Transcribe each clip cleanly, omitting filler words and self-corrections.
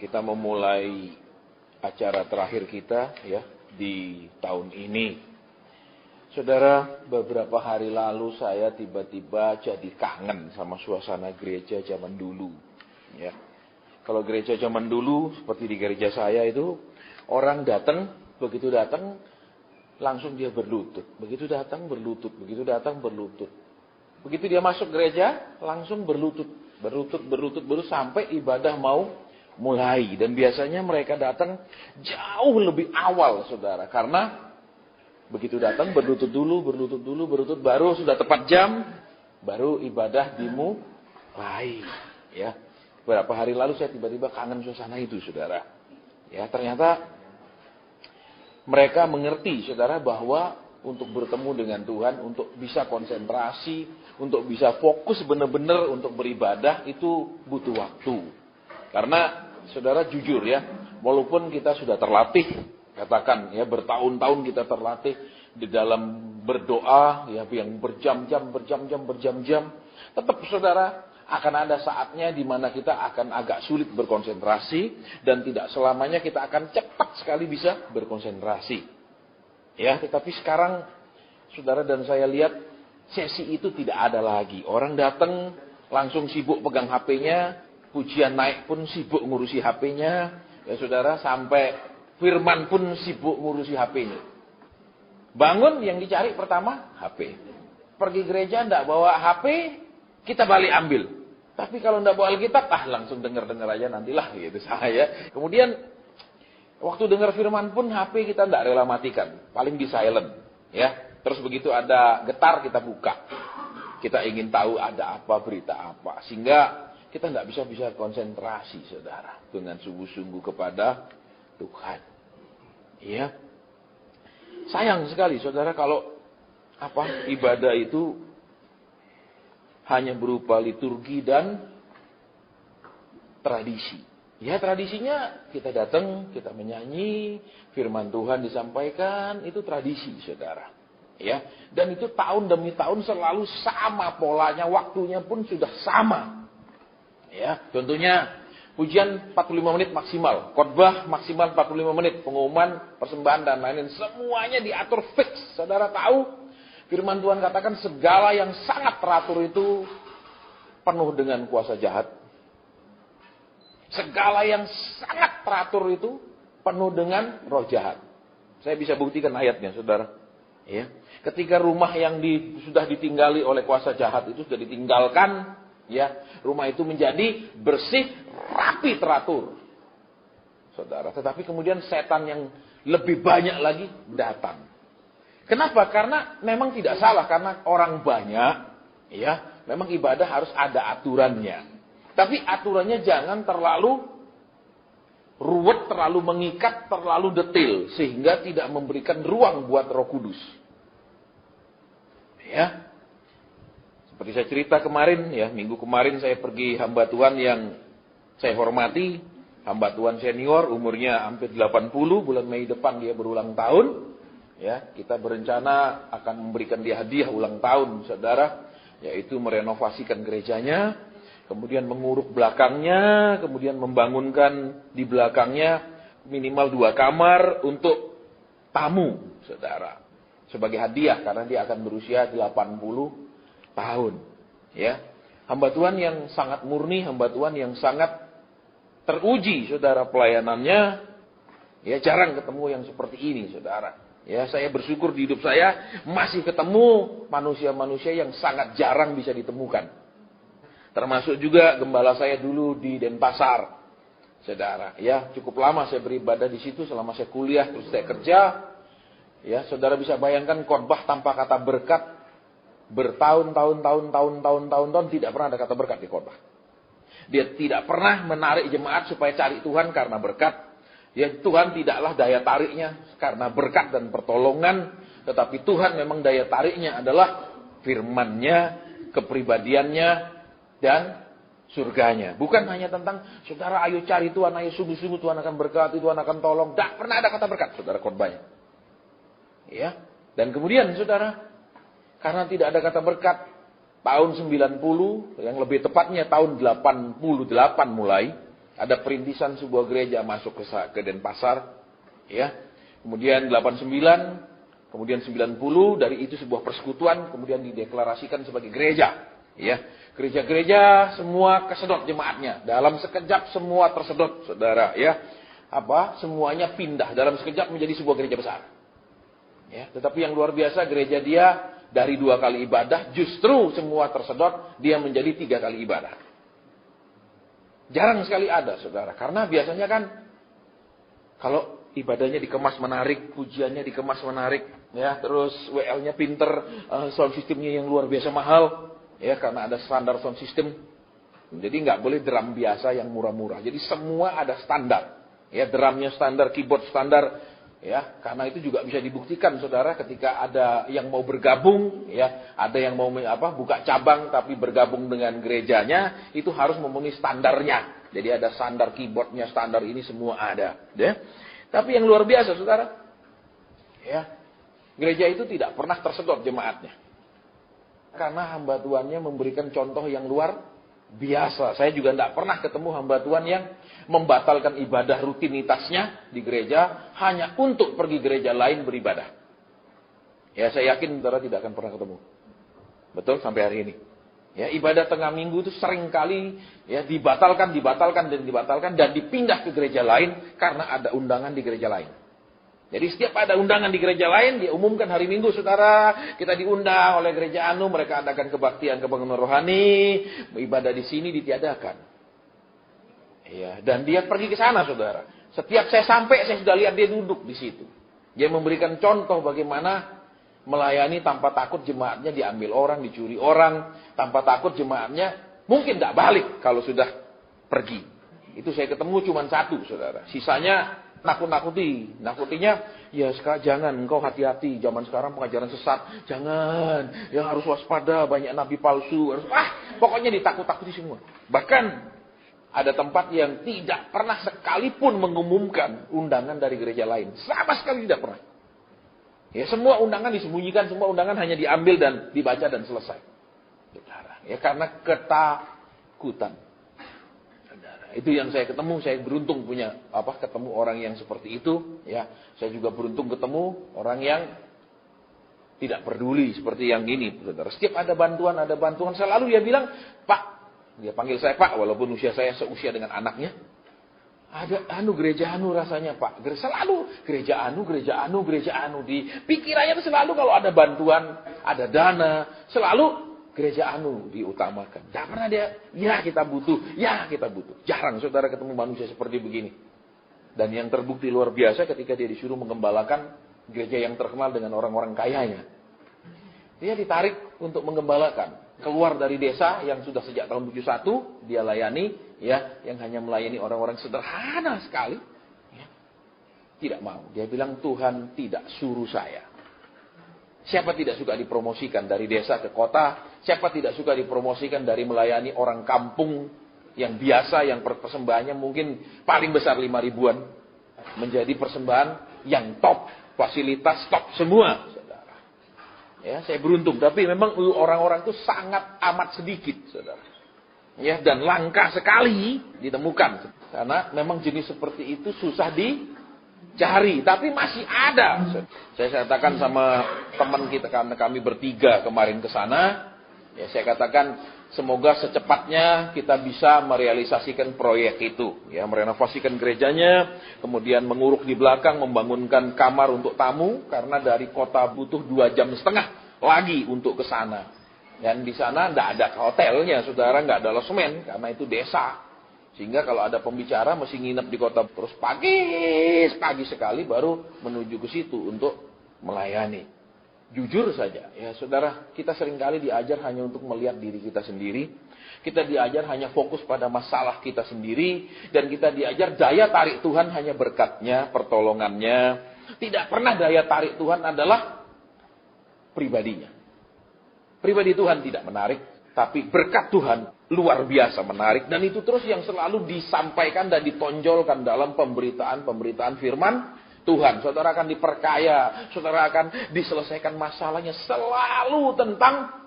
Kita memulai acara terakhir kita ya di tahun ini. Saudara, beberapa hari lalu saya tiba-tiba jadi kangen sama suasana gereja zaman dulu. Ya. Kalau gereja zaman dulu seperti di gereja saya itu orang datang, begitu datang langsung dia berlutut. Begitu datang berlutut, begitu datang berlutut. Begitu dia masuk gereja langsung berlutut sampai ibadah mau mulai. Dan biasanya mereka datang jauh lebih awal, saudara. Karena begitu datang berlutut dulu, baru sudah tepat jam, baru ibadah dimulai. Ya, beberapa hari lalu saya tiba-tiba kangen suasana itu, saudara. Ya, ternyata mereka mengerti, saudara, bahwa untuk bertemu dengan Tuhan, untuk bisa konsentrasi, untuk bisa fokus benar-benar untuk beribadah itu butuh waktu. Karena saudara jujur ya, walaupun kita sudah terlatih, katakan ya bertahun-tahun kita terlatih di dalam berdoa ya yang berjam-jam, tetap saudara akan ada saatnya di mana kita akan agak sulit berkonsentrasi dan tidak selamanya kita akan cepat sekali bisa berkonsentrasi. Ya, tetapi sekarang saudara dan saya lihat sesi itu tidak ada lagi. Orang datang langsung sibuk pegang HP-nya, pujian naik pun sibuk ngurusi HP-nya, ya saudara, sampai firman pun sibuk ngurusi HP-nya. Bangun yang dicari pertama HP. Pergi gereja enggak bawa HP, kita balik ambil. Tapi kalau enggak bawa Alkitab, langsung dengar-dengar aja nantilah gitu saya. Kemudian waktu dengar firman pun HP kita enggak rela matikan, paling di silent, ya. Terus begitu ada getar kita buka. Kita ingin tahu ada apa, berita apa, sehingga kita nggak bisa konsentrasi, saudara, dengan sungguh-sungguh kepada Tuhan. Iya. Sayang sekali, saudara, kalau ibadah itu hanya berupa liturgi dan tradisi. Ya, tradisinya kita datang, kita menyanyi, firman Tuhan disampaikan, itu tradisi, saudara. Ya, dan itu tahun demi tahun selalu sama polanya, waktunya pun sudah sama. Ya, contohnya pujian 45 menit maksimal, khotbah maksimal 45 menit, pengumuman, persembahan dan lain-lain semuanya diatur fix. Saudara tahu, firman Tuhan katakan segala yang sangat teratur itu penuh dengan kuasa jahat. Segala yang sangat teratur itu penuh dengan roh jahat. Saya bisa buktikan ayatnya, saudara. Ya, ketika rumah yang sudah ditinggali oleh kuasa jahat itu sudah ditinggalkan, ya, rumah itu menjadi bersih, rapi, teratur, saudara. Tetapi kemudian setan yang lebih banyak lagi datang. Kenapa? Karena memang tidak salah, karena orang banyak, ya, memang ibadah harus ada aturannya. Tapi aturannya jangan terlalu ruwet, terlalu mengikat, terlalu detail, sehingga tidak memberikan ruang buat Roh Kudus. Ya. Seperti saya cerita kemarin, ya, minggu kemarin saya pergi hamba Tuhan yang saya hormati, hamba Tuhan senior, umurnya hampir 80, bulan Mei depan dia berulang tahun. Ya, kita berencana akan memberikan dia hadiah ulang tahun, saudara, yaitu merenovasikan gerejanya, kemudian menguruk belakangnya, kemudian membangunkan di belakangnya minimal 2 kamar untuk tamu, saudara. Sebagai hadiah karena dia akan berusia 80 tahun. Ya. Hamba Tuhan yang sangat murni, hamba Tuhan yang sangat teruji, saudara, pelayanannya. Ya, jarang ketemu yang seperti ini, saudara. Ya, saya bersyukur di hidup saya masih ketemu manusia-manusia yang sangat jarang bisa ditemukan. Termasuk juga gembala saya dulu di Denpasar, saudara. Ya, cukup lama saya beribadah di situ selama saya kuliah, terus saya kerja. Ya, saudara bisa bayangkan khotbah tanpa kata berkat bertahun-tahun tidak pernah ada kata berkat di khotbah. Dia tidak pernah menarik jemaat supaya cari Tuhan karena berkat. Ya, Tuhan tidaklah daya tariknya karena berkat dan pertolongan, tetapi Tuhan memang daya tariknya adalah firman-Nya, kepribadiannya dan surganya. Bukan hanya tentang saudara ayo cari Tuhan, ayo sungguh-sungguh Tuhan akan berkati, Tuhan akan tolong. Tidak pernah ada kata berkat, saudara, khotbahnya. Ya, dan kemudian saudara, karena tidak ada kata berkat, tahun 90, yang lebih tepatnya tahun 88 mulai, ada perintisan sebuah gereja masuk ke Denpasar, ya. Kemudian 89, kemudian 90, dari itu sebuah persekutuan, kemudian dideklarasikan sebagai gereja, ya. Gereja-gereja semua kesedot jemaatnya. Dalam sekejap semua tersedot, saudara, ya. Semuanya pindah dalam sekejap menjadi sebuah gereja besar. Ya, tetapi yang luar biasa, gereja dia dari 2 kali ibadah, justru semua tersedot, dia menjadi 3 kali ibadah. Jarang sekali ada, saudara. Karena biasanya kan, kalau ibadahnya dikemas menarik, pujiannya dikemas menarik, ya, terus WL-nya pinter, sound systemnya yang luar biasa mahal, ya, karena ada standar sound system. Jadi nggak boleh drum biasa yang murah-murah. Jadi semua ada standar, ya, drumnya standar, keyboard standar, ya, karena itu juga bisa dibuktikan, saudara, ketika ada yang mau bergabung, ya, ada yang mau buka cabang tapi bergabung dengan gerejanya, itu harus memenuhi standarnya. Jadi ada standar keyboardnya, standar ini semua ada, ya. Tapi yang luar biasa, saudara, ya, gereja itu tidak pernah tersedot jemaatnya. Karena hamba Tuhannya memberikan contoh yang luar biasa. Saya juga tidak pernah ketemu hamba Tuhan yang membatalkan ibadah rutinitasnya di gereja hanya untuk pergi gereja lain beribadah. Ya, saya yakin saudara tidak akan pernah ketemu. Betul, sampai hari ini. Ya, ibadah tengah minggu itu sering kali, ya, dibatalkan dan dipindah ke gereja lain karena ada undangan di gereja lain. Jadi setiap ada undangan di gereja lain, dia umumkan hari Minggu, saudara, kita diundang oleh gereja anu, mereka adakan kebaktian, kebangunan rohani, ibadah di sini ditiadakan. Ya, dan dia pergi ke sana, saudara. Setiap saya sampai, saya sudah lihat dia duduk di situ. Dia memberikan contoh bagaimana melayani tanpa takut jemaatnya diambil orang, dicuri orang, tanpa takut jemaatnya mungkin tidak balik kalau sudah pergi. Itu saya ketemu cuma 1, saudara. Sisanya nakutinya, ya sekarang jangan, engkau hati-hati, zaman sekarang pengajaran sesat, jangan, yang harus waspada, banyak nabi palsu, pokoknya ditakut-takuti semua. Bahkan ada tempat yang tidak pernah sekalipun mengumumkan undangan dari gereja lain, sama sekali tidak pernah. Ya, semua undangan disembunyikan, semua undangan hanya diambil dan dibaca dan selesai. Ya, karena ketakutan. Itu yang saya ketemu, saya beruntung punya ketemu orang yang seperti itu, ya. Saya juga beruntung ketemu orang yang tidak peduli seperti yang ini, saudara. Setiap ada bantuan selalu dia bilang, "Pak," dia panggil saya Pak walaupun usia saya seusia dengan anaknya. "Ada gereja rasanya, Pak." Selalu gereja anu di pikirannya selalu kalau ada bantuan, ada dana, selalu gereja diutamakan. Tidak pernah dia, kita butuh. Jarang saudara ketemu manusia seperti begini. Dan yang terbukti luar biasa ketika dia disuruh mengembalakan gereja yang terkenal dengan orang-orang kayanya. Dia ditarik untuk menggembalakan. Keluar dari desa yang sudah sejak tahun 71, dia layani, ya, yang hanya melayani orang-orang sederhana sekali. Ya. Tidak mau. Dia bilang, Tuhan tidak suruh saya. Siapa tidak suka dipromosikan dari desa ke kota? Siapa tidak suka dipromosikan dari melayani orang kampung yang biasa, yang persembahannya mungkin paling besar 5 ribuan, menjadi persembahan yang top, fasilitas top semua, saudara. Ya, saya beruntung, tapi memang orang-orang itu sangat amat sedikit, saudara. Ya, dan langka sekali ditemukan, karena memang jenis seperti itu susah dicari, tapi masih ada. Saya katakan sama teman kita, karena kami bertiga kemarin ke sana, ya, saya katakan semoga secepatnya kita bisa merealisasikan proyek itu, ya, merenovasikan gerejanya, kemudian menguruk di belakang, membangunkan kamar untuk tamu, karena dari kota butuh 2,5 jam lagi untuk ke sana. Dan di sana tidak ada hotelnya, saudara, nggak ada losmen, karena itu desa. Sehingga kalau ada pembicara mesti nginep di kota, terus pagi sekali baru menuju ke situ untuk melayani. Jujur saja, ya saudara, kita seringkali diajar hanya untuk melihat diri kita sendiri. Kita diajar hanya fokus pada masalah kita sendiri. Dan kita diajar daya tarik Tuhan hanya berkatnya, pertolongannya. Tidak pernah daya tarik Tuhan adalah pribadinya. Pribadi Tuhan tidak menarik, tapi berkat Tuhan luar biasa menarik. Dan itu terus yang selalu disampaikan dan ditonjolkan dalam pemberitaan firman Tuhan. Saudara akan diperkaya, saudara akan diselesaikan masalahnya selalu tentang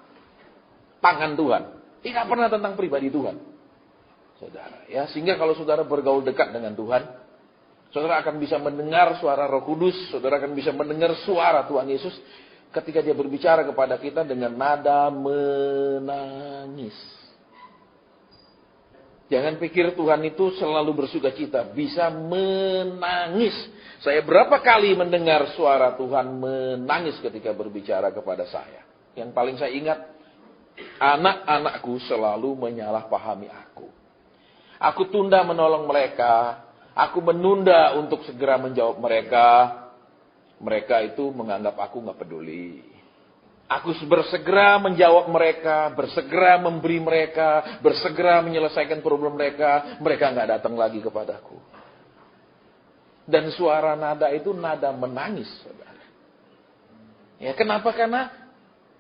tangan Tuhan. Tidak pernah tentang pribadi Tuhan. saudara. Ya, sehingga kalau saudara bergaul dekat dengan Tuhan, saudara akan bisa mendengar suara Roh Kudus, saudara akan bisa mendengar suara Tuhan Yesus ketika dia berbicara kepada kita dengan nada menangis. Jangan pikir Tuhan itu selalu bersukacita, bisa menangis. Saya berapa kali mendengar suara Tuhan menangis ketika berbicara kepada saya. Yang paling saya ingat, anak-anakku selalu menyalahpahami aku. Aku tunda menolong mereka, aku menunda untuk segera menjawab mereka. Mereka itu menganggap aku nggak peduli. Aku bersegera menjawab mereka, bersegera memberi mereka, bersegera menyelesaikan problem mereka. Mereka nggak datang lagi kepadaku. Dan suara nada itu nada menangis, saudara. Ya, kenapa? Karena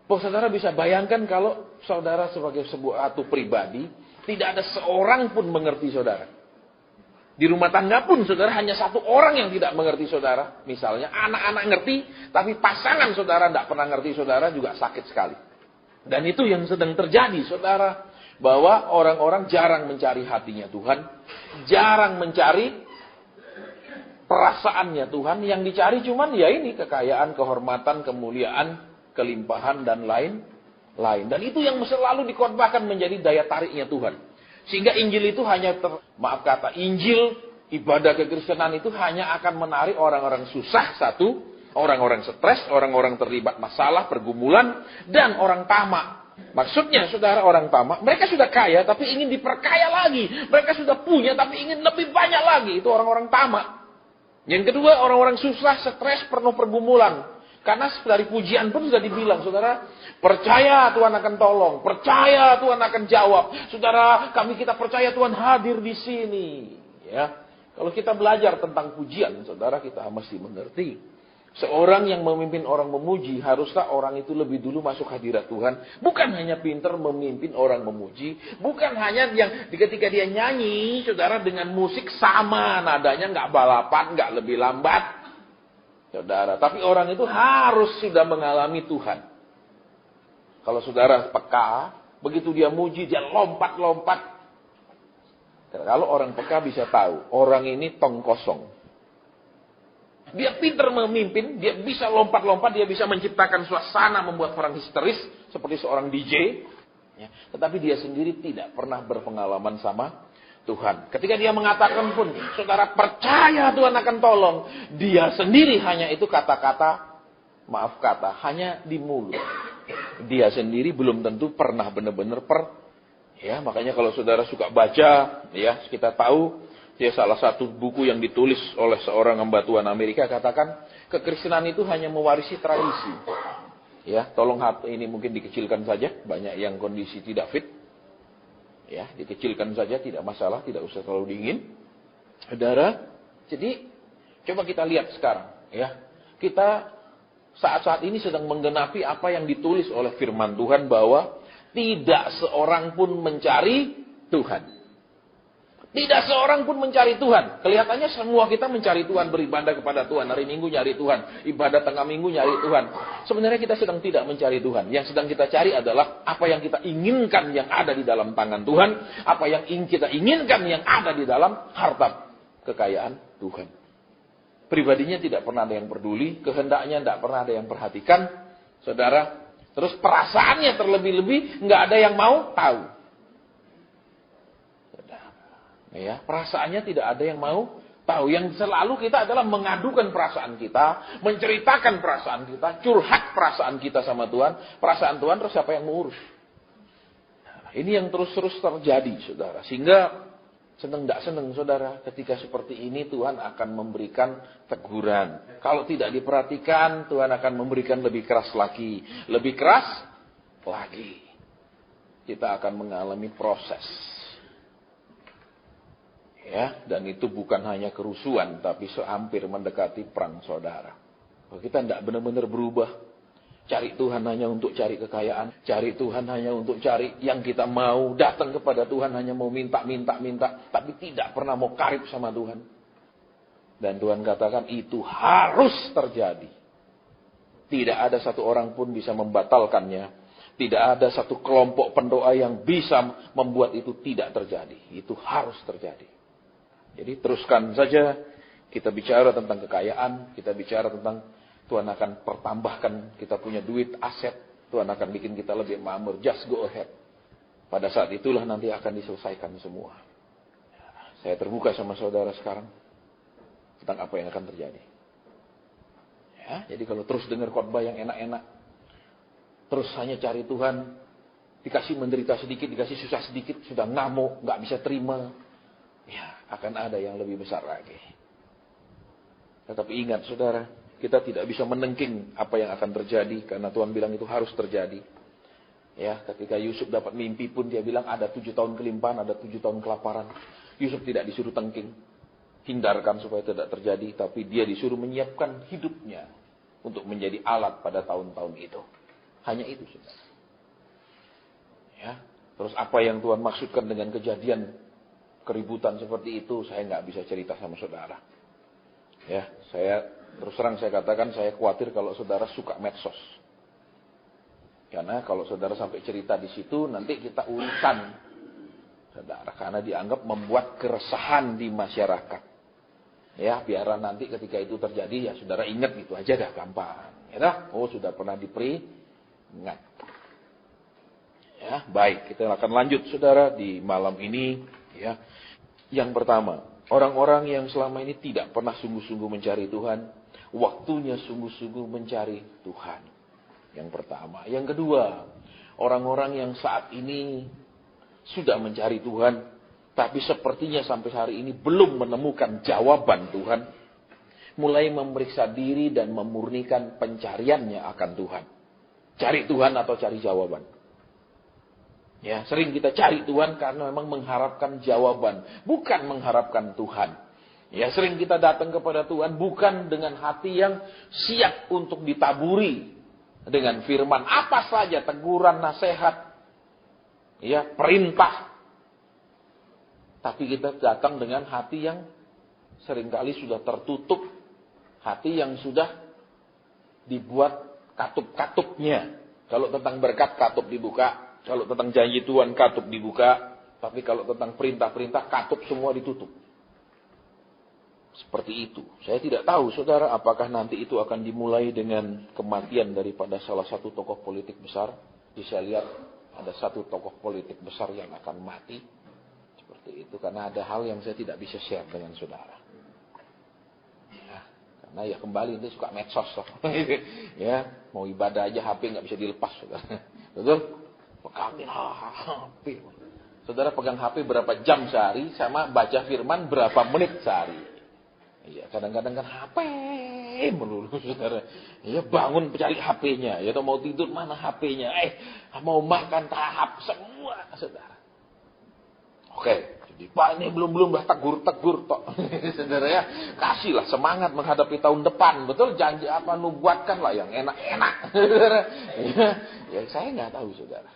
saudara bisa bayangkan kalau saudara sebagai sebuah pribadi, tidak ada seorang pun mengerti saudara. Di rumah tangga pun saudara hanya satu orang yang tidak mengerti saudara. Misalnya anak-anak ngerti, tapi pasangan saudara tidak pernah ngerti saudara juga sakit sekali. Dan itu yang sedang terjadi saudara. Bahwa orang-orang jarang mencari hatinya Tuhan. Jarang mencari perasaannya Tuhan. Yang dicari cuman ya ini kekayaan, kehormatan, kemuliaan, kelimpahan dan lain-lain. Dan itu yang selalu dikhotbahkan menjadi daya tariknya Tuhan. Sehingga Injil itu hanya Injil, ibadah kekristenan itu hanya akan menarik orang-orang susah satu, orang-orang stres, orang-orang terlibat masalah, pergumulan, dan orang tamak. Maksudnya saudara orang tamak, mereka sudah kaya tapi ingin diperkaya lagi. Mereka sudah punya tapi ingin lebih banyak lagi. Itu orang-orang tamak. Yang kedua orang-orang susah, stres, penuh pergumulan. Karena dari pujian pun sudah dibilang, saudara, percaya Tuhan akan tolong, percaya Tuhan akan jawab. Saudara, kita percaya Tuhan hadir di sini. Ya, kalau kita belajar tentang pujian, saudara, kita mesti mengerti. Seorang yang memimpin orang memuji, haruslah orang itu lebih dulu masuk hadirat Tuhan. Bukan hanya pintar memimpin orang memuji, bukan hanya yang ketika dia nyanyi, saudara, dengan musik sama nadanya, nggak balapan, nggak lebih lambat. Saudara, tapi orang itu harus sudah mengalami Tuhan. Kalau saudara peka, begitu dia muji, dia lompat-lompat. Kalau orang peka bisa tahu, orang ini tong kosong. Dia pintar memimpin, dia bisa lompat-lompat, dia bisa menciptakan suasana, membuat orang histeris, seperti seorang DJ. Ya, tetapi dia sendiri tidak pernah berpengalaman sama Tuhan. Ketika dia mengatakan pun, saudara percaya Tuhan akan tolong. Dia sendiri hanya itu kata-kata, maaf kata, hanya di mulut. Dia sendiri belum tentu pernah benar-benar ya, makanya kalau saudara suka baca, ya, kita tahu, ya salah satu buku yang ditulis oleh seorang hamba Tuhan Amerika katakan, kekristenan itu hanya mewarisi tradisi. Ya, tolong ini mungkin dikecilkan saja, banyak yang kondisi tidak fit. Ya, dikecilkan saja, tidak masalah, tidak usah terlalu dingin. Saudara, jadi coba kita lihat sekarang, ya. Kita saat-saat ini sedang menggenapi apa yang ditulis oleh firman Tuhan bahwa tidak seorang pun mencari Tuhan. Tidak seorang pun mencari Tuhan. Kelihatannya semua kita mencari Tuhan, beribadah kepada Tuhan. Hari Minggu nyari Tuhan, ibadah tengah minggu nyari Tuhan. Sebenarnya kita sedang tidak mencari Tuhan. Yang sedang kita cari adalah apa yang kita inginkan yang ada di dalam tangan Tuhan. Apa yang kita inginkan yang ada di dalam harta kekayaan Tuhan. Pribadinya tidak pernah ada yang peduli, kehendaknya tidak pernah ada yang perhatikan. Saudara, terus perasaannya terlebih-lebih nggak ada yang mau tahu. Ya, perasaannya tidak ada yang mau tahu. Yang selalu kita adalah mengadukan perasaan kita, menceritakan perasaan kita, curhat perasaan kita sama Tuhan. Perasaan Tuhan terus siapa yang mengurus? Nah, ini yang terus-terus terjadi, saudara. Sehingga senang tidak senang, saudara, ketika seperti ini Tuhan akan memberikan teguran. Kalau tidak diperhatikan, Tuhan akan memberikan lebih keras lagi. Lebih keras lagi. Kita akan mengalami proses. Ya, dan itu bukan hanya kerusuhan, tapi hampir mendekati perang, saudara. Kalau kita tidak benar-benar berubah, cari Tuhan hanya untuk cari kekayaan, cari Tuhan hanya untuk cari yang kita mau, datang kepada Tuhan hanya mau minta, tapi tidak pernah mau karib sama Tuhan. Dan Tuhan katakan itu harus terjadi. Tidak ada satu orang pun bisa membatalkannya. Tidak ada satu kelompok pendoa yang bisa membuat itu tidak terjadi. Itu harus terjadi. Jadi teruskan saja, kita bicara tentang kekayaan, kita bicara tentang Tuhan akan pertambahkan, kita punya duit, aset, Tuhan akan bikin kita lebih makmur. Just go ahead. Pada saat itulah nanti akan diselesaikan semua. Saya terbuka sama saudara sekarang tentang apa yang akan terjadi. Ya, jadi kalau terus dengar khotbah yang enak-enak, terus hanya cari Tuhan, dikasih menderita sedikit, dikasih susah sedikit, sudah ngamuk, nggak bisa terima, ya akan ada yang lebih besar lagi. Tetapi ingat saudara, kita tidak bisa menengking apa yang akan terjadi, karena Tuhan bilang itu harus terjadi. Ya, ketika Yusuf dapat mimpi pun dia bilang ada 7 tahun kelimpahan, ada 7 tahun kelaparan. Yusuf tidak disuruh tengking, hindarkan supaya tidak terjadi, tapi dia disuruh menyiapkan hidupnya untuk menjadi alat pada tahun-tahun itu. Hanya itu saudara. Ya, terus apa yang Tuhan maksudkan dengan kejadian keributan seperti itu, saya nggak bisa cerita sama saudara. Ya, saya terus terang saya katakan saya khawatir kalau saudara suka medsos. Karena kalau saudara sampai cerita di situ, nanti kita urusan saudara, karena dianggap membuat keresahan di masyarakat. Ya, biar nanti ketika itu terjadi, ya saudara ingat gitu aja dah, gampang. Ya, oh sudah pernah diperingat. Ya, baik, kita akan lanjut saudara di malam ini. Ya, yang pertama, orang-orang yang selama ini tidak pernah sungguh-sungguh mencari Tuhan, waktunya sungguh-sungguh mencari Tuhan. Yang pertama. Yang kedua, orang-orang yang saat ini sudah mencari Tuhan, tapi sepertinya sampai hari ini belum menemukan jawaban Tuhan, mulai memeriksa diri dan memurnikan pencariannya akan Tuhan. Cari Tuhan atau cari jawaban? Ya, sering kita cari Tuhan karena memang mengharapkan jawaban, bukan mengharapkan Tuhan. Ya, sering kita datang kepada Tuhan bukan dengan hati yang siap untuk ditaburi dengan firman apa saja, teguran, nasihat, ya, perintah. Tapi kita datang dengan hati yang seringkali sudah tertutup, hati yang sudah dibuat katup-katupnya. Kalau tentang berkat, katup dibuka. Kalau tentang janji Tuhan, katup dibuka. Tapi kalau tentang perintah-perintah, katup semua ditutup. Seperti itu. Saya tidak tahu, saudara, apakah nanti itu akan dimulai dengan kematian daripada salah satu tokoh politik besar. Jadi saya lihat ada satu tokoh politik besar yang akan mati. Seperti itu. Karena ada hal yang saya tidak bisa share dengan saudara. Ya, karena ya kembali itu suka medsos. Ya, mau ibadah aja HP nggak bisa dilepas, saudara. Betul? Pegangin HP. Saudara pegang HP berapa jam sehari sama baca firman berapa menit sehari. Iya, kadang-kadang kan HP melulu, saudara. Iya, bangun cari HP-nya. Ya, atau mau tidur mana HP-nya. Mau makan tahap semua, saudara. Oke, jadi Pak ini belum dah tegur tok. Saudara ya, kasihlah semangat menghadapi tahun depan. Betul, janji apa nubuatkan lah yang enak-enak. Saudara. Ya, saya nggak tahu, saudara.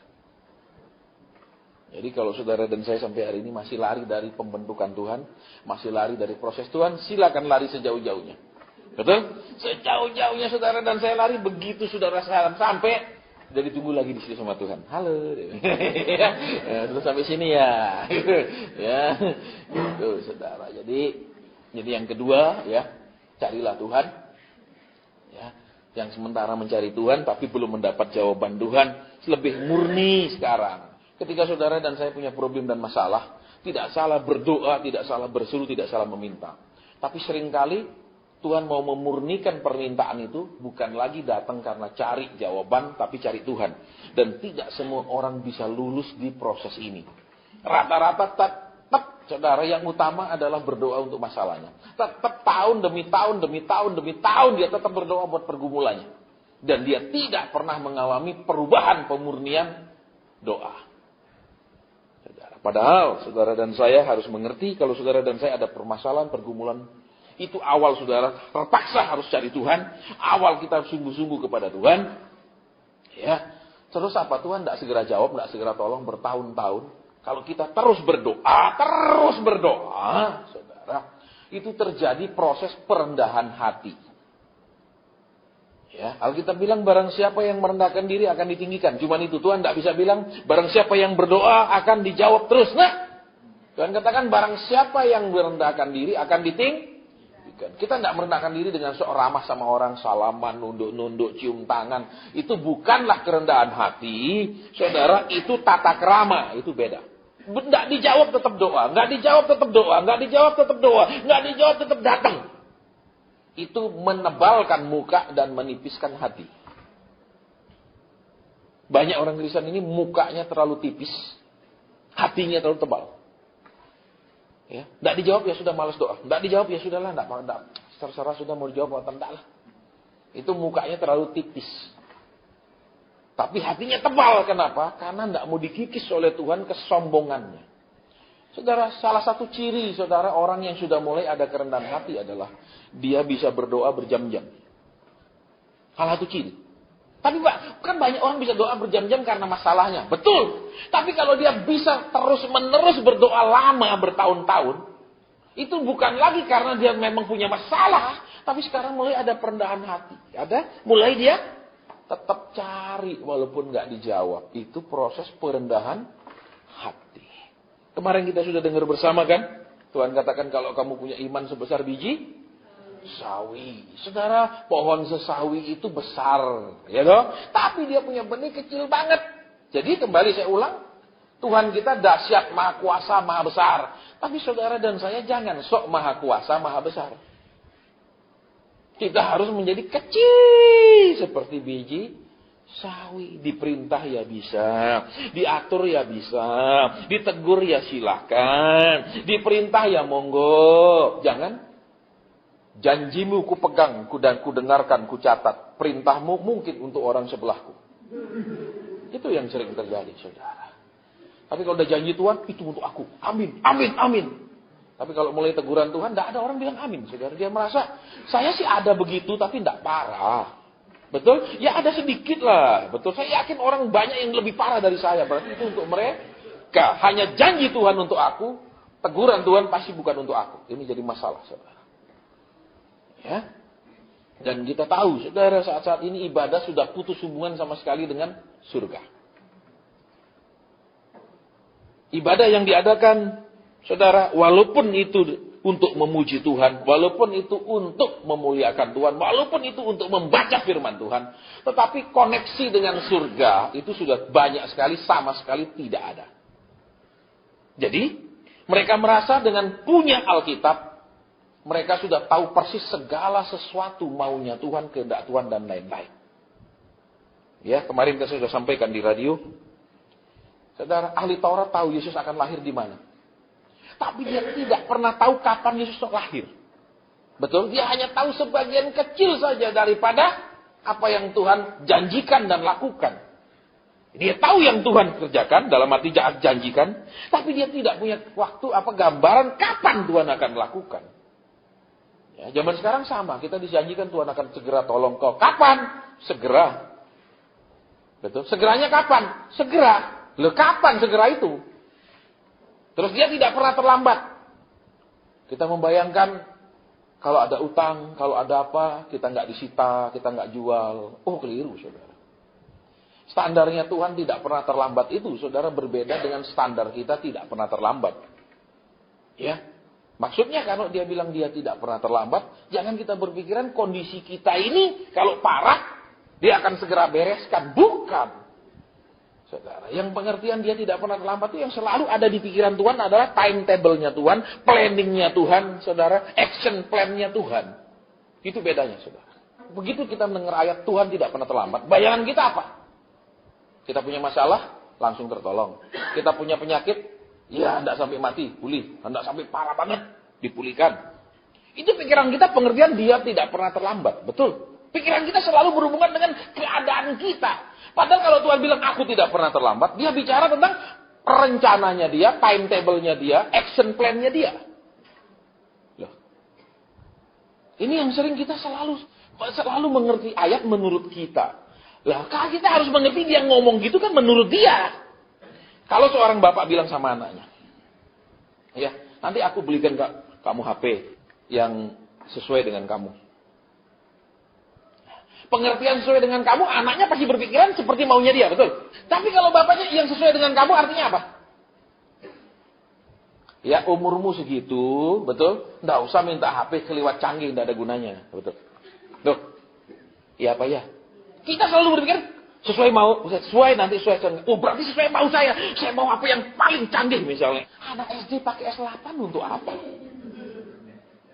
Jadi kalau saudara dan saya sampai hari ini masih lari dari pembentukan Tuhan, masih lari dari proses Tuhan, silakan lari sejauh-jauhnya. Betul? Sejauh-jauhnya saudara dan saya lari, begitu saudara sampai, jadi tunggu lagi di sini sama Tuhan. Halo. Ya, sudah sampai sini ya. Ya, itu saudara. Jadi yang kedua ya, carilah Tuhan. Ya, yang sementara mencari Tuhan tapi belum mendapat jawaban Tuhan, lebih murni sekarang. Ketika saudara dan saya punya problem dan masalah, tidak salah berdoa, tidak salah berseru, tidak salah meminta. Tapi seringkali Tuhan mau memurnikan permintaan itu bukan lagi datang karena cari jawaban, tapi cari Tuhan. Dan tidak semua orang bisa lulus di proses ini. Rata-rata tetap saudara yang utama adalah berdoa untuk masalahnya. Tetap tahun demi tahun demi tahun demi tahun dia tetap berdoa buat pergumulannya. Dan dia tidak pernah mengalami perubahan pemurnian doa. Padahal saudara dan saya harus mengerti kalau saudara dan saya ada permasalahan, pergumulan. Itu awal saudara terpaksa harus cari Tuhan. Awal kita sungguh-sungguh kepada Tuhan. Ya, terus apa? Tuhan tidak segera jawab, tidak segera tolong bertahun-tahun. Kalau kita terus berdoa, saudara. Itu terjadi proses perendahan hati. Ya, Alkitab bilang barang siapa yang merendahkan diri akan ditinggikan. Cuman itu Tuhan tidak bisa bilang barang siapa yang berdoa akan dijawab terus. Nah, Tuhan katakan barang siapa yang merendahkan diri akan ditinggikan. Kita tidak merendahkan diri dengan sok ramah sama orang, salaman, nunduk-nunduk, cium tangan. Itu bukanlah kerendahan hati. Saudara, itu tata krama, itu beda. Tidak dijawab tetap doa, nggak dijawab tetap doa, nggak dijawab tetap doa, nggak dijawab tetap datang. Itu menebalkan muka dan menipiskan hati. Banyak orang Kristen ini mukanya terlalu tipis, hatinya terlalu tebal. Ya, tidak dijawab ya sudah malas doa, tidak dijawab ya sudahlah, tidak, terserah sudah mau dijawab atau tidak lah. Itu mukanya terlalu tipis. Tapi hatinya tebal, kenapa? Karena tidak mau dikikis oleh Tuhan kesombongannya. Saudara, salah satu ciri saudara orang yang sudah mulai ada kerendahan hati adalah dia bisa berdoa berjam-jam. Salah satu ciri. Tapi Pak, kan banyak orang bisa doa berjam-jam karena masalahnya. Betul. Tapi kalau dia bisa terus-menerus berdoa lama bertahun-tahun, itu bukan lagi karena dia memang punya masalah, tapi sekarang mulai ada perendahan hati. Mulai dia tetap cari walaupun nggak dijawab. Itu proses perendahan hati. Kemarin kita sudah dengar bersama kan? Tuhan katakan kalau kamu punya iman sebesar biji sawi. Saudara, pohon sesawi itu besar, ya toh? Tapi dia punya benih kecil banget. Jadi kembali saya ulang, Tuhan kita dahsyat, maha kuasa, maha besar. Tapi saudara dan saya jangan sok maha kuasa, maha besar. Kita harus menjadi kecil seperti biji sawi. Diperintah ya bisa, diatur ya bisa, ditegur ya silakan, diperintah ya monggo. Jangan janjimu ku pegang, dan ku dengarkan, ku catat. Perintahmu mungkin untuk orang sebelahku. Itu yang sering terjadi, saudara. Tapi kalau udah janji Tuhan, itu untuk aku. Amin, amin, amin. Tapi kalau mulai teguran Tuhan, tidak ada orang bilang amin, saudara. Dia merasa, saya sih ada begitu, tapi tidak parah. Betul? Ya ada sedikit lah. Betul? Saya yakin orang banyak yang lebih parah dari saya. Berarti itu untuk mereka. Hanya janji Tuhan untuk aku, teguran Tuhan pasti bukan untuk aku. Ini jadi masalah, saudara. Ya. Dan kita tahu, saudara, saat-saat ini ibadah sudah putus hubungan sama sekali dengan surga. Ibadah yang diadakan, saudara, walaupun itu untuk memuji Tuhan, walaupun itu untuk memuliakan Tuhan, walaupun itu untuk membaca firman Tuhan, tetapi koneksi dengan surga itu sudah banyak sekali, sama sekali tidak ada. Jadi, mereka merasa dengan punya Alkitab, mereka sudah tahu persis segala sesuatu maunya Tuhan, kehendak Tuhan, dan lain-lain. Ya, kemarin saya sudah sampaikan di radio. Saudara, ahli Taurat tahu Yesus akan lahir di mana. Tapi dia tidak pernah tahu kapan Yesus lahir. Betul? Dia hanya tahu sebagian kecil saja daripada apa yang Tuhan janjikan dan lakukan. Dia tahu yang Tuhan kerjakan, dalam arti janjikan. Tapi dia tidak punya waktu, gambaran kapan Tuhan akan lakukan. Ya, zaman sekarang sama, kita dijanjikan Tuhan akan segera tolong kau. Kapan? Segera. Betul? Segeranya kapan? Segera. Loh, kapan segera itu? Terus dia tidak pernah terlambat. Kita membayangkan kalau ada utang, kalau ada apa, kita nggak disita, kita nggak jual. Oh, keliru, saudara. Standarnya Tuhan tidak pernah terlambat itu, saudara, berbeda dengan standar kita tidak pernah terlambat. Ya. Maksudnya kalau dia bilang dia tidak pernah terlambat, jangan kita berpikiran kondisi kita ini kalau parah, dia akan segera bereskan. Bukan. Saudara, yang pengertian dia tidak pernah terlambat itu yang selalu ada di pikiran Tuhan adalah timetable-nya Tuhan, planning-nya Tuhan, saudara, action plan-nya Tuhan. Itu bedanya, saudara. Begitu kita mendengar ayat Tuhan tidak pernah terlambat, bayangan kita apa? Kita punya masalah, langsung tertolong. Kita punya penyakit, ya tidak sampai mati, pulih. Tidak sampai parah banget, dipulihkan. Itu pikiran kita, pengertian dia tidak pernah terlambat, betul. Pikiran kita selalu berhubungan dengan keadaan kita. Padahal kalau Tuhan bilang aku tidak pernah terlambat, dia bicara tentang rencananya dia, timetable-nya dia, action plan-nya dia. Loh. Ini yang sering kita selalu mengerti ayat menurut kita. Lah, kalau kita harus mengerti dia ngomong gitu kan menurut dia. Kalau seorang bapak bilang sama anaknya, ya, nanti aku belikan kamu HP yang sesuai dengan kamu. Pengertian sesuai dengan kamu, anaknya pasti berpikiran seperti maunya dia, betul? Tapi kalau bapaknya yang sesuai dengan kamu, artinya apa? Ya, umurmu segitu, betul? Nggak usah minta HP keliwat canggih, nggak ada gunanya, betul? Tuh, iya apa ya? Kita selalu berpikir, sesuai nanti sesuai. Oh, berarti sesuai mau saya mau apa yang paling canggih misalnya. Anak SD pakai S8 untuk apa?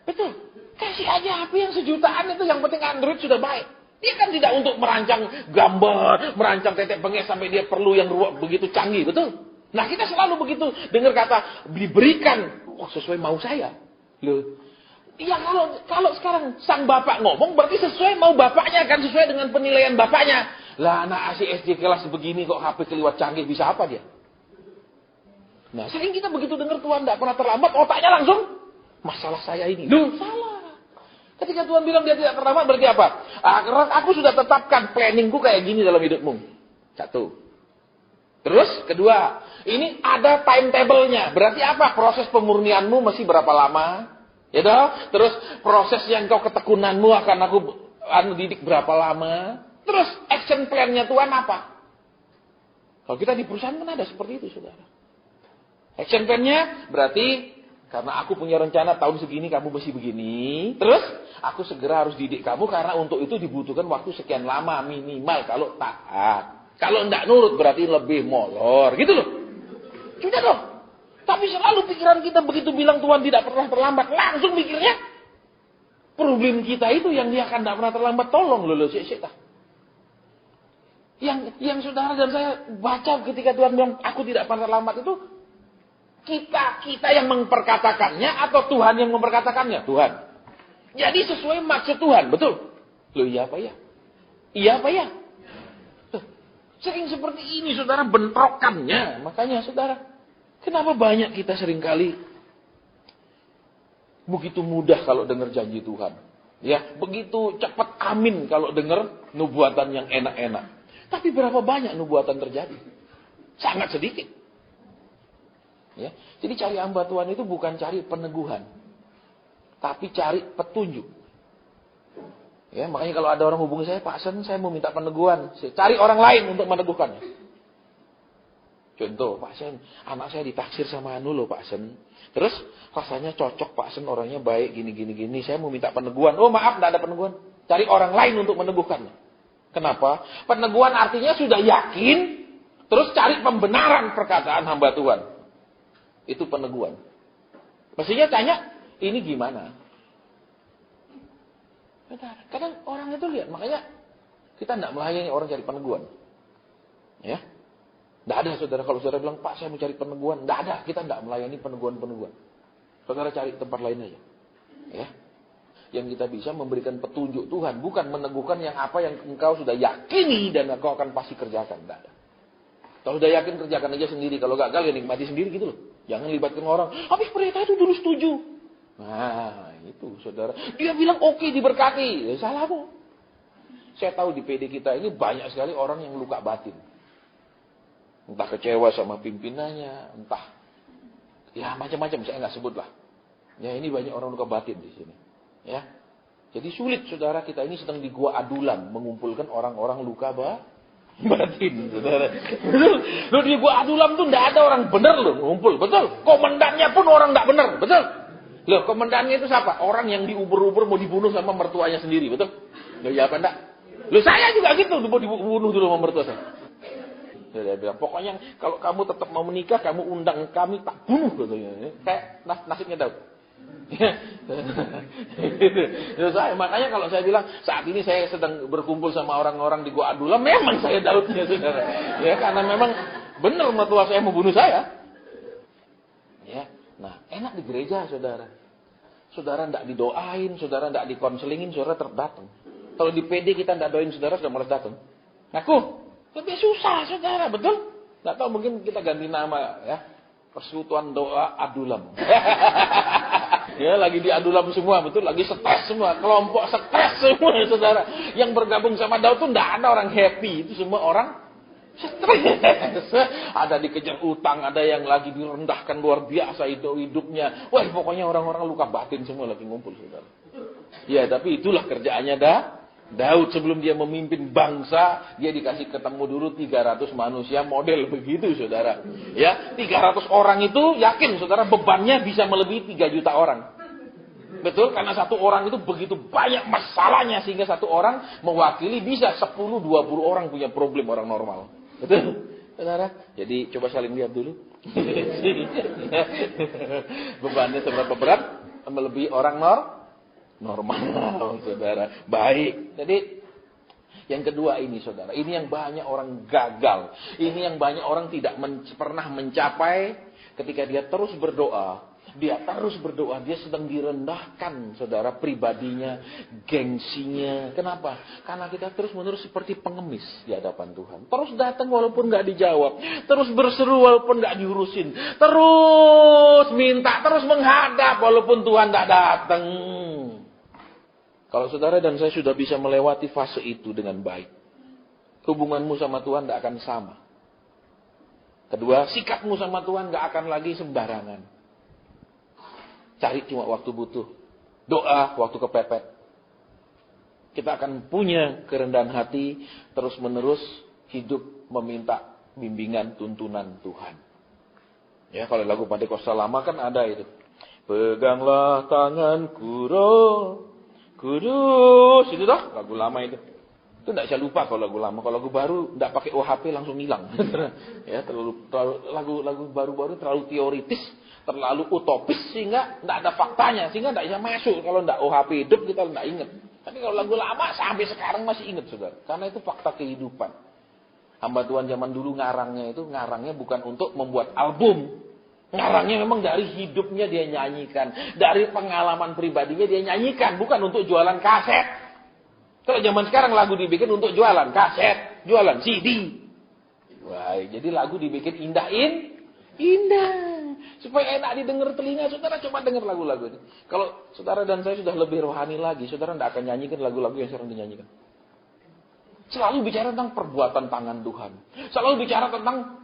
Betul? Kasih aja HP yang sejutaan itu, yang penting Android sudah baik. Dia kan tidak untuk merancang gambar, merancang tetek bengek sampai dia perlu yang begitu canggih, betul? Nah, kita selalu begitu dengar kata diberikan, sesuai mau saya. Loh, ya kalau sekarang sang bapak ngomong berarti sesuai mau bapaknya kan, sesuai dengan penilaian bapaknya. Lah, anak SD kelas begini kok HP keliwat canggih, bisa apa dia? Nah, sering kita begitu dengar Tuhan tidak pernah terlambat, otaknya langsung masalah saya ini. Loh, salah. Ketika Tuhan bilang dia tidak terlambat, berarti apa? Aku sudah tetapkan planningku kayak gini dalam hidupmu. Satu. Terus, kedua, ini ada timetable-nya. Berarti apa? Proses pemurnianmu masih berapa lama? Ya toh? Terus, proses yang kau ketekunanmu akan aku didik berapa lama? Terus, action plan-nya Tuhan apa? Kalau kita di perusahaan kan ada seperti itu, saudara. Action plan-nya berarti karena aku punya rencana tahun segini kamu mesti begini. Terus aku segera harus didik kamu karena untuk itu dibutuhkan waktu sekian lama minimal kalau taat. Kalau enggak nurut berarti lebih molor. Gitu loh. Sudah dong. Tapi selalu pikiran kita begitu bilang Tuhan tidak pernah terlambat. Langsung mikirnya problem kita itu yang dia akan tidak pernah terlambat. Tolong loh. Yang saudara dan saya baca ketika Tuhan bilang aku tidak pernah terlambat itu, kita yang memperkatakannya atau Tuhan yang memperkatakannya? Tuhan. Jadi sesuai maksud Tuhan, betul? Loh, iya apa ya? Iya apa ya? Sering seperti ini, saudara, bentrokannya. Makanya, saudara, kenapa banyak kita seringkali begitu mudah kalau dengar janji Tuhan? Ya, begitu cepat amin kalau dengar nubuatan yang enak-enak. Tapi berapa banyak nubuatan terjadi? Sangat sedikit. Ya, jadi cari hamba Tuhan itu bukan cari peneguhan, tapi cari petunjuk. Ya, makanya kalau ada orang hubungi saya, Pak Sen, saya mau minta peneguhan. Saya cari orang lain untuk meneguhkannya. Contoh, Pak Sen, anak saya ditaksir sama anu loh Pak Sen. Terus rasanya cocok Pak Sen, orangnya baik, gini. Saya mau minta peneguhan. Oh maaf, tidak ada peneguhan. Cari orang lain untuk meneguhkannya. Kenapa? Peneguhan artinya sudah yakin, terus cari pembenaran perkataan hamba Tuhan. Itu peneguhan. Mestinya tanya, ini gimana? Kadang orang itu lihat, makanya kita tidak melayani orang cari peneguhan. Ya, tidak ada saudara. Kalau saudara bilang, Pak saya mau cari peneguhan, tidak ada. Kita tidak melayani peneguhan-peneguhan. Saudara cari tempat lain aja. Ya, yang kita bisa memberikan petunjuk Tuhan, bukan meneguhkan yang apa yang engkau sudah yakini dan engkau akan pasti kerjakan. Tidak ada. Kalau sudah yakin kerjakan aja sendiri. Kalau gagal ya nikmati sendiri gitu loh. Jangan libatkan orang. Habis pendeta itu dulu setuju. Nah, itu saudara. Dia bilang oke, diberkati. Ya, salah kok. Saya tahu di PD kita ini banyak sekali orang yang luka batin. Entah kecewa sama pimpinannya, entah ya macam-macam, saya nggak sebut lah. Ya, ini banyak orang luka batin di sini. Ya. Jadi sulit saudara, kita ini sedang di gua Adulam mengumpulkan orang-orang luka batin, saudara. Betul. Loh, di gua Adulam tuh enggak ada orang benar loh ngumpul, betul. Komandannya pun orang enggak benar, betul. Loh, komandannya itu siapa? Orang yang diuber-uber mau dibunuh sama mertuanya sendiri, betul? Loh, ya apa enggak? Loh, saya juga gitu, mau dibunuh dulu sama mertua saya. Dia bilang, pokoknya kalau kamu tetap mau menikah, kamu undang kami, tak bunuh katanya. Kayak nasibnya Daud. Makanya kalau saya bilang saat ini saya sedang berkumpul sama orang-orang di Gua Adulam, memang saya Daudnya, saudara. Ya, karena memang benar mertua saya mau bunuh saya. Ya, nah enak di gereja, saudara. Saudara tidak didoain, saudara tidak dikonselingin, saudara terdatang. Kalau di PD kita tidak doain saudara, sudah malas datang. Ngaku, lebih susah, saudara, betul? Nggak tahu, mungkin kita ganti nama ya. Persekutuan Doa Adulam. Ya, lagi di Adulam semua, betul? Lagi stres semua, kelompok stres semua, saudara. Yang bergabung sama Daud tuh enggak ada orang happy, itu semua orang stres. Ada dikejar utang, ada yang lagi direndahkan luar biasa itu hidupnya. Wah, pokoknya orang-orang luka batin semua lagi ngumpul, saudara. Ya, tapi itulah kerjaannya Daud sebelum dia memimpin bangsa, dia dikasih ketemu dulu 300 manusia model begitu, saudara. Ya, 300 orang itu yakin, saudara, bebannya bisa melebihi 3 juta orang. Betul, karena satu orang itu begitu banyak masalahnya, sehingga satu orang mewakili bisa 10-20 orang punya problem orang normal. Betul, saudara? Jadi coba saling lihat dulu. Bebannya seberapa berat melebihi orang normal, saudara. Baik. Jadi yang kedua ini, saudara, ini yang banyak orang gagal. Ini yang banyak orang tidak pernah mencapai ketika dia terus berdoa. Dia terus berdoa, dia sedang direndahkan, saudara, pribadinya, gengsinya. Kenapa? Karena kita terus-menerus seperti pengemis di hadapan Tuhan. Terus datang walaupun nggak dijawab. Terus berseru walaupun nggak diurusin. Terus minta, terus menghadap walaupun Tuhan nggak datang. Kalau saudara dan saya sudah bisa melewati fase itu dengan baik, hubunganmu sama Tuhan tidak akan sama. Kedua, sikapmu sama Tuhan nggak akan lagi sembarangan. Cari cuma waktu butuh. Doa waktu kepepet. Kita akan punya kerendahan hati, terus-menerus hidup meminta bimbingan tuntunan Tuhan. Ya, kalau lagu Pantekosta lama kan ada itu. Peganglah tanganku roh kudus, itu dah lagu lama itu. Itu tidak bisa lupa kalau lagu lama. Kalau lagu baru tidak pakai OHP langsung hilang. Ya, terlalu lagu baru-baru terlalu teoritis, terlalu utopis sehingga tidak ada faktanya, sehingga tidak bisa masuk. Kalau tidak OHP hidup kita tidak ingat. Tapi kalau lagu lama sampai sekarang masih ingat, saudara, karena itu fakta kehidupan. Hamba Tuhan zaman dulu ngarangnya bukan untuk membuat album. Ngarangnya memang dari hidupnya dia nyanyikan. Dari pengalaman pribadinya dia nyanyikan. Bukan untuk jualan kaset. Kalau zaman sekarang lagu dibikin untuk jualan kaset. Jualan CD. Wah, jadi lagu dibikin indah. Supaya enak didengar telinga. Saudara coba dengar lagu-lagu ini. Kalau saudara dan saya sudah lebih rohani lagi, saudara tidak akan nyanyikan lagu-lagu yang sekarang dinyanyikan. Selalu bicara tentang perbuatan tangan Tuhan. Selalu bicara tentang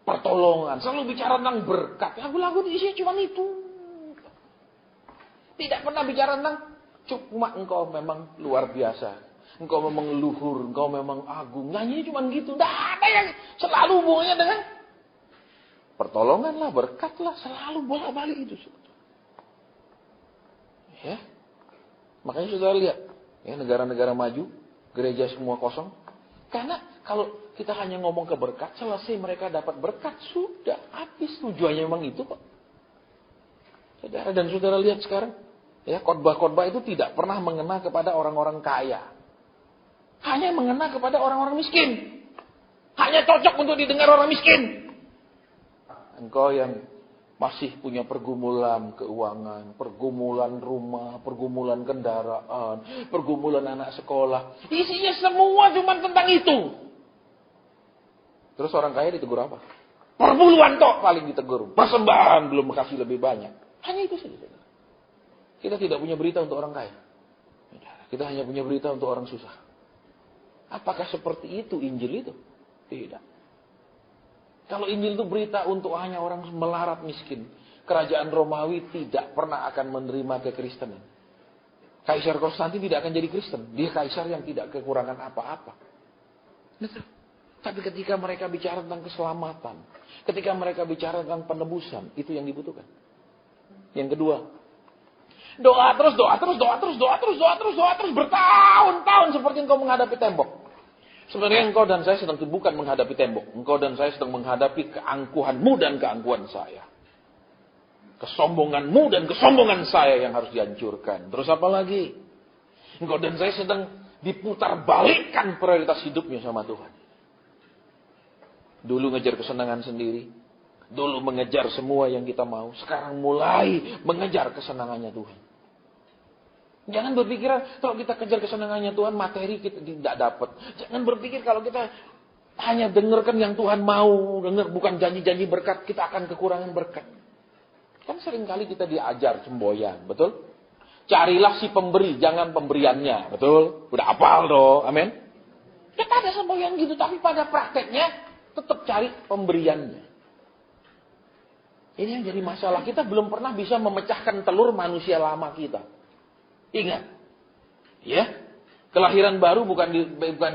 pertolongan, selalu bicara tentang berkat. Lagu-lagu isinya cuma itu. Tidak pernah bicara tentang cuma engkau memang luar biasa, engkau memang luhur, engkau memang agung. Nyanyi cuma gitu. Tidak ada yang selalu hubungannya dengan pertolongan lah, berkat lah, selalu bolak-balik itu. Ya, makanya saudara lihat, ya, negara-negara maju, gereja semua kosong. Karena kalau kita hanya ngomong ke berkat, selesai mereka dapat berkat, sudah habis. Tujuannya memang itu kok. Saudara dan saudara lihat sekarang, ya, khotbah-khotbah itu tidak pernah mengena kepada orang-orang kaya. Hanya mengena kepada orang-orang miskin. Hanya cocok untuk didengar orang miskin. Engkau yang masih punya pergumulan keuangan, pergumulan rumah, pergumulan kendaraan, pergumulan anak sekolah. Isinya semua cuma tentang itu. Terus orang kaya ditegur apa? Perpuluhan tok paling ditegur. Persembahan belum kasih lebih banyak. Hanya itu saja. Kita tidak punya berita untuk orang kaya. Kita hanya punya berita untuk orang susah. Apakah seperti itu Injil itu? Tidak. Kalau Injil itu berita untuk hanya orang melarat miskin, kerajaan Romawi tidak pernah akan menerima kekristenan. Kaisar Konstantin tidak akan jadi Kristen. Dia kaisar yang tidak kekurangan apa-apa. Tapi ketika mereka bicara tentang keselamatan, ketika mereka bicara tentang penebusan, itu yang dibutuhkan. Yang kedua, doa terus bertahun-tahun seperti engkau menghadapi tembok. Sebenarnya engkau dan saya sedang bukan menghadapi tembok. Engkau dan saya sedang menghadapi keangkuhanmu dan keangkuhan saya. Kesombonganmu dan kesombongan saya yang harus dihancurkan. Terus apa lagi? Engkau dan saya sedang diputar balikkan prioritas hidupnya sama Tuhan. Dulu ngejar kesenangan sendiri. Dulu mengejar semua yang kita mau. Sekarang mulai mengejar kesenangannya Tuhan. Jangan berpikir kalau kita kejar kesenangannya Tuhan, materi kita tidak dapat. Jangan berpikir kalau kita hanya dengarkan yang Tuhan mau dengar, bukan janji-janji berkat, kita akan kekurangan berkat. Kan seringkali kita diajar semboyan, betul? Carilah si pemberi, jangan pemberiannya, betul? Udah hafal dong, amin? Kita ada semboyan gitu, tapi pada prakteknya tetap cari pemberiannya. Ini yang jadi masalah. Kita belum pernah bisa memecahkan telur manusia lama kita. Ingat, ya, Kelahiran baru bukan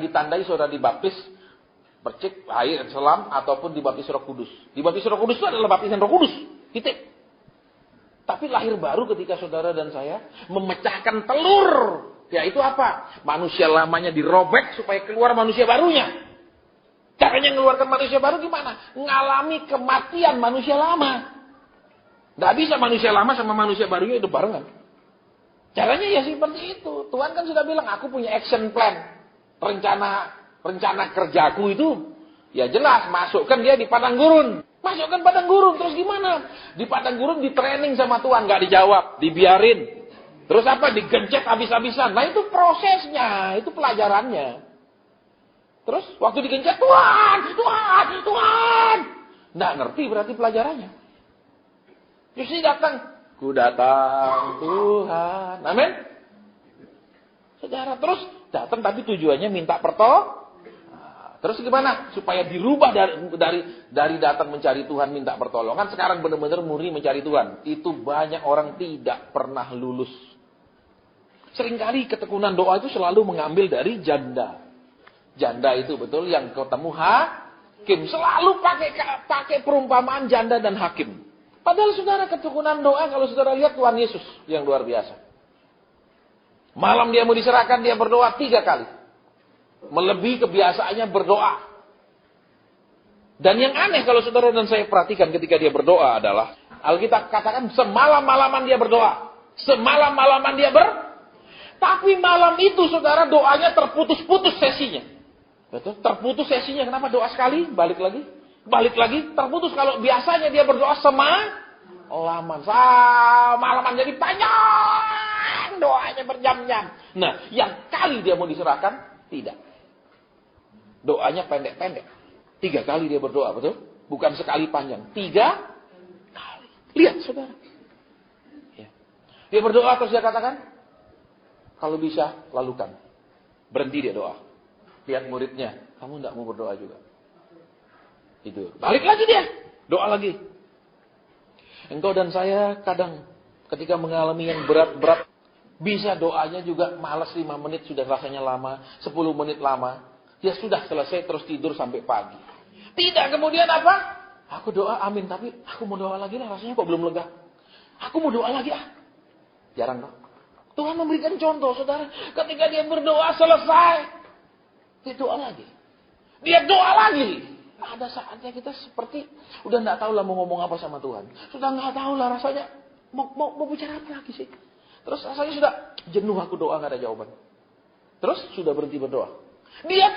ditandai saudara dibaptis, percik, air, selam, ataupun dibaptis Roh Kudus. Dibaptis Roh Kudus itu adalah baptisan Roh Kudus. Titik. Tapi lahir baru ketika saudara dan saya memecahkan telur. Yaitu apa? Manusia lamanya dirobek supaya keluar manusia barunya. Caranya mengeluarkan manusia baru gimana? Ngalami kematian manusia lama. Nggak bisa manusia lama sama manusia barunya hidup barengan. Caranya ya seperti itu. Tuhan kan sudah bilang, aku punya action plan. Rencana kerjaku itu, ya jelas, masukkan dia di padang gurun. Masukkan padang gurun, terus gimana? Di padang gurun di training sama Tuhan, nggak dijawab, dibiarin. Terus apa? Digencet habis-habisan. Nah itu prosesnya, itu pelajarannya. Terus waktu digencet, Tuhan. Nggak ngerti berarti pelajarannya. Terus datang, ku datang Tuhan. Amin. Saudara terus datang tapi tujuannya minta terus gimana? Supaya dirubah dari datang mencari Tuhan minta pertolongan, sekarang benar-benar murni mencari Tuhan. Itu banyak orang tidak pernah lulus. Seringkali ketekunan doa itu selalu mengambil dari janda. Janda itu betul yang ketemu hakim. Selalu pakai perumpamaan janda dan hakim. Padahal saudara ketekunan doa kalau saudara lihat Tuhan Yesus yang luar biasa. Malam dia mau diserahkan, dia berdoa 3 kali. Melebihi kebiasaannya berdoa. Dan yang aneh kalau saudara dan saya perhatikan ketika dia berdoa adalah, Alkitab katakan semalam-malaman dia berdoa. Semalam-malaman dia Tapi malam itu saudara doanya terputus-putus sesinya. Betul? Terputus sesinya. Kenapa doa sekali? Balik lagi. Terputus. Kalau biasanya dia berdoa semalaman. Malaman jadi panjang. Doanya berjam-jam. Nah, yang kali dia mau diserahkan, tidak. Doanya pendek-pendek. 3 kali dia berdoa, betul? Bukan sekali panjang. 3 kali. Lihat, saudara. Ya. Dia berdoa terus dia katakan, kalau bisa, lalukan. Berhenti dia doa. Lihat muridnya, kamu tidak mau berdoa juga. Itu. Balik lagi dia. Doa lagi. Engkau dan saya kadang ketika mengalami yang berat-berat, bisa doanya juga malas 5 menit sudah rasanya lama, 10 menit lama. Ya sudah selesai terus tidur sampai pagi. Tidak kemudian apa? Aku doa amin, tapi aku mau doa lagi lah, rasanya kok belum lega. Aku mau doa lagi Jarang dong. Tuhan memberikan contoh saudara. Ketika dia berdoa selesai. Dia doa lagi. Ada saatnya kita seperti udah nggak tahu lah mau ngomong apa sama Tuhan. Sudah nggak tahu lah rasanya mau bicara apa lagi sih. Terus rasanya sudah jenuh aku doa nggak ada jawaban. Terus sudah berhenti berdoa. Dia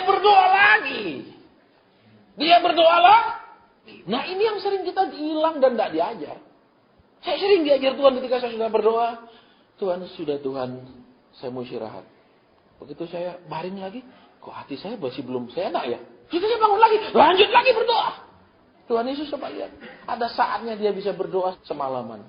berdoa lagi. Nah ini yang sering kita hilang dan nggak diajar. Saya sering diajar Tuhan ketika saya sudah berdoa. Tuhan, saya mau istirahat. Begitu saya baring lagi. Kok hati saya masih belum enak ya? Kita bangun lagi, lanjut lagi berdoa. Tuhan Yesus coba lihat. Ada saatnya dia bisa berdoa semalaman.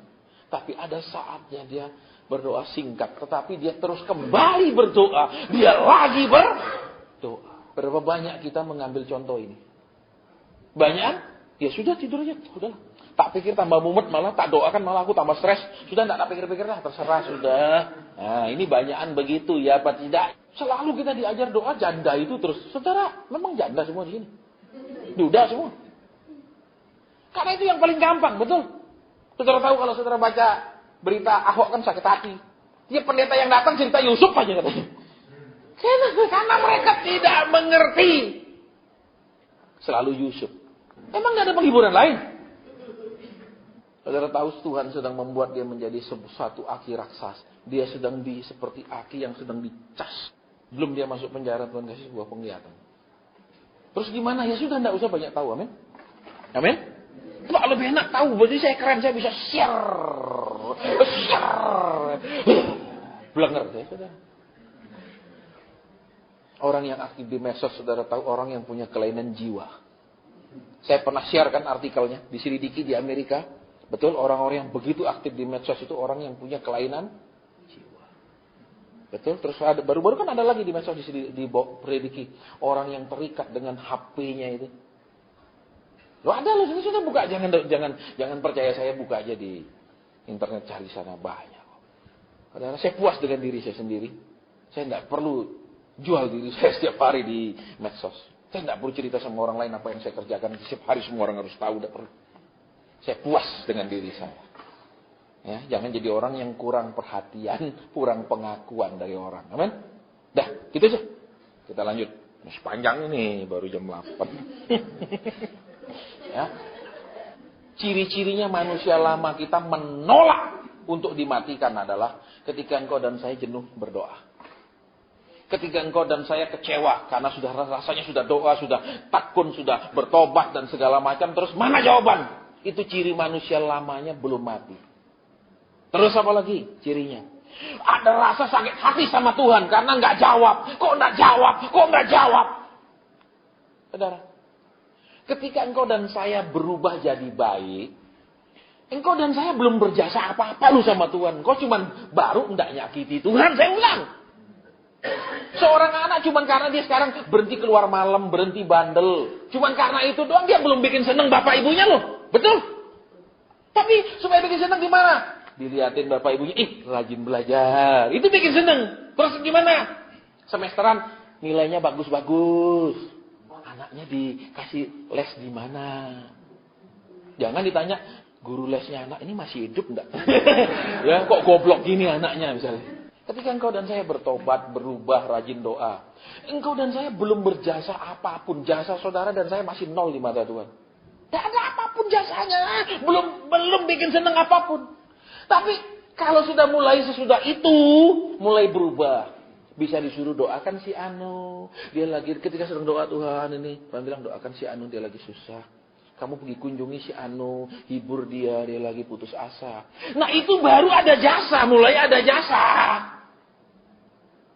Tapi ada saatnya dia berdoa singkat. Tetapi dia terus kembali berdoa. Dia lagi berdoa. Berapa banyak kita mengambil contoh ini? Banyak? Ya sudah tidur aja. Sudah. Tak pikir tambah mumet malah tak doakan malah aku tambah stres. Sudah tak pikir-pikir lah. Terserah sudah. Nah ini banyakan begitu ya apa tidak? Selalu kita diajar doa janda itu terus. Saudara, memang janda semua di sini. Duda semua. Karena itu yang paling gampang, betul. Saudara tahu kalau saudara baca berita Ahok kan sakit hati. Dia pendeta yang datang cerita Yusuf aja katanya. Karena mereka tidak mengerti. Selalu Yusuf. Emang gak ada penghiburan lain? Saudara tahu Tuhan sedang membuat dia menjadi satu aki raksasa. Dia sedang seperti aki yang sedang dicas. Belum dia masuk penjara, Tuhan kasih sebuah penglihatan. Terus gimana? Ya sudah, tidak usah banyak tahu. Amin. Amin. Pak lebih enak tahu. Berarti saya keren, saya bisa share. Blenger saya, saudara. Orang yang aktif di medsos, saudara tahu orang yang punya kelainan jiwa. Saya pernah share kan artikelnya, diselidiki di Amerika. Betul, orang-orang yang begitu aktif di medsos itu orang yang punya kelainan jiwa. Betul, terus ada baru-baru kan ada lagi di medsos diprediksi orang yang terikat dengan HP-nya itu. Loh ada loh, ini sudah buka, jangan percaya saya, buka aja di internet, cari sana banyak. Padahal saya puas dengan diri saya sendiri. Saya tidak perlu jual diri saya setiap hari di medsos. Saya tidak perlu cerita sama orang lain apa yang saya kerjakan. Setiap hari semua orang harus tahu, tidak perlu. Saya puas dengan diri saya. Ya, jangan jadi orang yang kurang perhatian, kurang pengakuan dari orang. Amin? Dah, gitu aja. Kita lanjut. Masih panjang ini, baru jam 8. Ya. Ciri-cirinya manusia lama kita menolak untuk dimatikan adalah ketika engkau dan saya jenuh berdoa. Ketika engkau dan saya kecewa karena sudah rasanya sudah doa, sudah takun, sudah bertobat dan segala macam, terus mana jawaban? Itu ciri manusia lamanya belum mati. Terus apa lagi cirinya? Ada rasa sakit hati sama Tuhan karena nggak jawab. Kok nggak jawab? Kok nggak jawab? Saudara, ketika engkau dan saya berubah jadi baik, engkau dan saya belum berjasa apa-apa lu sama Tuhan. Kau cuman baru nggak nyakiti Tuhan. Saya ulang. Seorang anak cuman karena dia sekarang berhenti keluar malam, berhenti bandel. Cuman karena itu doang dia belum bikin seneng bapak ibunya loh. Betul? Tapi supaya bikin seneng gimana? Dilihatin bapak ibunya, rajin belajar. Itu bikin seneng. Terus gimana? Semesteran nilainya bagus-bagus. Anaknya dikasih les di mana? Jangan ditanya, guru lesnya anak ini masih hidup enggak? Ya, kok goblok gini anaknya misalnya. Ketika engkau dan saya bertobat, berubah, rajin doa. Engkau dan saya belum berjasa apapun. Jasa saudara dan saya masih nol di mata Tuhan. Tidak ada apapun jasanya. Belum bikin senang apapun. Tapi kalau sudah mulai sesudah itu, mulai berubah. Bisa disuruh doakan si Anu. Dia lagi ketika sedang doa Tuhan ini. Tuhan bilang doakan si Anu, dia lagi susah. Kamu pergi kunjungi si Anu, hibur dia lagi putus asa. Nah itu baru ada jasa, mulai ada jasa.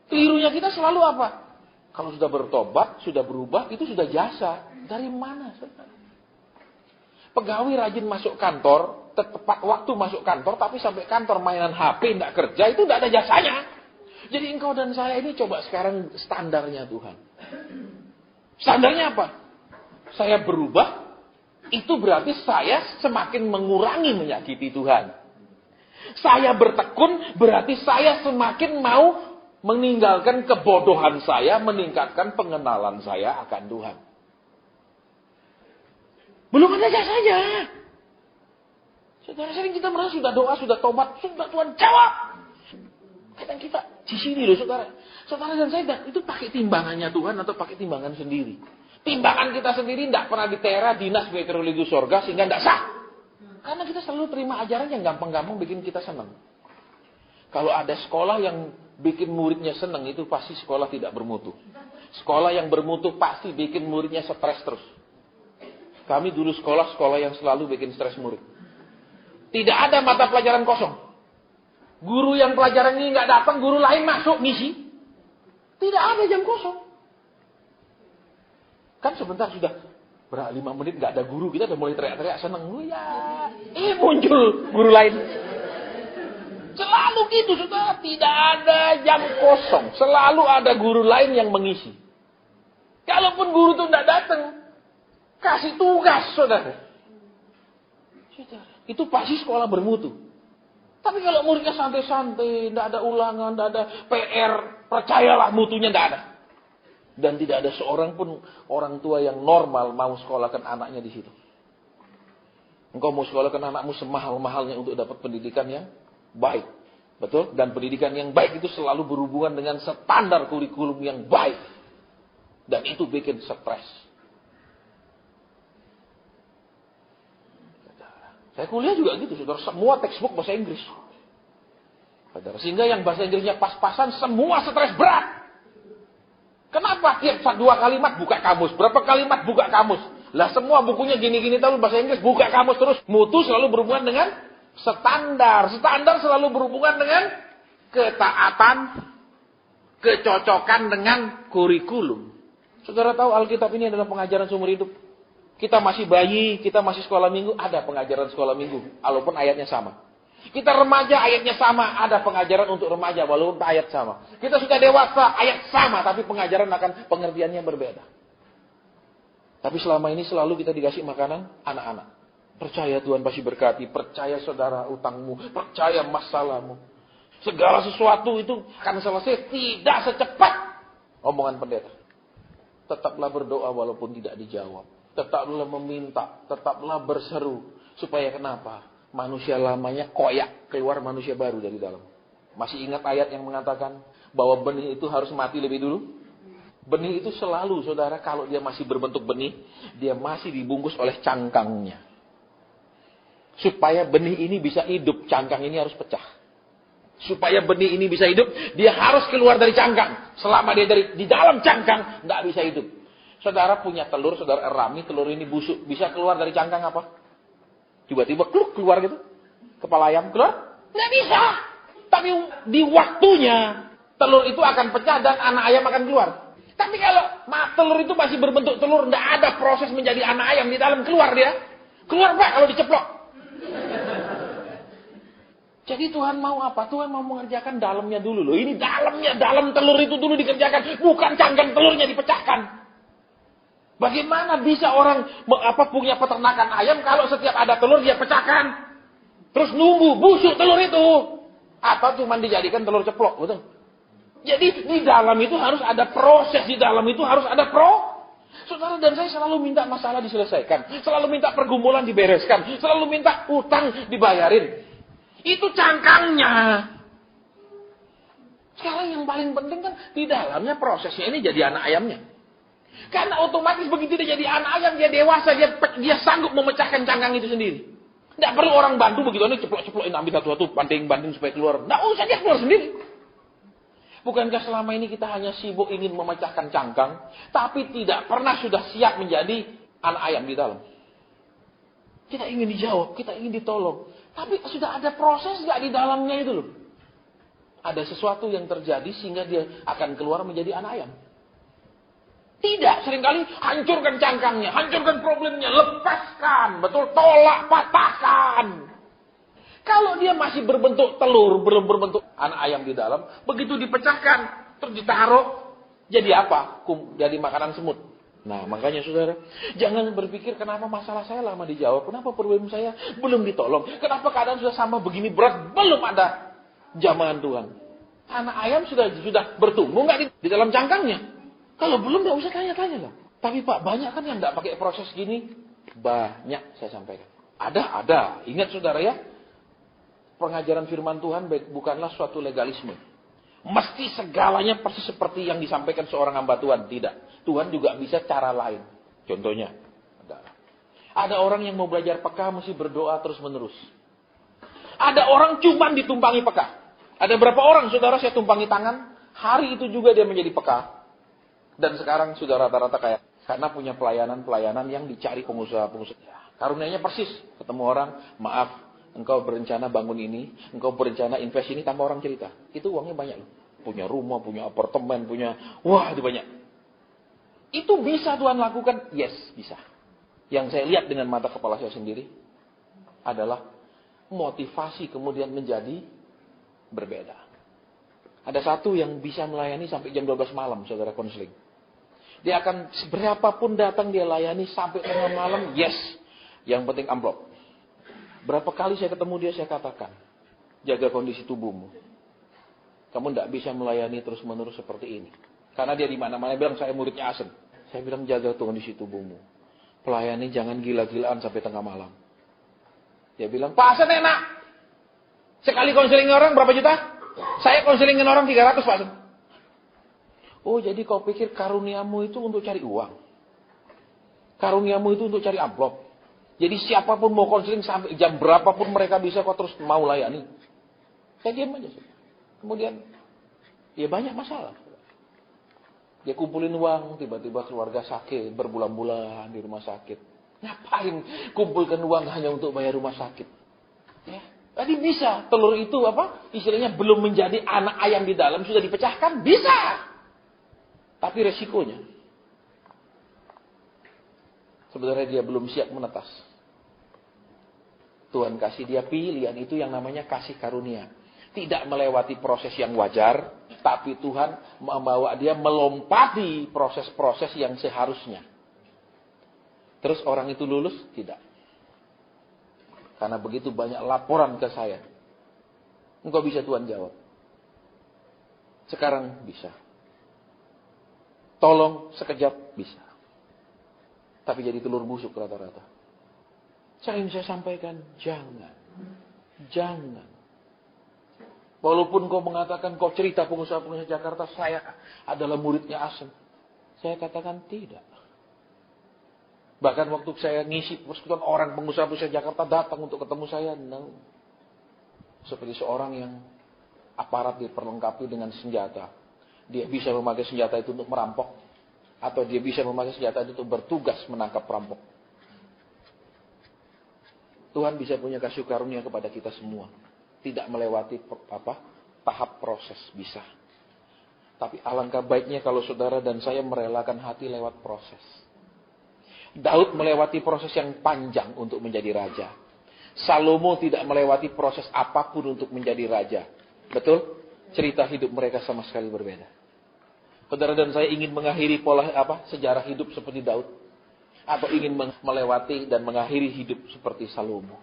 Kelirunya kita selalu apa? Kalau sudah bertobat, sudah berubah, itu sudah jasa. Dari mana? Pegawai rajin masuk kantor, tepat waktu masuk kantor, tapi sampai kantor mainan HP, tidak kerja, itu tidak ada jasanya. Jadi engkau dan saya ini coba sekarang standarnya Tuhan. Standarnya apa? Saya berubah, itu berarti saya semakin mengurangi menyakiti Tuhan. Saya bertekun, berarti saya semakin mau meninggalkan kebodohan saya, meningkatkan pengenalan saya akan Tuhan. Belum ada jasanya. Saudara, sering kita merasa sudah doa, sudah tobat, sudah Tuhan jawab. Kadang kita di sini loh saudara. Saudara dan saya itu pakai timbangannya Tuhan atau pakai timbangan sendiri. Timbangan kita sendiri tidak pernah ditera dinas meteorologi surga sehingga tidak sah. Karena kita selalu terima ajaran yang gampang-gampang bikin kita senang. Kalau ada sekolah yang bikin muridnya senang, itu pasti sekolah tidak bermutu. Sekolah yang bermutu pasti bikin muridnya stres terus. Kami dulu sekolah yang selalu bikin stres murid. Tidak ada mata pelajaran kosong. Guru yang pelajaran ini nggak datang, guru lain masuk misi. Tidak ada jam kosong. Kan sebentar sudah 5 menit nggak ada guru, kita udah mulai teriak-teriak seneng. Ya, muncul guru lain. Selalu gitu saudara, tidak ada jam kosong. Selalu ada guru lain yang mengisi. Kalaupun guru itu tidak datang, kasih tugas saudara. Itu pasti sekolah bermutu. Tapi kalau muridnya santai-santai, tidak ada ulangan, tidak ada PR, percayalah mutunya tidak ada. Dan tidak ada seorang pun orang tua yang normal mau sekolahkan anaknya di situ. Engkau mau sekolahkan anakmu semahal-mahalnya untuk dapat pendidikan yang baik. Betul? Dan pendidikan yang baik itu selalu berhubungan dengan standar kurikulum yang baik. Dan itu bikin stres. Saya kuliah juga gitu, saudara. Semua textbook bahasa Inggris. Saudara. Sehingga yang bahasa Inggrisnya pas-pasan semua stres berat. Kenapa tiap 2 kalimat buka kamus? Berapa kalimat buka kamus? Lah semua bukunya gini-gini tahu bahasa Inggris, buka kamus terus. Mutu selalu berhubungan dengan standar. Standar selalu berhubungan dengan ketaatan, kecocokan dengan kurikulum. Saudara tahu Alkitab ini adalah pengajaran seumur hidup. Kita masih bayi, kita masih sekolah minggu, ada pengajaran sekolah minggu. Walaupun ayatnya sama. Kita remaja, ayatnya sama. Ada pengajaran untuk remaja, walaupun ayat sama. Kita sudah dewasa, ayat sama. Tapi pengajaran akan pengertiannya berbeda. Tapi selama ini selalu kita dikasih makanan anak-anak. Percaya Tuhan pasti berkati. Percaya saudara utangmu. Percaya masalahmu. Segala sesuatu itu akan selesai tidak secepat omongan pendeta. Tetaplah berdoa walaupun tidak dijawab. Tetaplah meminta, tetaplah berseru. Supaya kenapa? Manusia lamanya koyak, keluar manusia baru dari dalam. Masih ingat ayat yang mengatakan bahwa benih itu harus mati lebih dulu? Benih itu selalu, saudara, kalau dia masih berbentuk benih, dia masih dibungkus oleh cangkangnya. Supaya benih ini bisa hidup, cangkang ini harus pecah. Supaya benih ini bisa hidup, dia harus keluar dari cangkang. Selama dia di dalam cangkang, tidak bisa hidup. Saudara punya telur, saudara erami, telur ini busuk. Bisa keluar dari cangkang apa? Tiba-tiba keluar gitu. Kepala ayam keluar? Nggak bisa. Tapi di waktunya, telur itu akan pecah dan anak ayam akan keluar. Tapi kalau telur itu masih berbentuk telur, tidak ada proses menjadi anak ayam di dalam, keluar dia. Keluar Pak kalau diceplok. Jadi Tuhan mau apa? Tuhan mau mengerjakan dalamnya dulu loh. Ini dalamnya, dalam telur itu dulu dikerjakan. Bukan cangkang telurnya dipecahkan. Bagaimana bisa orang punya peternakan ayam kalau setiap ada telur dia pecahkan? Terus nunggu busuk telur itu. Atau cuma dijadikan telur ceplok, betul? Jadi di dalam itu harus ada proses, di dalam itu harus ada Saudara dan saya selalu minta masalah diselesaikan, selalu minta pergumulan dibereskan, selalu minta utang dibayarin. Itu cangkangnya. Sekarang yang paling penting kan di dalamnya prosesnya ini jadi anak ayamnya. Karena otomatis begitu dia jadi anak ayam, dia dewasa, dia sanggup memecahkan cangkang itu sendiri. Tidak perlu orang bantu begitu, ini ceplok-ceplokin, ambil satu-satu, banting-banting supaya keluar. Tidak usah, dia keluar sendiri. Bukankah selama ini kita hanya sibuk ingin memecahkan cangkang, tapi tidak pernah sudah siap menjadi anak ayam di dalam? Kita ingin dijawab, kita ingin ditolong. Tapi sudah ada proses nggak di dalamnya itu loh? Ada sesuatu yang terjadi sehingga dia akan keluar menjadi anak ayam. Tidak, seringkali hancurkan cangkangnya, hancurkan problemnya, lepaskan, betul, tolak, patahkan. Kalau dia masih berbentuk telur, belum berbentuk anak ayam di dalam, begitu dipecahkan, terus ditaruh, jadi apa? Jadi makanan semut. Nah, makanya saudara, jangan berpikir kenapa masalah saya lama dijawab, kenapa problem saya belum ditolong, kenapa keadaan sudah sama begini berat, belum ada jamahan Tuhan. Anak ayam sudah bertumbuh nggak di dalam cangkangnya? Kalau belum, nggak usah tanya-tanya lah. Tapi Pak, banyak kan yang nggak pakai proses gini? Banyak, saya sampaikan. Ada. Ingat saudara ya, pengajaran firman Tuhan bukanlah suatu legalisme. Mesti segalanya persis seperti yang disampaikan seorang hamba Tuhan. Tidak. Tuhan juga bisa cara lain. Contohnya, ada orang yang mau belajar peka mesti berdoa terus-menerus. Ada orang cuma ditumpangi peka. Ada berapa orang saudara saya tumpangi tangan, hari itu juga dia menjadi peka. Dan sekarang sudah rata-rata kayak, karena punya pelayanan-pelayanan yang dicari pengusaha-pengusaha. Karunianya persis, ketemu orang, maaf, engkau berencana bangun ini, engkau berencana invest ini tanpa orang cerita. Itu uangnya banyak loh. Punya rumah, punya apartemen, wah itu banyak. Itu bisa Tuhan lakukan? Yes, bisa. Yang saya lihat dengan mata kepala saya sendiri adalah motivasi kemudian menjadi berbeda. Ada satu yang bisa melayani sampai jam 12 malam, saudara konseling. Dia akan berapapun datang dia layani sampai tengah malam, yes. Yang penting amplop. Berapa kali saya ketemu dia, saya katakan, jaga kondisi tubuhmu. Kamu tidak bisa melayani terus-menerus seperti ini. Karena dia di mana-mana bilang, saya muridnya Asen. Saya bilang, jaga kondisi tubuhmu. Pelayani jangan gila-gilaan sampai tengah malam. Dia bilang, Pak Asen enak. Sekali konseling orang berapa juta? Saya konselingin orang 300 Pak. Oh, jadi kau pikir karuniamu itu untuk cari uang? Karuniamu itu untuk cari amplop? Jadi siapapun mau konseling sampai jam berapapun mereka bisa kau terus mau layani? Saya diam aja. Kemudian, ya banyak masalah. Dia kumpulin uang, tiba-tiba keluarga sakit, berbulan-bulan di rumah sakit. Ngapain kumpulkan uang hanya untuk bayar rumah sakit? Ya. Tadi bisa, telur itu istilahnya belum menjadi anak ayam di dalam, sudah dipecahkan, bisa. Tapi resikonya, sebenarnya dia belum siap menetas. Tuhan kasih dia pilihan itu yang namanya kasih karunia. Tidak melewati proses yang wajar, tapi Tuhan membawa dia melompati proses-proses yang seharusnya. Terus orang itu lulus? Tidak. Karena begitu banyak laporan ke saya. Engkau bisa Tuhan jawab. Sekarang bisa. Tolong sekejap bisa. Tapi jadi telur busuk rata-rata. Saya sampaikan, jangan. Jangan. Walaupun kau mengatakan, kau cerita pengusaha-pengusaha Jakarta, saya adalah muridnya Asem. Saya katakan tidak. Bahkan waktu saya ngisi persekutuan, orang pengusaha-pengusaha Jakarta datang untuk ketemu saya. No. Seperti seorang yang aparat diperlengkapi dengan senjata. Dia bisa memakai senjata itu untuk merampok. Atau dia bisa memakai senjata itu untuk bertugas menangkap perampok. Tuhan bisa punya kasih karunia kepada kita semua. Tidak melewati tahap proses, bisa. Tapi alangkah baiknya kalau saudara dan saya merelakan hati lewat proses. Daud melewati proses yang panjang untuk menjadi raja. Salomo tidak melewati proses apapun untuk menjadi raja. Betul? Cerita hidup mereka sama sekali berbeda. Saudara dan saya ingin mengakhiri sejarah hidup seperti Daud. Atau ingin melewati dan mengakhiri hidup seperti Salomo.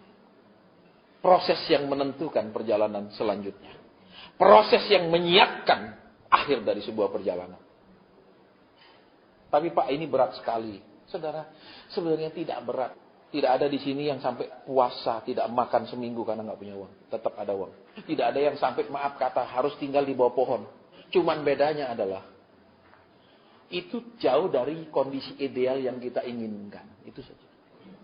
Proses yang menentukan perjalanan selanjutnya. Proses yang menyiapkan akhir dari sebuah perjalanan. Tapi Pak, ini berat sekali. Saudara, sebenarnya tidak berat. Tidak ada di sini yang sampai puasa, tidak makan seminggu karena nggak punya uang. Tetap ada uang. Tidak ada yang sampai maaf kata harus tinggal di bawah pohon. Cuman bedanya adalah itu jauh dari kondisi ideal yang kita inginkan. Itu saja.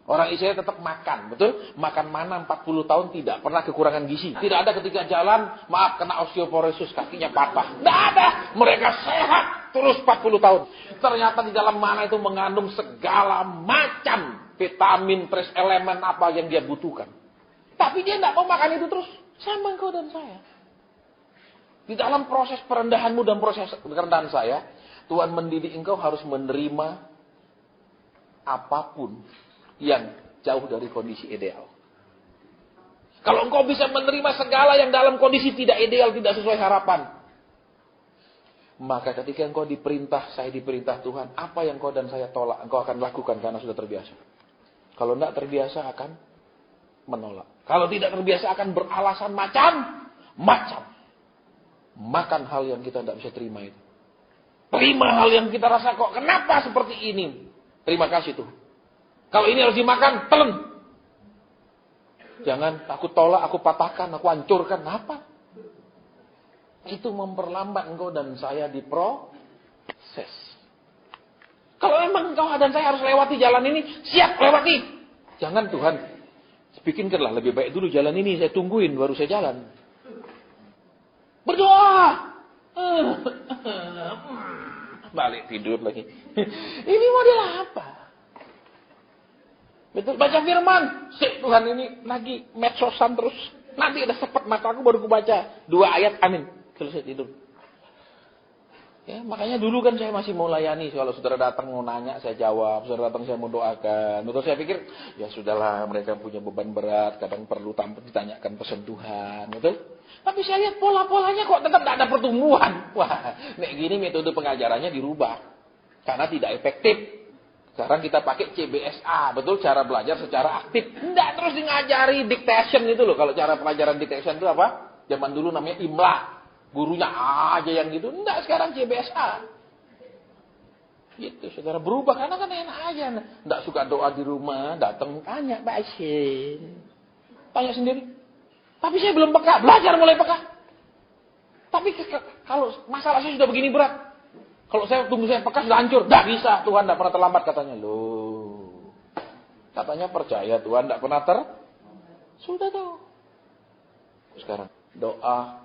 Orang Israel tetap makan, betul? Makan mana 40 tahun tidak pernah kekurangan gizi. Tidak ada ketika jalan, maaf kena osteoporosis, kakinya patah. Tidak ada. Mereka sehat terus 40 tahun. Ternyata di dalam mana itu mengandung segala macam vitamin, trace elemen apa yang dia butuhkan. Tapi dia tidak mau makan itu terus. Sama engkau dan saya. Di dalam proses perendahanmu dan proses kerendahan saya, Tuhan mendidik engkau harus menerima apapun yang jauh dari kondisi ideal. Kalau engkau bisa menerima segala yang dalam kondisi tidak ideal, tidak sesuai harapan, maka ketika engkau diperintah, saya diperintah Tuhan, apa yang engkau dan saya tolak, engkau akan lakukan karena sudah terbiasa. Kalau tidak terbiasa akan menolak. Kalau tidak terbiasa akan beralasan macam-macam. Makan hal yang kita tidak bisa terima itu. Terima hal yang kita rasa kok kenapa seperti ini. Terima kasih Tuhan. Kalau ini harus dimakan, telan. Jangan aku tolak, aku patahkan, aku hancurkan. Apa? Itu memperlambat engkau dan saya di proses. Kalau memang engkau dan saya harus lewati jalan ini, siap lewati. Jangan Tuhan, bikinkanlah lebih baik dulu jalan ini, saya tungguin baru saya jalan. Berdoa. Balik tidur lagi. Ini model apa? Betul, baca firman. Tuhan ini lagi medsosan terus. Nanti ada sepet mataku baru ku baca 2 ayat, amin. Selesai tidur. Ya, makanya dulu kan saya masih mau layani. Kalau saudara datang mau nanya, saya jawab. Saudara datang saya mau doakan. Terus saya pikir, ya sudahlah, mereka punya beban berat. Kadang perlu ditanyakan pesan Tuhan. Betul? Tapi saya lihat pola-polanya kok tetap tidak ada pertumbuhan. Wah, nek gini metode pengajarannya dirubah. Karena tidak efektif. Sekarang kita pakai CBSA. Betul? Cara belajar secara aktif. Tidak terus ngajari dictation itu loh. Kalau cara pelajaran dictation itu apa? Zaman dulu namanya imla. Gurunya aja yang gitu. Enggak, sekarang CBSA. Gitu, saudara. Berubah karena kan enak aja. Enggak suka doa di rumah, datang tanya, baik. Tanya sendiri. Tapi saya belum peka, belajar mulai peka. Tapi kalau masalah saya sudah begini berat. Kalau saya tunggu saya peka sudah hancur. Enggak bisa, Tuhan enggak pernah terlambat katanya. Loh. Katanya percaya Tuhan enggak pernah Sudah tahu. Sekarang doa.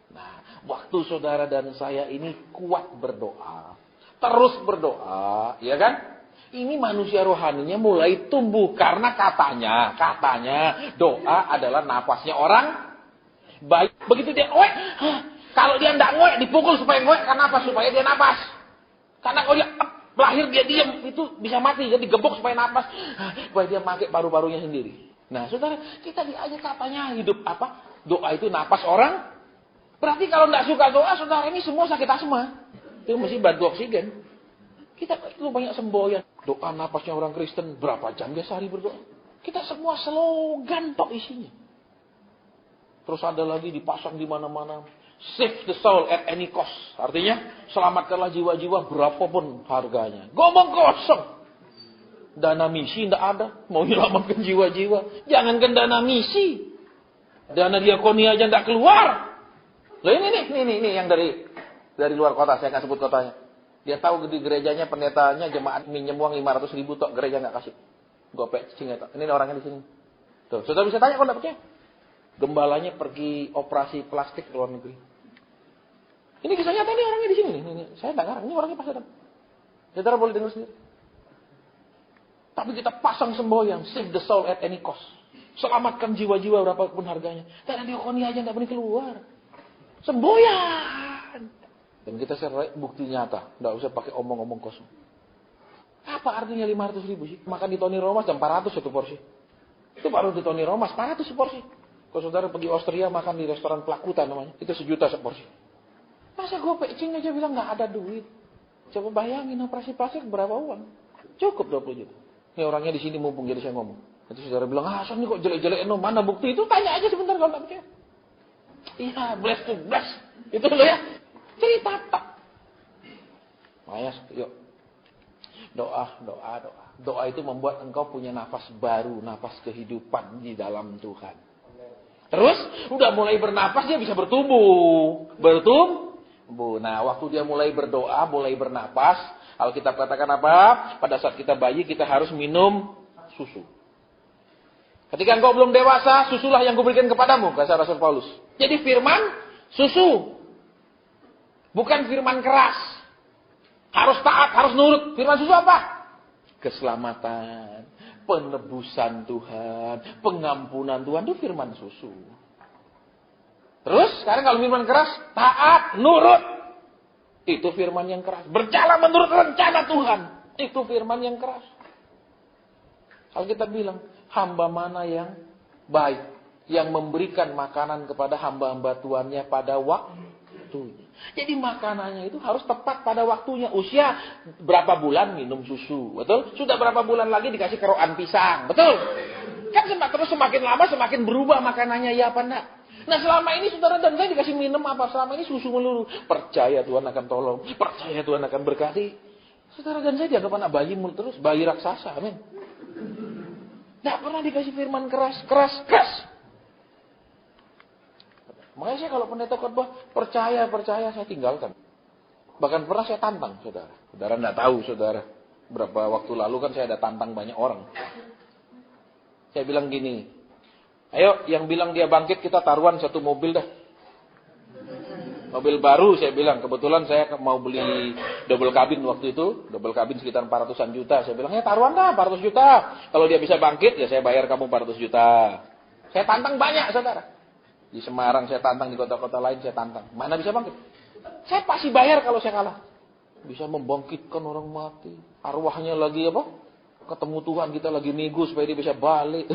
Nah, waktu saudara dan saya ini kuat berdoa, terus berdoa, ya kan? Ini manusia rohaninya mulai tumbuh karena katanya doa adalah napasnya orang baik. Begitu dia ngoek, kalau dia enggak ngoek dipukul supaya ngoek, karena apa? Supaya dia napas. Karena kalau dia lahir dia diam, itu bisa mati, jadi gebuk supaya napas, supaya dia pakai paru-parunya sendiri. Nah, saudara, kita diajak katanya hidup apa? Doa itu napas orang. Berarti kalau tidak suka doa, saudara ini semua sakit asma. Itu mesti bantu oksigen. Kita itu banyak semboyan. Doa napasnya orang Kristen, berapa jam dia sehari berdoa? Kita semua slogan tok isinya. Terus ada lagi dipasang di mana-mana. Save the soul at any cost. Artinya, selamatkanlah jiwa-jiwa berapapun harganya. Ngomong kosong. Dana misi tidak ada. Mau menyelamatkan jiwa-jiwa. Jangankan dana misi. Dana diakoni aja tidak keluar. Loh ini yang dari luar kota. Saya nggak sebut kotanya. Dia tahu di gerejanya pendetanya jemaat minjem uang 500 ribu tok. Gereja nggak kasih. Gopek cing tok. Ini orangnya di sini. Tuh, saudara bisa tanya kalau nggak percaya. Gembalanya pergi operasi plastik ke luar negeri. Ini kisah nyata nih orangnya di sini nih. Saya nggak ngarang. Ini orangnya pas datang. Saudara boleh dengar sendiri. Tapi kita pasang semboyan, save the soul at any cost. Selamatkan jiwa-jiwa berapapun harganya. Dana diakoni aja nggak boleh keluar. Semboyan. Dan kita share bukti nyata. Nggak usah pakai omong-omong kosong. Apa artinya 500 ribu sih? Makan di Tony Romas jam 400 satu porsi. Itu baru di Tony Romas 400 seporsi. Kalau saudara pergi Austria makan di restoran Plakuta namanya. Itu 1 juta seporsi. Masa gue pecing aja bilang nggak ada duit. Coba bayangin operasi plastik berapa uang? Cukup 20 juta. Ini orangnya di sini mumpung jadi saya ngomong. Nanti saudara bilang, Hasan ini kok jelek-jelek, mana bukti itu? Tanya aja sebentar kalau tak percaya. Iya, bless to bless. Itu loh ya. Cerita tak. Makanya, yuk. Doa. Doa itu membuat engkau punya nafas baru, nafas kehidupan di dalam Tuhan. Terus, udah mulai bernapas, dia bisa bertumbuh. Bertumbuh. Nah, waktu dia mulai berdoa, mulai bernapas, Alkitab katakan apa? Pada saat kita bayi, kita harus minum susu. Ketika engkau belum dewasa, susulah yang kuberikan kepadamu, kata Rasul Paulus. Jadi firman, susu. Bukan firman keras. Harus taat, harus nurut. Firman susu apa? Keselamatan, penebusan Tuhan, pengampunan Tuhan. Itu firman susu. Terus, sekarang kalau firman keras, taat, nurut. Itu firman yang keras. Berjalan menurut rencana Tuhan. Itu firman yang keras. Kalau kita bilang, hamba mana yang baik, yang memberikan makanan kepada hamba-hamba tuannya pada waktunya. Jadi makanannya itu harus tepat pada waktunya. Usia berapa bulan minum susu, betul? Sudah berapa bulan lagi dikasih kerokan pisang, betul? Kan terus semakin lama semakin berubah makanannya, ya apa enggak? Nah selama ini saudara dan saya dikasih minum apa? Selama ini susu melulu. Percaya Tuhan akan tolong, percaya Tuhan akan berkati. Saudara dan saya dianggap anak bayi terus, bayi raksasa, amin. Tidak pernah dikasih firman keras. Makanya saya kalau pendeta khotbah percaya saya tinggalkan. Bahkan pernah saya tantang, saudara. Saudara tidak tahu, saudara. Berapa waktu lalu kan saya ada tantang banyak orang. Saya bilang gini, ayo yang bilang dia bangkit kita taruhan satu mobil dah. Mobil baru saya bilang, kebetulan saya mau beli double cabin waktu itu, double cabin sekitar 400-an juta. Saya bilang, ya taruhan dah 400 juta. Kalau dia bisa bangkit, ya saya bayar kamu 400 juta. Saya tantang banyak, saudara. Di Semarang saya tantang, di kota-kota lain saya tantang. Mana bisa bangkit? Saya pasti bayar kalau saya kalah. Bisa membangkitkan orang mati. Arwahnya lagi apa? Ketemu Tuhan, kita lagi nego supaya dia bisa balik.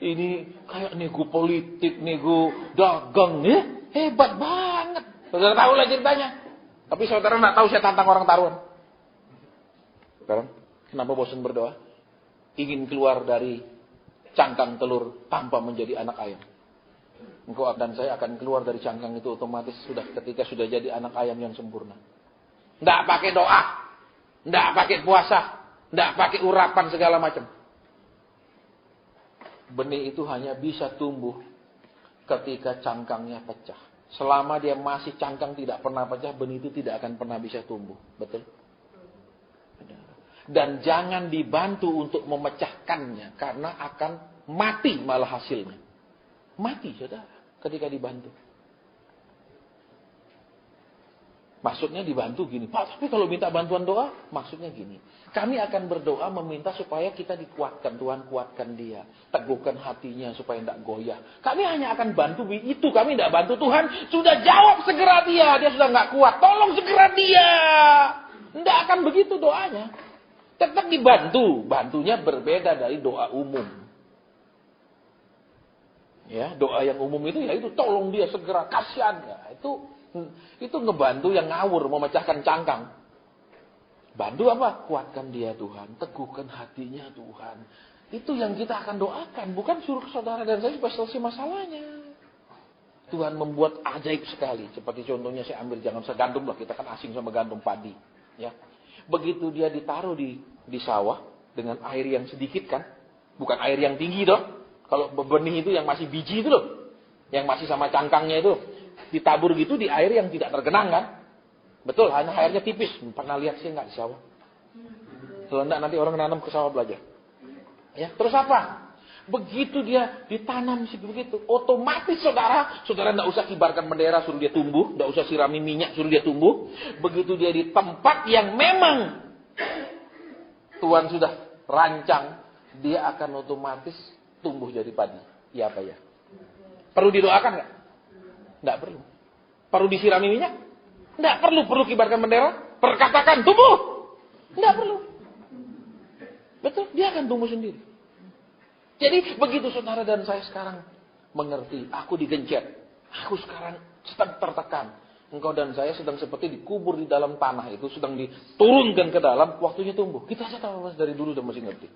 Ini kayak nego politik, nego dagang, ya? Hebat banget. Saudara tahu lah ceritanya. Tapi saudara nggak tahu saya tantang orang taruhan. Sekarang, kenapa bosan berdoa? Ingin keluar dari cangkang telur tanpa menjadi anak ayam. Engkau dan saya akan keluar dari cangkang itu otomatis ketika sudah jadi anak ayam yang sempurna. Nggak pakai doa, nggak pakai puasa, nggak pakai urapan segala macam. Benih itu hanya bisa tumbuh ketika cangkangnya pecah. Selama dia masih cangkang tidak pernah pecah, benih itu tidak akan pernah bisa tumbuh. Betul? Dan jangan dibantu untuk memecahkannya, karena akan mati malah hasilnya. Mati, saudara, ketika dibantu. Maksudnya dibantu gini, Pak, tapi kalau minta bantuan doa, maksudnya gini. Kami akan berdoa meminta supaya kita dikuatkan. Tuhan kuatkan dia. Teguhkan hatinya supaya tidak goyah. Kami hanya akan bantu itu. Kami tidak bantu Tuhan. Sudah jawab segera dia. Dia sudah nggak kuat. Tolong segera dia. Tidak akan begitu doanya. Tetap dibantu. Bantunya berbeda dari doa umum. Ya, doa yang umum itu ya itu tolong dia segera. Kasihan. Ya, itu ngebantu yang ngawur, memecahkan cangkang. Bantu apa? Kuatkan dia Tuhan, teguhkan hatinya Tuhan. Itu yang kita akan doakan, bukan suruh saudara dan saya supaya selesai masalahnya. Tuhan membuat ajaib sekali. Seperti contohnya saya ambil, jangan segandum lah, kita kan asing sama gandum padi. Ya. Begitu dia ditaruh di sawah dengan air yang sedikit kan, bukan air yang tinggi dong. Kalau benih itu yang masih biji itu loh, yang masih sama cangkangnya itu, ditabur gitu di air yang tidak tergenang kan. Betul, hanya airnya tipis. Pernah lihat sih nggak di sawah? Kalau enggak nanti orang nanam ke sawah belajar. Ya, terus apa? Begitu dia ditanam begitu, otomatis saudara enggak usah kibarkan bendera suruh dia tumbuh, enggak usah sirami minyak suruh dia tumbuh. Begitu dia di tempat yang memang Tuhan sudah rancang, dia akan otomatis tumbuh jadi padi. Ya apa ya? Perlu didoakan enggak? Enggak perlu. Perlu disirami minyak? Enggak perlu. Perlu kibarkan bendera? Perkatakan tumbuh? Enggak perlu. Betul, dia akan tumbuh sendiri. Jadi begitu saudara dan saya sekarang mengerti, aku digencet, aku sekarang sedang tertekan. Engkau dan saya sedang seperti dikubur di dalam tanah itu, sedang diturunkan ke dalam, waktunya tumbuh. Kita saja tahu mas dari dulu udah masih ngerti.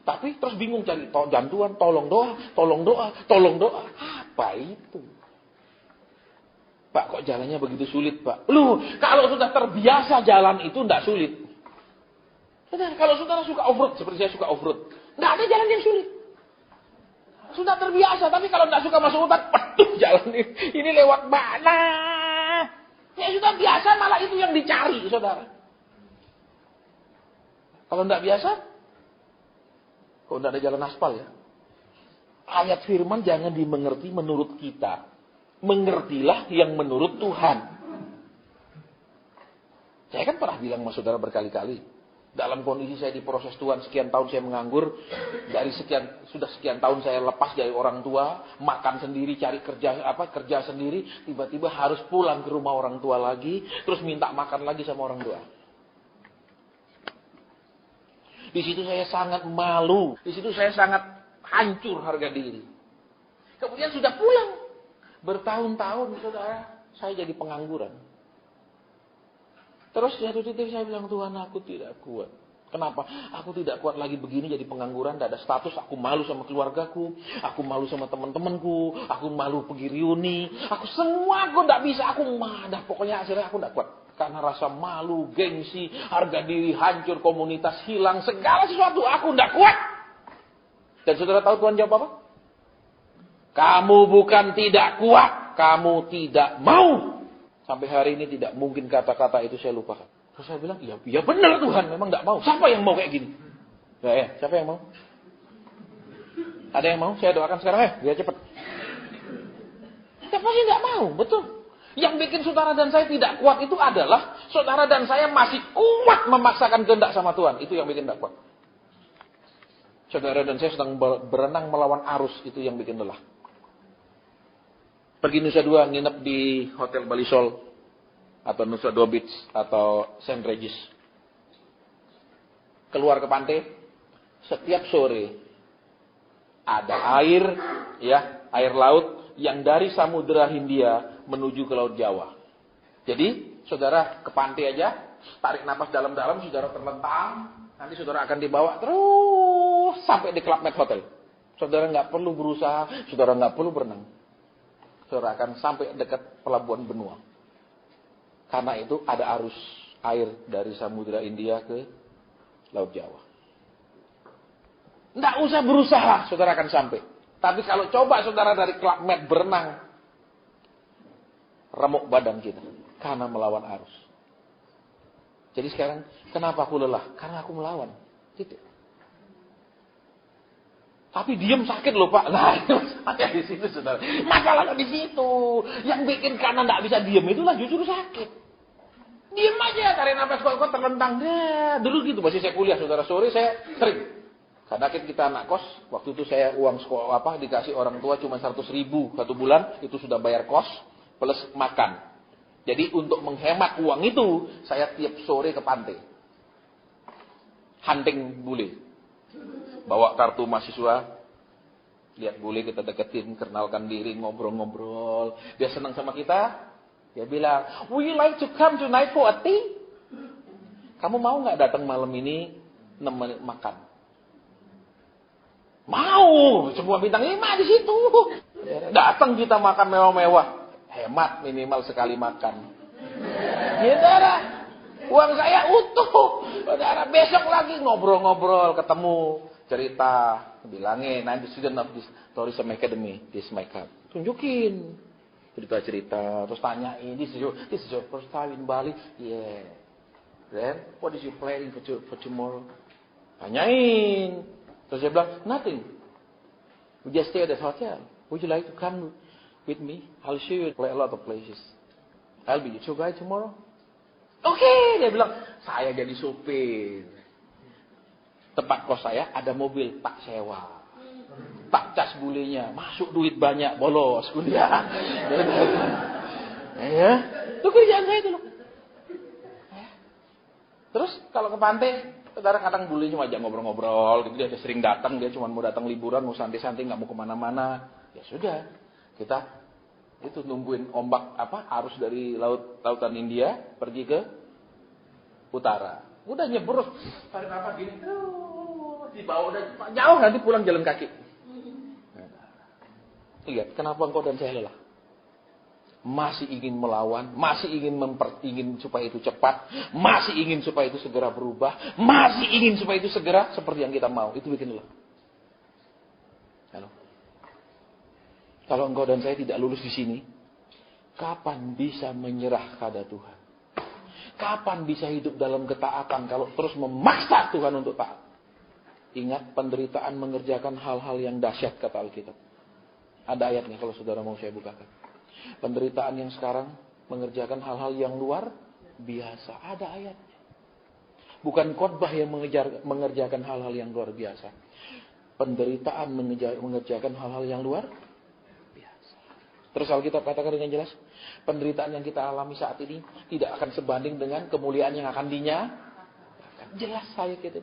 Tapi terus bingung cari jantuan, tolong doa, tolong doa, tolong doa. Apa itu? Pak, kok jalannya begitu sulit, Pak? Loh, kalau sudah terbiasa jalan itu tidak sulit. Benar, kalau saudara suka off-road, seperti saya suka off-road, nggak ada jalan yang sulit. Sudah terbiasa, tapi kalau nggak suka masuk hutan, aduh jalan ini lewat mana? Ya sudah biasa, malah itu yang dicari, saudara. Kalau nggak biasa, kok nggak ada jalan aspal ya? Ayat firman jangan dimengerti menurut kita. Mengertilah yang menurut Tuhan. Saya kan pernah bilang sama saudara berkali-kali. Dalam kondisi saya diproses Tuhan, sekian tahun saya menganggur, sudah sekian tahun saya lepas dari orang tua, makan sendiri, cari kerja sendiri, tiba-tiba harus pulang ke rumah orang tua lagi, terus minta makan lagi sama orang tua. Di situ saya sangat malu, di situ saya sangat hancur harga diri. Kemudian sudah pulang, bertahun-tahun saudara, saya jadi pengangguran. Terus satu titik saya bilang, Tuhan aku tidak kuat. Kenapa? Aku tidak kuat lagi begini jadi pengangguran, tidak ada status, aku malu sama keluargaku, aku malu sama teman-temanku, aku malu pergi reuni, aku semua aku tidak bisa, aku madah, pokoknya hasilnya aku tidak kuat. Karena rasa malu, gengsi, harga diri hancur, komunitas hilang, segala sesuatu aku tidak kuat. Dan saudara tahu Tuhan jawab apa? Kamu bukan tidak kuat, kamu tidak mau. Sampai hari ini tidak mungkin kata-kata itu saya lupakan. Terus saya bilang, ya benar Tuhan, memang tidak mau. Siapa yang mau kayak gini? Ya, siapa yang mau? Ada yang mau? Saya doakan sekarang biar cepat. Siapa sih tidak mau? Betul. Yang bikin saudara dan saya tidak kuat itu adalah saudara dan saya masih kuat memaksakan kehendak sama Tuhan. Itu yang bikin tidak kuat. Saudara dan saya sedang berenang melawan arus, itu yang bikin lelah. Pergi Nusa Dua, nginep di Hotel Balisol, atau Nusa Dua Beach, atau St. Regis. Keluar ke pantai, setiap sore ada air, air laut yang dari Samudra Hindia menuju ke Laut Jawa. Jadi, saudara ke pantai aja, tarik napas dalam-dalam, saudara terlentang, nanti saudara akan dibawa terus sampai di Club Med Hotel. Saudara nggak perlu berusaha, saudara nggak perlu berenang. Saudara akan sampai dekat pelabuhan benua. Karena itu ada arus air dari Samudra India ke Laut Jawa. Tidak usah berusaha, saudara akan sampai. Tapi kalau coba saudara dari Club Med berenang, remuk badan kita. Karena melawan arus. Jadi sekarang, kenapa aku lelah? Karena aku melawan. Titik. Tapi diem sakit loh Pak. Nah, masalahnya di situ saudara. Masalahnya di situ. Yang bikin kanan tidak bisa diem itulah justru sakit. Diem aja, tarik nafas kuat-kuat terlentang. Nah, dulu gitu masih saya kuliah saudara. Sore saya sering. Karena kita anak kos. Waktu itu saya uang sekolah dikasih orang tua cuma 100.000 satu bulan. Itu sudah bayar kos plus makan. Jadi untuk menghemat uang itu, saya tiap sore ke pantai. Hunting bule. Bawa kartu mahasiswa, lihat bule kita deketin, kenalkan diri, ngobrol-ngobrol. Dia senang sama kita, dia bilang, "Would you like to come tonight for a tea?" Kamu mau nggak datang malam ini nemenin makan? Mau, semua bintang 5 di situ. Datang kita makan mewah-mewah, hemat minimal sekali makan. Ya saudara, uang saya utuh. Saudara, besok lagi ngobrol-ngobrol, ketemu, cerita, bilangin, I'm the student of this tourism academy, this my cup. Tunjukin cerita-cerita, terus tanyain, this is your first time in Bali? Yeah. Then, what is your planning for tomorrow? Tanyain. Terus dia bilang, nothing. We just stay at the hotel. Would you like to come with me? I'll show you a lot of places. I'll be your tour guide tomorrow. Oke, dia bilang, saya jadi supir. Tempat kos saya ada mobil, tak sewa. Tak cas bulenya, masuk duit banyak, bolos kuliah. Ya, itu kerjaan saya dulu. Terus kalau ke pantai, saudara kadang bulenya cuma ajak ngobrol-ngobrol, gitu. Dia sering datang, dia cuma mau datang liburan, mau santai-santai, nggak mau kemana-mana. Ya sudah, kita itu nungguin ombak arus dari lautan India pergi ke utara. Udah nyebrus, tarik apa gini, di bawah udah jauh, nanti pulang jalan kaki. Lihat, kenapa engkau dan saya lelah? Masih ingin melawan, masih ingin supaya itu cepat, masih ingin supaya itu segera berubah, masih ingin supaya itu segera seperti yang kita mau. Itu bikin lelah. Halo. Kalau engkau dan saya tidak lulus di sini, kapan bisa menyerah kepada Tuhan? Kapan bisa hidup dalam ketaatan kalau terus memaksa Tuhan untuk taat? Ingat, penderitaan mengerjakan hal-hal yang dahsyat kata Alkitab. Ada ayatnya kalau saudara mau saya bukakan. Penderitaan yang sekarang mengerjakan hal-hal yang luar biasa. Ada ayatnya. Bukan khotbah yang mengerjakan hal-hal yang luar biasa. Penderitaan mengerjakan hal-hal yang luar biasa. Terus Alkitab katakan dengan jelas, penderitaan yang kita alami saat ini tidak akan sebanding dengan kemuliaan yang akan dinyatakan. Jelas saya gitu.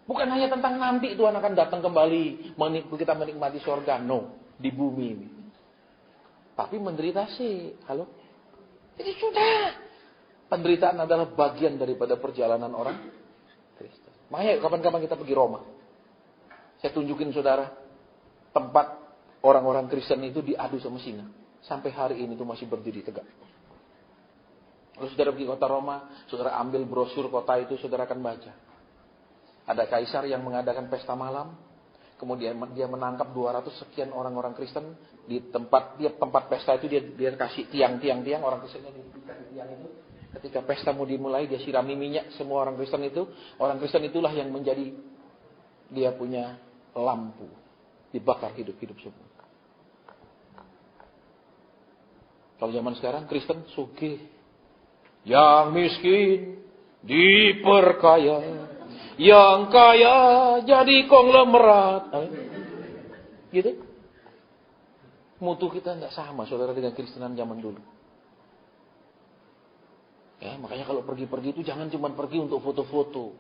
Bukan hanya tentang nanti Tuhan akan datang kembali, kita menikmati surga, no, di bumi ini. Tapi menderita sih, halo? Jadi sudah. Penderitaan adalah bagian daripada perjalanan orang Kristen. Makanya kapan-kapan kita pergi Roma. Saya tunjukin saudara, tempat orang-orang Kristen itu diadu sama singa. Sampai hari ini itu masih berdiri tegak. Kalau saudara pergi kota Roma, saudara ambil brosur kota itu, saudara akan baca. Ada kaisar yang mengadakan pesta malam, kemudian dia menangkap 200 sekian orang-orang Kristen di tempat pesta itu dia kasih tiang-tiang orang Kristennya dikasih tiang itu. Ketika pesta mau dimulai dia sirami minyak semua orang Kristen itu. Orang Kristen itulah yang menjadi dia punya lampu, dibakar hidup-hidup semua. Kalau zaman sekarang Kristen sugih, yang miskin diperkaya. Yang kaya jadi konglomerat. Gitu. Mutu kita tidak sama saudara dengan Kristenan zaman dulu. Ya, makanya kalau pergi-pergi itu jangan cuma pergi untuk foto-foto.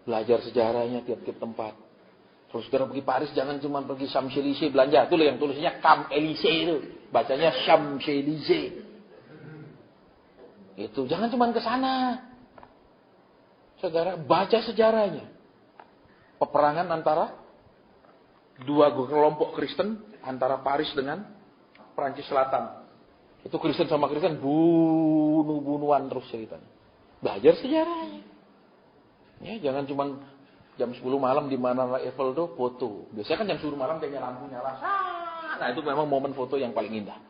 Belajar sejarahnya tiap-tiap tempat. Kalau saudara pergi Paris jangan cuma pergi Champs-Élysées belanja. Itu yang tulisnya Champs-Élysées itu. Bacanya Champs-Élysées. Itu jangan cuma ke sana. Saudara, baca sejarahnya. Peperangan antara dua kelompok Kristen, antara Paris dengan Prancis Selatan. Itu Kristen sama Kristen bunuh-bunuhan terus ceritanya. Belajar sejarahnya. Ya, jangan cuma jam 10 malam di mana Eiffel itu foto. Biasanya kan jam 10 malam kayaknya lampu nyala. Nah, itu memang momen foto yang paling indah.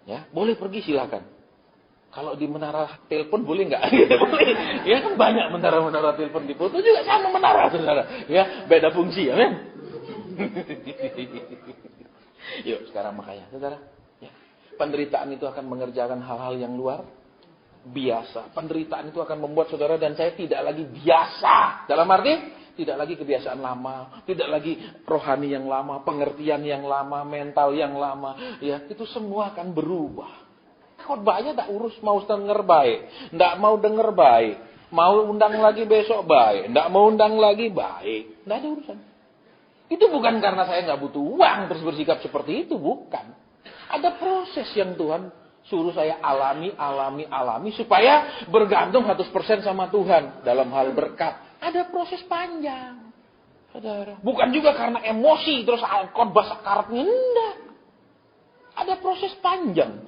Ya, boleh pergi silakan. Kalau di menara telepon boleh nggak? Boleh. Ya kan banyak menara-menara telepon di foto juga sama menara, saudara. Ya beda fungsi, ya kan? Yuk sekarang makanya, saudara. Ya. Penderitaan itu akan mengerjakan hal-hal yang luar biasa. Penderitaan itu akan membuat saudara dan saya tidak lagi biasa. Dalam arti tidak lagi kebiasaan lama, tidak lagi rohani yang lama, pengertian yang lama, mental yang lama. Ya itu semua akan berubah. Khotbahnya tak urus, mau denger baik, ndak mau denger baik, mau undang lagi besok baik, ndak mau undang lagi baik, ndak ada urusan. Itu bukan karena saya nggak butuh uang terus bersikap seperti itu, bukan. Ada proses yang Tuhan suruh saya alami supaya bergantung 100% sama Tuhan dalam hal berkat. Ada proses panjang. Saudara. Bukan juga karena emosi terus khotbah sakaratnya. Enggak. Ada proses panjang.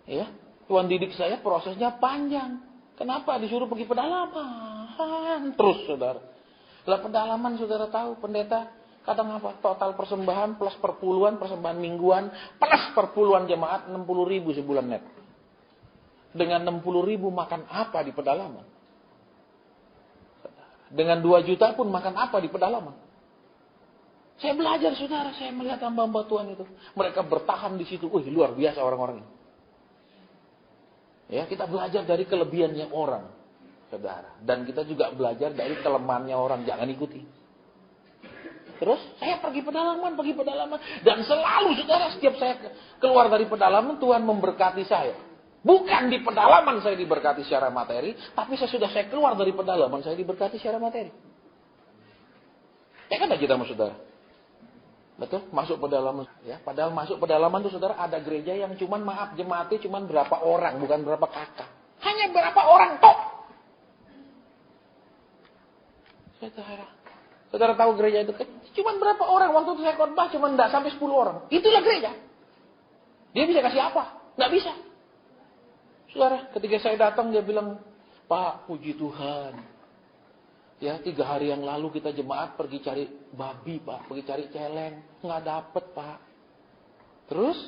Ya, Tuhan didik saya prosesnya panjang. Kenapa? Disuruh pergi pedalaman. Terus, saudara. Lah pedalaman, saudara tahu, pendeta kadang apa? Total persembahan plus perpuluhan, persembahan mingguan, plus perpuluhan jemaat 60.000 sebulan net. Dengan 60.000 makan apa di pedalaman? Dengan 2 juta pun makan apa di pedalaman? Saya belajar, saudara. Saya melihat hamba-hamba Tuhan itu. Mereka bertahan di situ. Wih, luar biasa orang-orang ini. Ya, kita belajar dari kelebihannya orang, saudara. Dan kita juga belajar dari kelemahannya orang. Jangan ikuti. Terus, saya pergi pedalaman. Dan selalu, saudara, setiap saya keluar dari pedalaman, Tuhan memberkati saya. Bukan di pedalaman saya diberkati secara materi, tapi saya keluar dari pedalaman, saya diberkati secara materi. Ya kan kita sama saudara? Betul? Masuk pedalaman. Ya, padahal masuk pedalaman itu, saudara, ada gereja yang cuman, maaf, jemaatnya cuman berapa orang, bukan berapa kakak. Hanya berapa orang tok. Saudara tahu gereja itu cuman berapa orang? Waktu itu saya khotbah cuman enggak sampai 10 orang. Itulah gereja. Dia bisa kasih apa? Enggak bisa. Saudara, ketika saya datang dia bilang, Pak, puji Tuhan. Ya, 3 hari yang lalu kita jemaat pergi cari babi, Pak. Pergi cari celeng. Nggak dapet, Pak. Terus,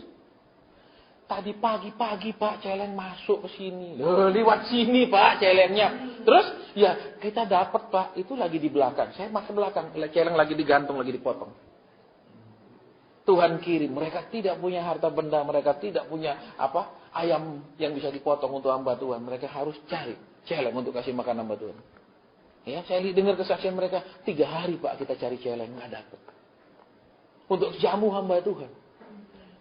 tadi pagi-pagi, Pak, celeng masuk ke sini. Lewat sini, Pak, celengnya. Terus, ya, kita dapet, Pak. Itu lagi di belakang. Saya masuk ke belakang. Celeng lagi digantung, lagi dipotong. Tuhan kirim. Mereka tidak punya harta benda. Mereka tidak punya ayam yang bisa dipotong untuk hamba Tuhan. Mereka harus cari celeng untuk kasih makan hamba Tuhan. Ya, saya dengar kesaksian mereka, 3 hari, Pak, kita cari celeng, nggak dapet. Untuk jamu hamba Tuhan.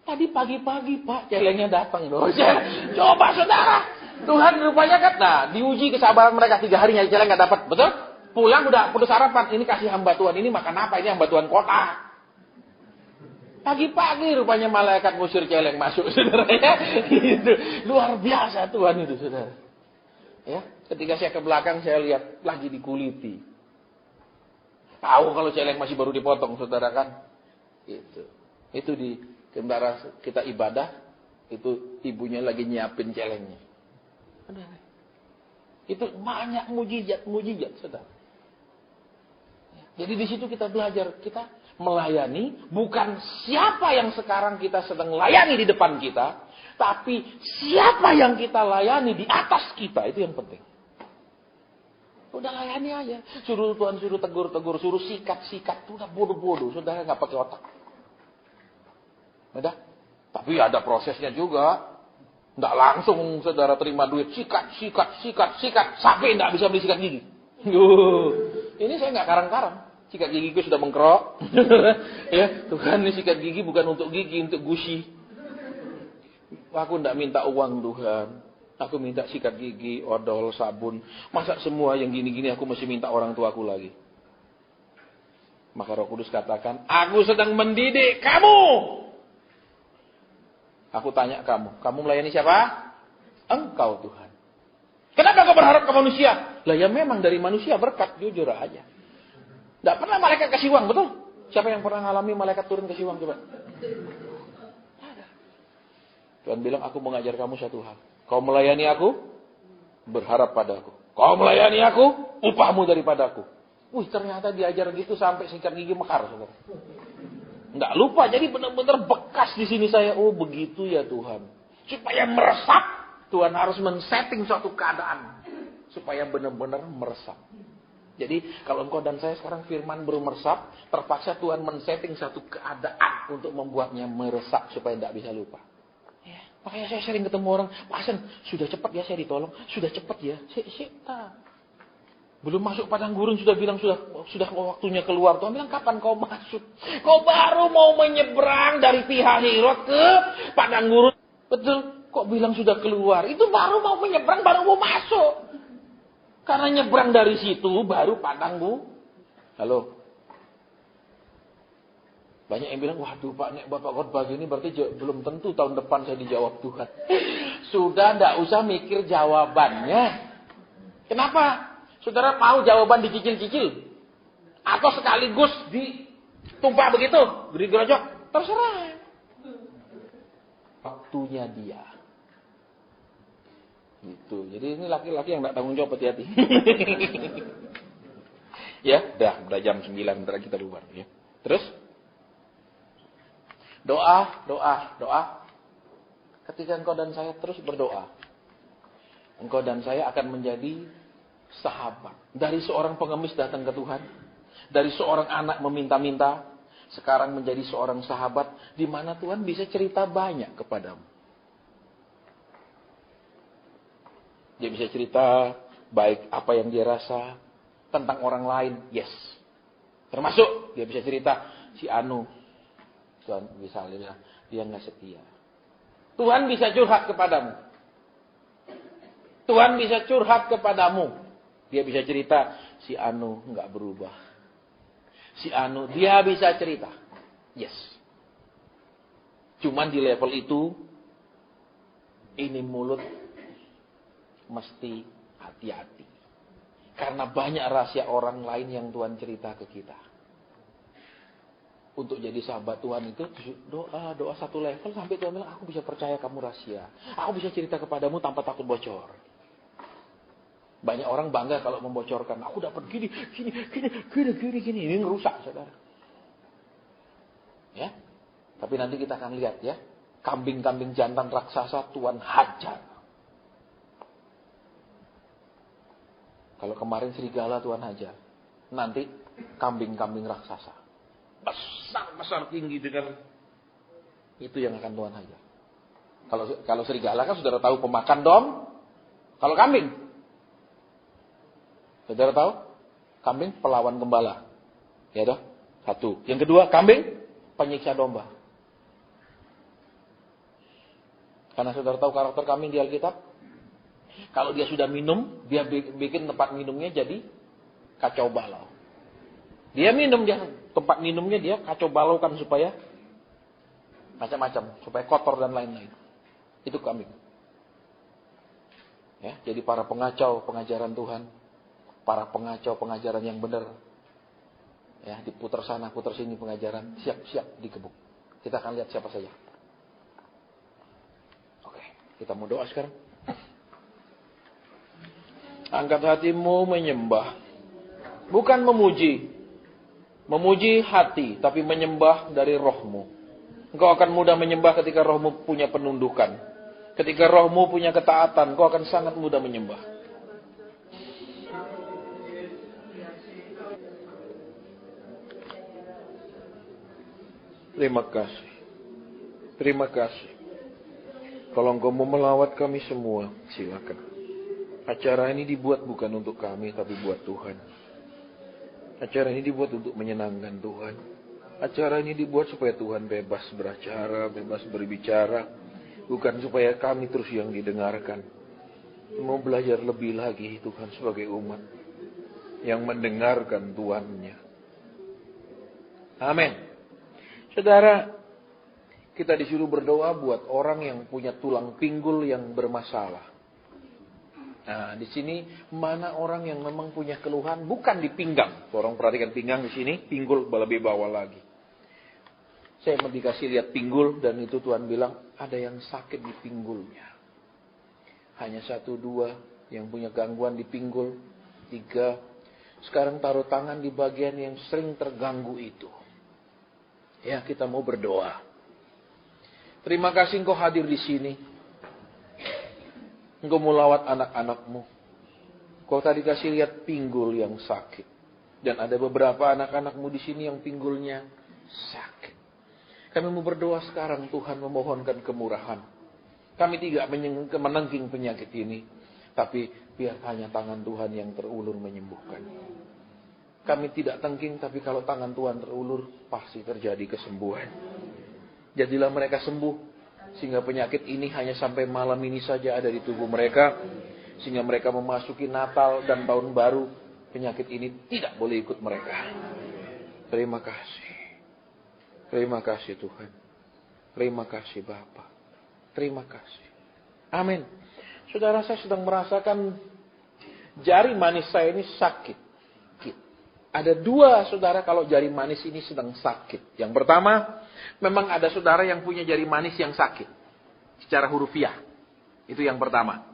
Tadi pagi-pagi, Pak, celengnya datang. Coba, saudara. Tuhan rupanya kan, diuji kesabaran mereka 3 hari nyari celeng nggak dapet, betul? Pulang udah sarapan, ini kasih hamba Tuhan, ini makan apa? Ini hamba Tuhan kota. Pagi-pagi rupanya malaikat ngusir celeng masuk, saudara. Ya, itu luar biasa Tuhan itu, saudara. Ya, ketika saya ke belakang saya lihat lagi dikuliti. Tahu kalau celeng masih baru dipotong, saudara kan? Itu di kendara kita ibadah, itu ibunya lagi nyiapin celengnya. Itu banyak mujizat, saudara. Jadi di situ kita belajar, kita melayani bukan siapa yang sekarang kita sedang layani di depan kita. Tapi siapa yang kita layani di atas kita, itu yang penting. Udah layani aja. Suruh Tuhan, suruh tegur-tegur, suruh sikat-sikat. Udah bodoh-bodoh, saudara nggak pakai otak. Udah. Tapi ada prosesnya juga. Nggak langsung saudara terima duit. Sikat. Sampai nggak bisa beli sikat gigi. Ini saya nggak karang-karang. Sikat gigiku sudah mengkerok. Ya, Tuhan, ini sikat gigi bukan untuk gigi, untuk gusi. Aku tidak minta uang, Tuhan. Aku minta sikat gigi, odol, sabun. Masa semua yang gini-gini aku mesti minta orang tuaku lagi? Maka Roh Kudus katakan, aku sedang mendidik kamu. Aku tanya kamu melayani siapa? Engkau, Tuhan. Kenapa kau berharap ke manusia? Lah ya memang dari manusia berkat, jujur aja. Tidak pernah malaikat kasih uang, betul? Siapa yang pernah ngalami malaikat turun kasih uang, coba? Tuhan bilang, aku mengajar kamu satu hal. Kau melayani aku, berharap padaku. Kau melayani aku, upahmu daripadaku. Wih, ternyata diajar gitu sampai sikat gigi mekar, saudara. Nggak lupa, jadi benar-benar bekas di sini saya. Oh, begitu ya Tuhan. Supaya meresap, Tuhan harus men-setting suatu keadaan. Supaya benar-benar meresap. Jadi, kalau engkau dan saya sekarang firman baru meresap, terpaksa Tuhan men-setting satu keadaan untuk membuatnya meresap supaya tidak bisa lupa. Makanya saya sering ketemu orang, Pak Hasan, sudah cepat ya saya ditolong, sudah cepat ya. Belum masuk padang gurun sudah bilang sudah waktunya keluar. Tuhan bilang, kapan kau masuk? Kau baru mau menyeberang dari Pihahirot ke padang gurun. Betul, kok bilang sudah keluar? Itu baru mau menyeberang, baru mau masuk. Karena nyebrang dari situ baru padang gurun. Halo. Banyak yang bilang, waduh Pak, nek Bapak khotbah gini berarti belum tentu tahun depan saya dijawab Tuhan. Sudah tidak usah mikir jawabannya. Kenapa? Saudara mau jawaban dicicil-cicil? Atau sekaligus ditumpah begitu, digerojok, terserah. Waktunya dia. Gitu. Jadi ini laki-laki yang tidak tanggung jawab, hati-hati. Ya, udah jam 9, bentar kita keluar ya. Terus doa. Ketika engkau dan saya terus berdoa, engkau dan saya akan menjadi sahabat. Dari seorang pengemis datang ke Tuhan, dari seorang anak meminta-minta, sekarang menjadi seorang sahabat, di mana Tuhan bisa cerita banyak kepadamu. Dia bisa cerita baik apa yang dia rasa tentang orang lain, yes. Termasuk dia bisa cerita si Anu, Tuhan misalnya dia nggak setia. Tuhan bisa curhat kepadamu. Tuhan bisa curhat kepadamu. Dia bisa cerita si Anu nggak berubah. Si Anu dia bisa cerita, yes. Cuman di level itu ini mulut mesti hati-hati. Karena banyak rahasia orang lain yang Tuhan cerita ke kita. Untuk jadi sahabat Tuhan itu doa satu level sampai Tuhan bilang, aku bisa percaya kamu rahasia. Aku bisa cerita kepadamu tanpa takut bocor. Banyak orang bangga kalau membocorkan. Aku dapat gini. Ini ngerusak, saudara. Ya. Tapi nanti kita akan lihat ya. Kambing-kambing jantan raksasa Tuhan hajar. Kalau kemarin serigala Tuhan hajar, nanti kambing-kambing raksasa. Besar tinggi dengan itu yang akan Tuhan hajar. Kalau serigala kan saudara tahu pemakan dom. Kalau kambing, saudara tahu? Kambing pelawan gembala. Ya toh? Satu. Yang kedua, kambing penyiksa domba. Karena saudara tahu karakter kambing di Alkitab. Kalau dia sudah minum, dia bikin tempat minumnya jadi kacau balau. Dia minum, tempat minumnya dia kacau balaukan supaya macam-macam, supaya kotor dan lain-lain. Itu kambing. Ya, jadi para pengacau pengajaran Tuhan, para pengacau pengajaran yang benar, ya diputar sana, putar sini pengajaran, siap-siap dikebuk. Kita akan lihat siapa saja. Oke, kita mau doa sekarang. Angkat hatimu menyembah. Bukan memuji. Memuji hati, tapi menyembah dari rohmu. Engkau akan mudah menyembah ketika rohmu punya penundukan. Ketika rohmu punya ketaatan, engkau akan sangat mudah menyembah. Terima kasih. Terima kasih. Kalau engkau mau melawat kami semua, silakan. Acara ini dibuat bukan untuk kami, tapi buat Tuhan. Acara ini dibuat untuk menyenangkan Tuhan. Acara ini dibuat supaya Tuhan bebas beracara, bebas berbicara. Bukan supaya kami terus yang didengarkan. Mau belajar lebih lagi Tuhan sebagai umat yang mendengarkan Tuhannya. Amin. Saudara, kita disuruh berdoa buat orang yang punya tulang pinggul yang bermasalah. Nah, di sini mana orang yang memang punya keluhan bukan di pinggang. Orang perhatikan pinggang di sini, pinggul lebih bawah lagi. Saya dikasih lihat pinggul dan itu Tuhan bilang ada yang sakit di pinggulnya. Hanya 1, 2 yang punya gangguan di pinggul, 3. Sekarang taruh tangan di bagian yang sering terganggu itu. Ya, kita mau berdoa. Terima kasih engkau hadir di sini. Engkau melawat anak-anakmu. Kau tadi kasih lihat pinggul yang sakit. Dan ada beberapa anak-anakmu di sini yang pinggulnya sakit. Kami mau berdoa sekarang Tuhan memohonkan kemurahan. Kami tidak menengking penyakit ini. Tapi biar hanya tangan Tuhan yang terulur menyembuhkan. Kami tidak tengking, tapi kalau tangan Tuhan terulur, pasti terjadi kesembuhan. Jadilah mereka sembuh. Sehingga penyakit ini hanya sampai malam ini saja ada di tubuh mereka. Sehingga mereka memasuki Natal dan Tahun Baru. Penyakit ini tidak boleh ikut mereka. Terima kasih. Terima kasih Tuhan. Terima kasih Bapa. Terima kasih. Amin. Saudara, saya sedang merasakan jari manis saya ini sakit. Ada dua saudara kalau jari manis ini sedang sakit. Yang pertama, memang ada saudara yang punya jari manis yang sakit. Secara hurufiah. Itu yang pertama.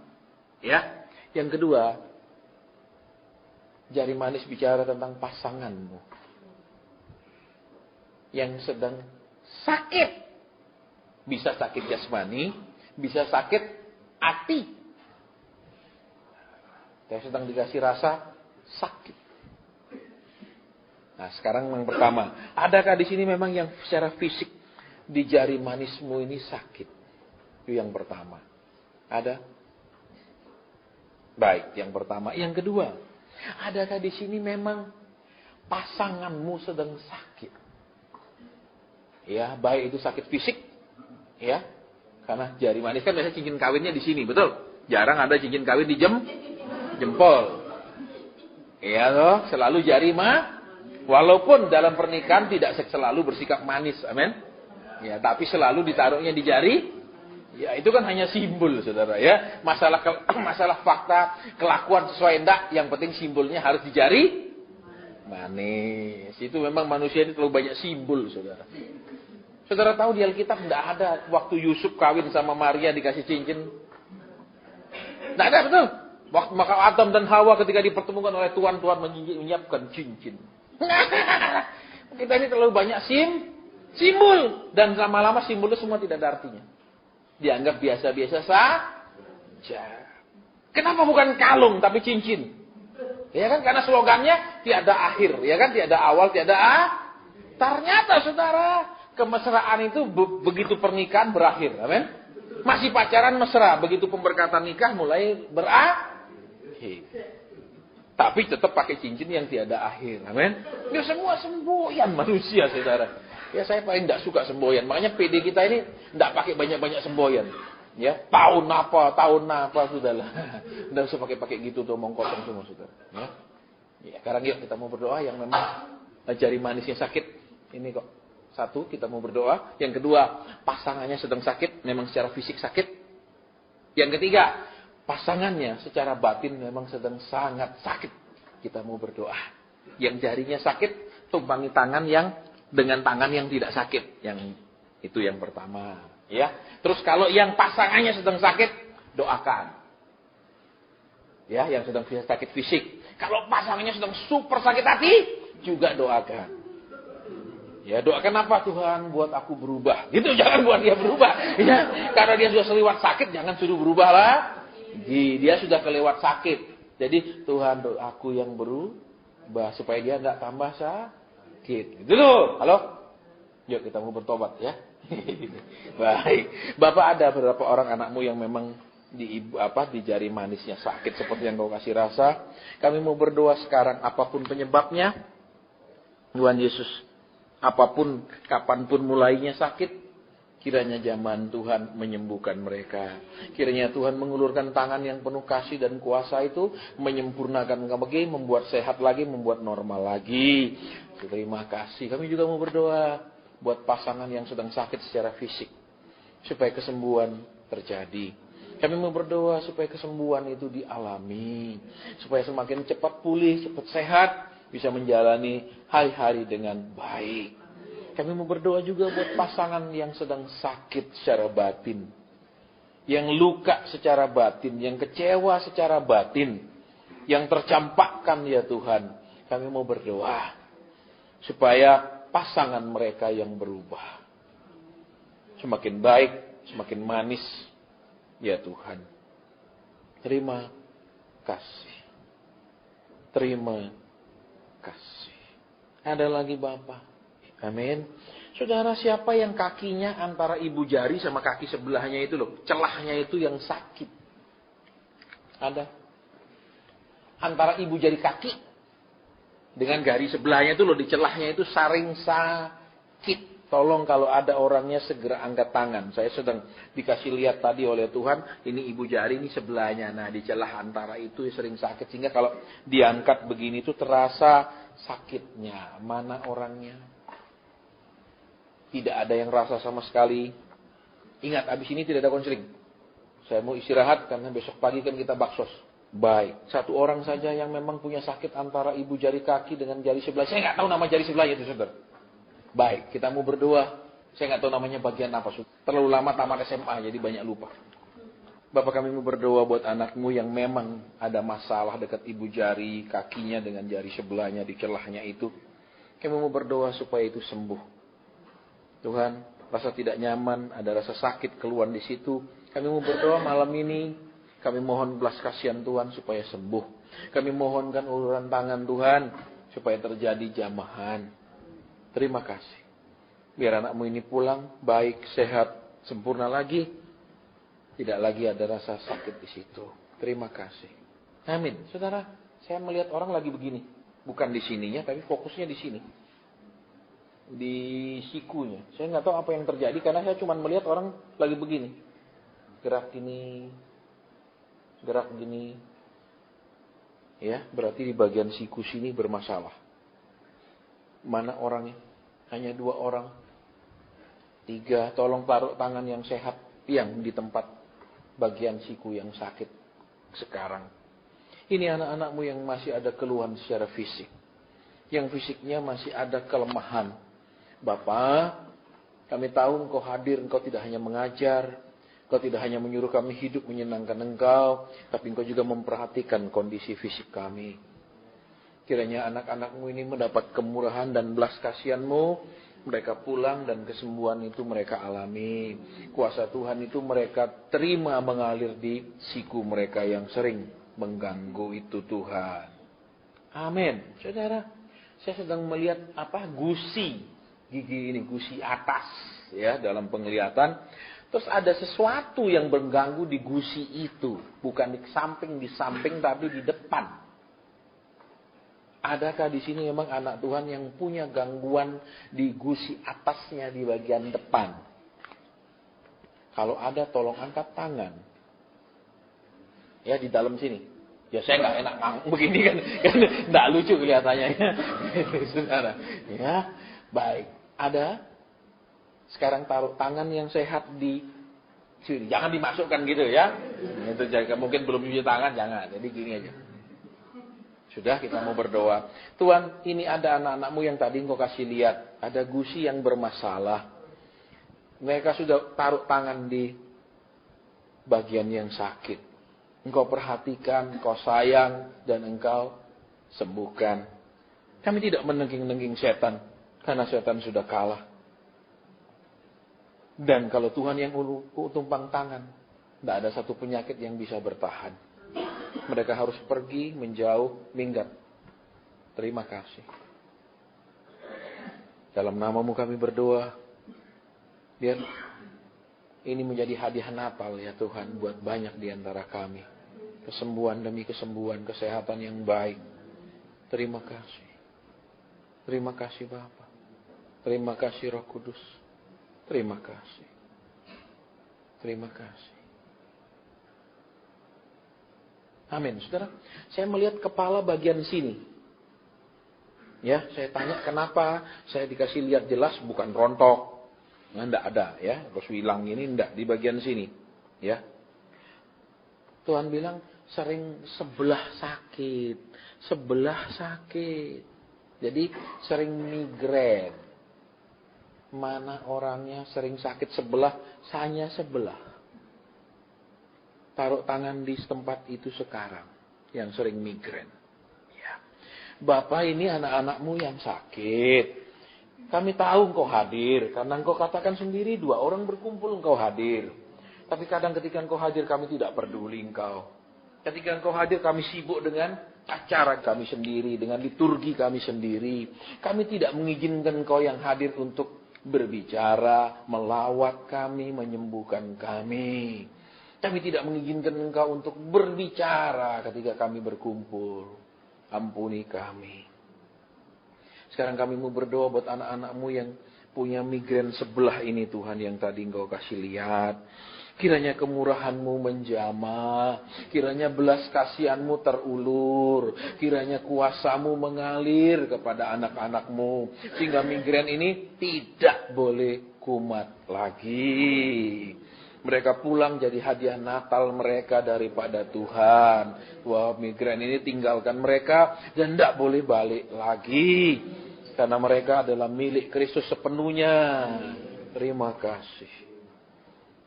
Ya. Yang kedua, jari manis bicara tentang pasanganmu. Yang sedang sakit. Bisa sakit jasmani, bisa sakit hati. Yang sedang dikasih rasa sakit. Nah, sekarang yang pertama, adakah di sini memang yang secara fisik di jari manismu ini sakit? Itu yang pertama. Ada? Baik, yang pertama. Yang kedua, adakah di sini memang pasanganmu sedang sakit? Ya, baik itu sakit fisik, ya. Karena jari manis kan biasanya cincin kawinnya di sini, betul? Jarang ada cincin kawin di jempol. Iya loh, selalu jari walaupun dalam pernikahan tidak selalu bersikap manis, amin. Ya, tapi selalu ditaruhnya di jari. Ya, itu kan hanya simbol, saudara ya. Masalah fakta, kelakuan sesuai enggak, yang penting simbolnya harus di jari manis. Itu memang manusia ini terlalu banyak simbol, saudara. Saudara tahu di Alkitab enggak ada waktu Yusuf kawin sama Maria dikasih cincin. Enggak ada, betul. Waktu maka Adam dan Hawa ketika dipertemukan oleh Tuhan menyiapkan cincin. Kita ini terlalu banyak simbol. Dan lama-lama simbolnya semua tidak ada artinya. Dianggap biasa-biasa saja. Kenapa bukan kalung tapi cincin? Ya kan, karena slogannya tiada akhir. Ya kan, tiada awal, tiada Ternyata saudara, kemesraan itu begitu pernikahan berakhir. Amin. Masih pacaran mesra, begitu pemberkatan nikah mulai berakhir. Tapi tetap pakai cincin yang tiada akhir. Amin. Ya semua semboyan manusia, saudara. Ya saya paling tidak suka semboyan. Makanya PD kita ini tidak pakai banyak-banyak semboyan. Ya, tahun apa sudahlah. Tidak usah pakai gitu tuh, omong kosong semua, saudara. Ya. Ya, sekarang yuk kita mau berdoa yang memang jari manisnya sakit. Ini kok. Satu, kita mau berdoa. Yang kedua, pasangannya sedang sakit, memang secara fisik sakit. Yang ketiga, pasangannya secara batin memang sedang sangat sakit. Kita mau berdoa. Yang jarinya sakit, tumpangi tangan yang dengan tangan yang tidak sakit. Yang itu yang pertama, ya. Terus kalau yang pasangannya sedang sakit, doakan. Ya, yang sedang sakit fisik. Kalau pasangannya sedang super sakit hati, juga doakan. Ya, doakan apa? Tuhan, buat aku berubah. Gitu, jangan buat dia berubah. Ya, karena dia sudah selewat sakit, jangan suruh berubah lah. Dia sudah kelewat sakit. Jadi, Tuhan, aku yang berubah supaya dia enggak tambah sakit. Gitu loh. Halo? Yuk kita mau bertobat ya. Baik. Bapak, ada beberapa orang anakmu yang memang di jari manisnya sakit seperti yang kau kasih rasa. Kami mau berdoa sekarang apapun penyebabnya. Tuhan Yesus, apapun, kapanpun mulainya sakit, kiranya zaman Tuhan menyembuhkan mereka. Kiranya Tuhan mengulurkan tangan yang penuh kasih dan kuasa itu, menyempurnakan lagi, membuat sehat lagi, membuat normal lagi. Terima kasih. Kami juga mau berdoa buat pasangan yang sedang sakit secara fisik, supaya kesembuhan terjadi. Kami mau berdoa supaya kesembuhan itu dialami, supaya semakin cepat pulih, cepat sehat, bisa menjalani hari-hari dengan baik. Kami mau berdoa juga buat pasangan yang sedang sakit secara batin, yang luka secara batin, yang kecewa secara batin, yang tercampakkan ya Tuhan. Kami mau berdoa supaya pasangan mereka yang berubah semakin baik, semakin manis ya Tuhan. Terima kasih. Terima kasih. Ada lagi Bapak. Amin. Saudara, siapa yang kakinya antara ibu jari sama kaki sebelahnya itu loh, celahnya itu yang sakit? Ada. Antara ibu jari kaki dengan jari sebelahnya itu loh, di celahnya itu saring sakit. Tolong kalau ada orangnya segera angkat tangan. Saya sedang dikasih lihat tadi oleh Tuhan, ini ibu jari ini sebelahnya. Nah, di celah antara itu sering sakit. Sehingga kalau diangkat begini itu terasa sakitnya. Mana orangnya? Tidak ada yang rasa sama sekali. Ingat, abis ini tidak ada konseling. Saya mau istirahat karena besok pagi kan kita baksos. Baik, satu orang saja yang memang punya sakit antara ibu jari kaki dengan jari sebelah. Saya nggak tahu nama jari sebelahnya itu, saudara. Baik, kita mau berdoa. Saya nggak tahu namanya bagian apa. Terlalu lama tamat SMA, jadi banyak lupa. Bapak, kami mau berdoa buat anakmu yang memang ada masalah dekat ibu jari kakinya dengan jari sebelahnya di celahnya itu. Kami mau berdoa supaya itu sembuh. Tuhan, rasa tidak nyaman, ada rasa sakit keluar di situ. Kami mau berdoa malam ini. Kami mohon belas kasihan Tuhan supaya sembuh. Kami mohonkan uluran tangan Tuhan supaya terjadi jamahan. Terima kasih. Biar anakmu ini pulang baik, sehat, sempurna lagi. Tidak lagi ada rasa sakit di situ. Terima kasih. Amin. Saudara, saya melihat orang lagi begini. Bukan di sininya, tapi fokusnya di sini. Di sikunya. Saya nggak tahu apa yang terjadi karena saya cuma melihat orang lagi begini. Gerak gini. Gerak gini. Ya, berarti di bagian siku sini bermasalah. Mana orangnya? Hanya 2 orang. 3, tolong taruh tangan yang sehat yang di tempat bagian siku yang sakit sekarang. Ini anak-anakmu yang masih ada keluhan secara fisik. Yang fisiknya masih ada kelemahan. Bapa, kami tahu Engkau hadir, Engkau tidak hanya mengajar, Engkau tidak hanya menyuruh kami hidup menyenangkan Engkau, tapi Engkau juga memperhatikan kondisi fisik kami. Kiranya anak-anakmu ini mendapat kemurahan dan belas kasihan-Mu. Mereka pulang dan kesembuhan itu mereka alami. Kuasa Tuhan itu mereka terima mengalir di siku mereka yang sering mengganggu itu Tuhan. Amin. Saudara, saya sedang melihat gusi gigi ini, gusi atas ya dalam penglihatan. Terus ada sesuatu yang mengganggu di gusi itu. Bukan di samping tapi di depan. Adakah di sini memang anak Tuhan yang punya gangguan di gusi atasnya di bagian depan? Kalau ada tolong angkat tangan. Ya di dalam sini. Ya saya nggak enak nganggung begini kan nggak lucu kelihatannya ya. Saudara. Ya, baik. Ada. Sekarang taruh tangan yang sehat di sini. Jangan dimasukkan gitu ya. Itu mungkin belum cuci tangan, jangan. Jadi gini aja. Sudah, kita mau berdoa. Tuhan, ini ada anak-anakmu yang tadi Engkau kasih lihat. Ada gusi yang bermasalah. Mereka sudah taruh tangan di bagian yang sakit. Engkau perhatikan, Engkau sayang, dan Engkau sembuhkan. Kami tidak menengging-nengging setan. Karena setan sudah kalah. Dan kalau Tuhan yang tumpang tangan, tidak ada satu penyakit yang bisa bertahan. Mereka harus pergi, menjauh, minggat. Terima kasih. Dalam nama-Mu kami berdoa. Biar ini menjadi hadiah Natal ya Tuhan buat banyak di antara kami. Kesembuhan demi kesembuhan, kesehatan yang baik. Terima kasih. Terima kasih Bapa. Terima kasih Roh Kudus. Terima kasih. Terima kasih. Amin. Saudara, saya melihat kepala bagian sini. Ya, saya tanya kenapa saya dikasih lihat jelas bukan rontok. Enggak ada ya. Terus hilang ini enggak di bagian sini. Ya. Tuhan bilang sering sebelah sakit. Sebelah sakit. Jadi sering migrain. Mana orangnya sering sakit sebelah, hanya sebelah. Taruh tangan di tempat itu sekarang. Yang sering migrain. Ya. Bapak, ini anak-anakmu yang sakit. Kami tahu Engkau hadir. Karena Engkau katakan sendiri 2 orang berkumpul Engkau hadir. Tapi kadang ketika Engkau hadir kami tidak peduli Engkau. Ketika Engkau hadir kami sibuk dengan acara kami sendiri. Dengan liturgi kami sendiri. Kami tidak mengizinkan Engkau yang hadir untuk berbicara, melawat kami, menyembuhkan kami. Kami tidak mengizinkan Engkau untuk berbicara ketika kami berkumpul. Ampuni kami. Sekarang kami mau berdoa buat anak-anakmu yang punya migrain sebelah ini Tuhan yang tadi Engkau kasih lihat. Kiranya kemurahan-Mu menjamah. Kiranya belas kasihan-Mu terulur. Kiranya kuasa-Mu mengalir kepada anak-anak-Mu. Sehingga migrain ini tidak boleh kumat lagi. Mereka pulang jadi hadiah Natal mereka daripada Tuhan. Wah, migran ini tinggalkan mereka dan tidak boleh balik lagi. Karena mereka adalah milik Kristus sepenuhnya. Terima kasih.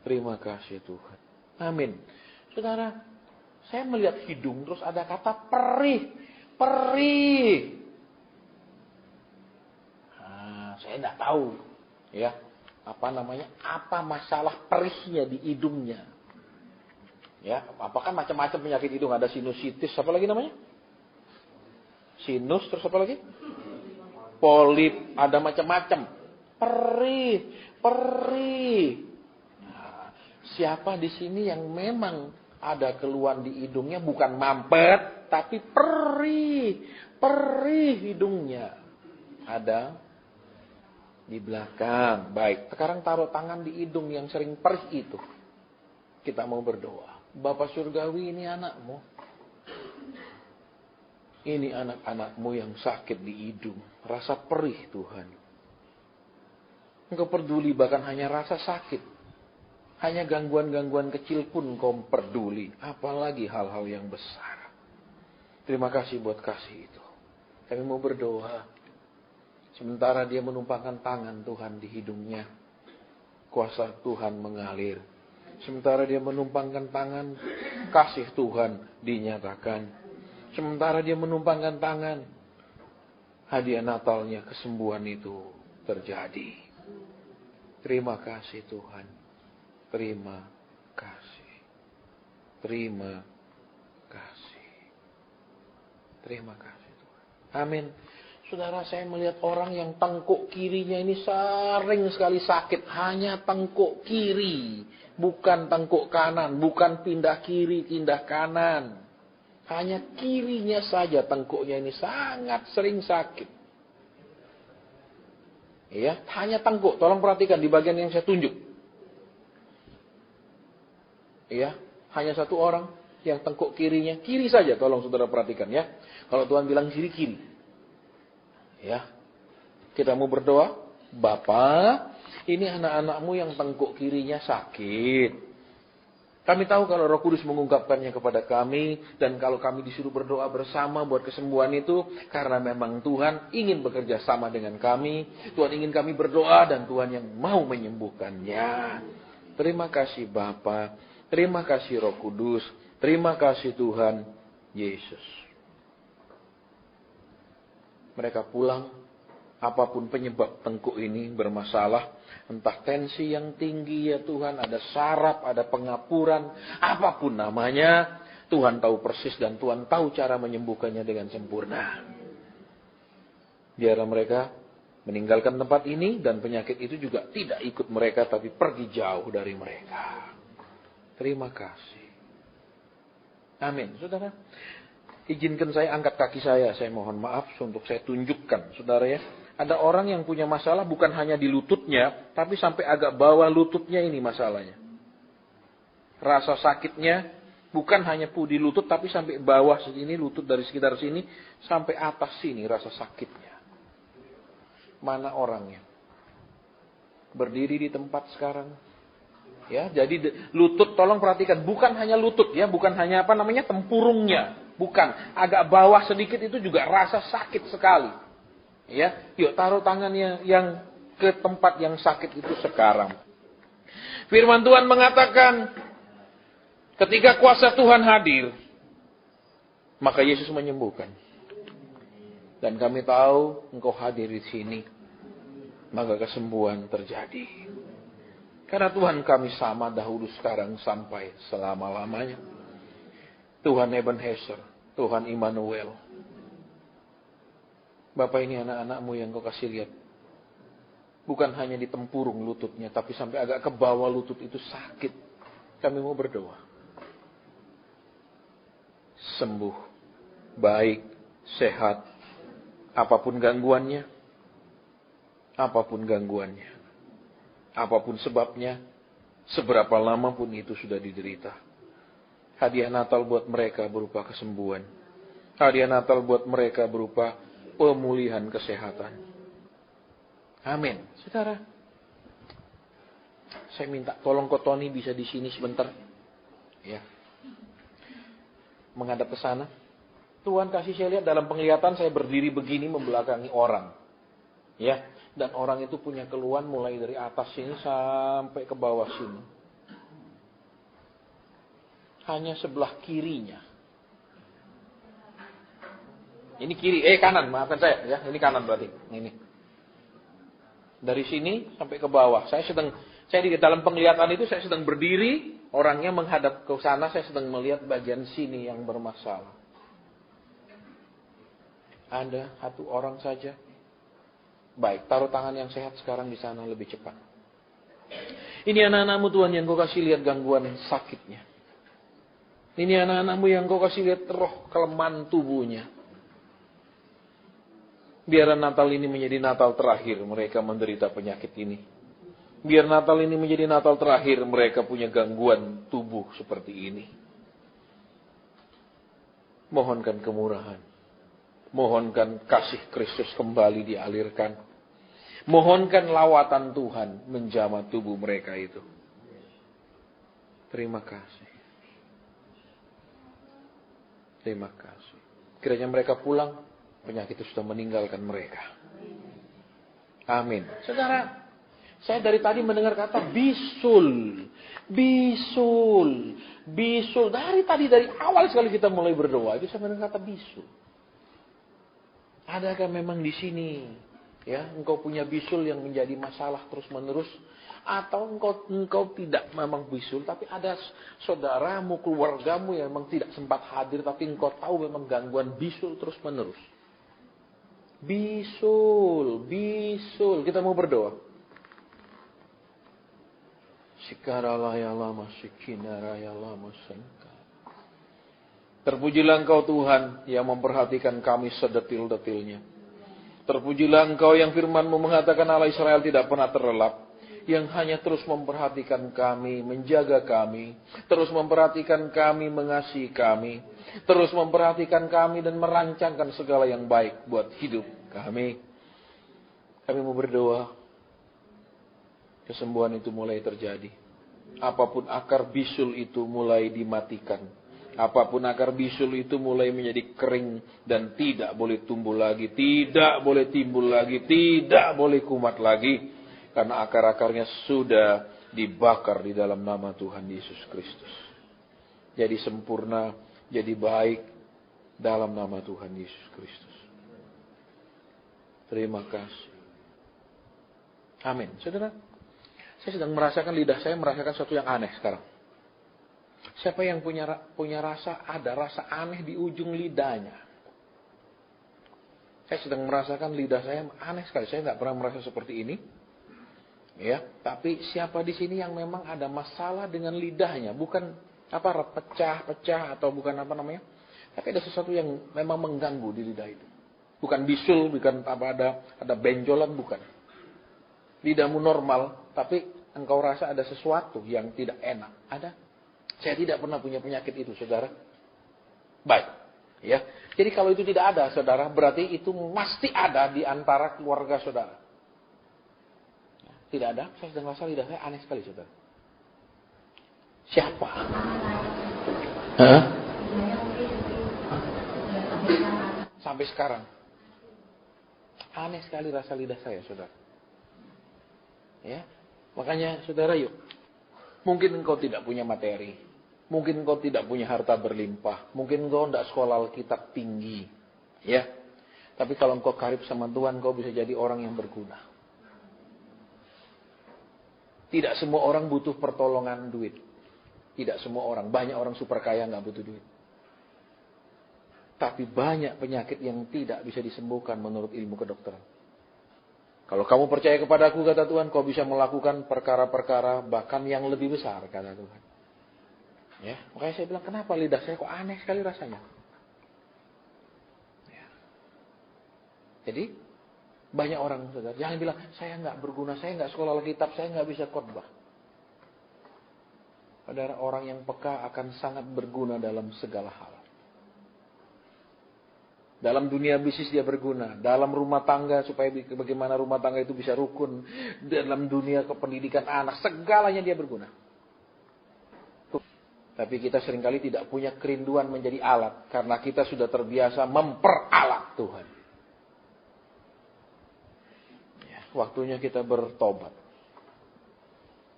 Terima kasih Tuhan. Amin. Saudara, saya melihat hidung terus ada kata perih. Perih. Saya tidak tahu. Ya. Apa masalah perihnya di hidungnya. Ya, apakah macam-macam penyakit hidung, ada sinusitis, apa lagi namanya? Sinus, terus apa lagi? Polip, ada macam-macam. Perih. Nah, siapa di sini yang memang ada keluhan di hidungnya, bukan mampet, tapi perih hidungnya. Ada di belakang. Baik, sekarang taruh tangan di hidung yang sering perih itu. Kita mau berdoa. Bapa Surgawi, ini anakmu. Ini anak-anakmu yang sakit di hidung. Rasa perih Tuhan. Engkau peduli bahkan hanya rasa sakit. Hanya gangguan-gangguan kecil pun engkau peduli. Apalagi hal-hal yang besar. Terima kasih buat kasih itu. Kami mau berdoa. Sementara dia menumpangkan tangan Tuhan di hidungnya. Kuasa Tuhan mengalir. Sementara dia menumpangkan tangan, kasih Tuhan dinyatakan. Sementara dia menumpangkan tangan, hadiah Natalnya, kesembuhan itu terjadi. Terima kasih Tuhan. Terima kasih. Terima kasih. Terima kasih Tuhan. Amin. Saudara, saya melihat orang yang tengkuk kirinya ini sering sekali sakit. Hanya tengkuk kiri. Bukan tengkuk kanan. Bukan pindah kiri, pindah kanan. Hanya kirinya saja tengkuknya ini sangat sering sakit. Ya, hanya tengkuk. Tolong perhatikan di bagian yang saya tunjuk. Ya, hanya satu orang yang tengkuk kirinya. Kiri saja, tolong saudara perhatikan ya. Kalau Tuhan bilang kiri. Ya, kita mau berdoa. Bapa, ini anak-anakmu yang tengkuk kirinya sakit. Kami tahu kalau Roh Kudus mengungkapkannya kepada kami. Dan kalau kami disuruh berdoa bersama buat kesembuhan itu. Karena memang Tuhan ingin bekerja sama dengan kami. Tuhan ingin kami berdoa dan Tuhan yang mau menyembuhkannya. Terima kasih Bapa. Terima kasih Roh Kudus. Terima kasih Tuhan Yesus. Mereka pulang, apapun penyebab tengkuk ini bermasalah. Entah tensi yang tinggi ya Tuhan, ada saraf, ada pengapuran, apapun namanya. Tuhan tahu persis dan Tuhan tahu cara menyembuhkannya dengan sempurna. Biarlah mereka meninggalkan tempat ini dan penyakit itu juga tidak ikut mereka tapi pergi jauh dari mereka. Terima kasih. Amin. Saudara, izinkan saya angkat kaki saya mohon maaf untuk saya tunjukkan, saudara ya. Ada orang yang punya masalah bukan hanya di lututnya, tapi sampai agak bawah lututnya ini masalahnya. Rasa sakitnya bukan hanya di lutut, tapi sampai bawah sini, lutut dari sekitar sini, sampai atas sini rasa sakitnya. Mana orangnya? Berdiri di tempat sekarang. Ya, jadi lutut, tolong perhatikan, bukan hanya lutut ya, bukan hanya tempurungnya. Bukan, agak bawah sedikit itu juga rasa sakit sekali. Ya, yuk taruh tangannya yang ke tempat yang sakit itu sekarang. Firman Tuhan mengatakan, ketika kuasa Tuhan hadir, maka Yesus menyembuhkan. Dan kami tahu Engkau hadir di sini, maka kesembuhan terjadi. Karena Tuhan kami sama dahulu, sekarang, sampai selama-lamanya. Tuhan Ebenezer, Tuhan Immanuel. Bapak, ini anak-anakmu yang Kau kasih lihat. Bukan hanya di tempurung lututnya, tapi sampai agak ke bawah lutut itu sakit. Kami mau berdoa. Sembuh, baik, sehat, apapun gangguannya. Apapun gangguannya. Apapun sebabnya, seberapa lama pun itu sudah diderita. Hadiah Natal buat mereka berupa kesembuhan. Hadiah Natal buat mereka berupa pemulihan kesehatan. Amin. Saudara, saya minta tolong Ko Tony bisa di sini sebentar. Ya. Menghadap ke sana. Tuhan kasih saya lihat dalam penglihatan saya berdiri begini membelakangi orang. Ya. Dan orang itu punya keluhan mulai dari atas sini sampai ke bawah sini. Hanya sebelah kirinya. Ini kiri, kanan, maafkan saya ya. Ini kanan berarti. Ini. Dari sini sampai ke bawah. Saya di dalam penglihatan itu saya sedang berdiri, orangnya menghadap ke sana, saya sedang melihat bagian sini yang bermasalah. Ada satu orang saja. Baik, taruh tangan yang sehat sekarang di sana lebih cepat. Ini anak-anakmu Tuhan yang kau kasih lihat gangguan sakitnya. Ini anak-anakmu yang kau kasih lihat roh kelemahan tubuhnya. Biar Natal ini menjadi Natal terakhir mereka menderita penyakit ini. Biar Natal ini menjadi Natal terakhir mereka punya gangguan tubuh seperti ini. Mohonkan kemurahan. Mohonkan kasih Kristus kembali dialirkan. Mohonkan lawatan Tuhan menjamah tubuh mereka itu. Terima kasih. Terima kasih. Kiranya mereka pulang, penyakit itu sudah meninggalkan mereka. Amin. Saudara, saya dari tadi mendengar kata bisul. Bisul. Bisul. Dari awal sekali kita mulai berdoa, itu saya mendengar kata bisul. Adakah memang di sini ya engkau punya bisul yang menjadi masalah terus-menerus? Atau engkau tidak memang bisul, tapi ada saudaramu, keluargamu yang memang tidak sempat hadir, tapi engkau tahu memang gangguan bisul terus-menerus. Bisul, bisul. Kita mau berdoa. Sikaralayalah sikinarayalah sengka. Terpujilah Engkau Tuhan yang memperhatikan kami sedetil-detilnya. Terpujilah Engkau yang firman-Mu mengatakan Allah Israel tidak pernah terlelap. Yang hanya terus memperhatikan kami, menjaga kami. Terus memperhatikan kami, mengasihi kami. Terus memperhatikan kami dan merancangkan segala yang baik buat hidup kami. Kami mau berdoa. Kesembuhan itu mulai terjadi. Apapun akar bisul itu mulai dimatikan. Apapun akar bisul itu mulai menjadi kering dan tidak boleh tumbuh lagi, tidak boleh timbul lagi, tidak boleh kumat lagi. Karena akar-akarnya sudah dibakar di dalam nama Tuhan Yesus Kristus. Jadi sempurna, jadi baik dalam nama Tuhan Yesus Kristus. Terima kasih. Amin. Saudara, saya sedang merasakan lidah saya merasakan sesuatu yang aneh sekarang. Siapa yang punya rasa, ada rasa aneh di ujung lidahnya? Saya sedang merasakan lidah saya aneh sekali. Saya tidak pernah merasa seperti ini. Ya, tapi siapa di sini yang memang ada masalah dengan lidahnya, bukan pecah-pecah atau bukan tapi ada sesuatu yang memang mengganggu di lidah itu. Bukan bisul, bukan ada benjolan, bukan. Lidahmu normal, tapi engkau rasa ada sesuatu yang tidak enak. Ada? Saya tidak pernah punya penyakit itu, saudara. Baik, ya. Jadi kalau itu tidak ada, saudara, berarti itu pasti ada di antara keluarga saudara. Tidak ada, saya sedang merasa lidah saya aneh sekali, saudara. Siapa? Hah? Sampai sekarang. Aneh sekali rasa lidah saya, saudara. Ya, makanya saudara yuk. Mungkin engkau tidak punya materi. Mungkin engkau tidak punya harta berlimpah. Mungkin engkau tidak sekolah Alkitab tinggi. Ya. Tapi kalau engkau karib sama Tuhan, engkau bisa jadi orang yang berguna. Tidak semua orang butuh pertolongan duit. Tidak semua orang. Banyak orang super kaya nggak butuh duit. Tapi banyak penyakit yang tidak bisa disembuhkan menurut ilmu kedokteran. Kalau kamu percaya kepadaku, kata Tuhan, kau bisa melakukan perkara-perkara bahkan yang lebih besar, kata Tuhan. Ya, makanya saya bilang, kenapa lidah saya kok aneh sekali rasanya? Ya. Jadi, banyak orang, saudara, jangan bilang, saya nggak berguna, saya nggak sekolah Alkitab, saya nggak bisa khotbah. Saudara, orang yang peka akan sangat berguna dalam segala hal. Dalam dunia bisnis dia berguna. Dalam rumah tangga supaya bagaimana rumah tangga itu bisa rukun. Dalam dunia kependidikan anak. Segalanya dia berguna. Tapi kita seringkali tidak punya kerinduan menjadi alat. Karena kita sudah terbiasa memperalat Tuhan. Ya, waktunya kita bertobat.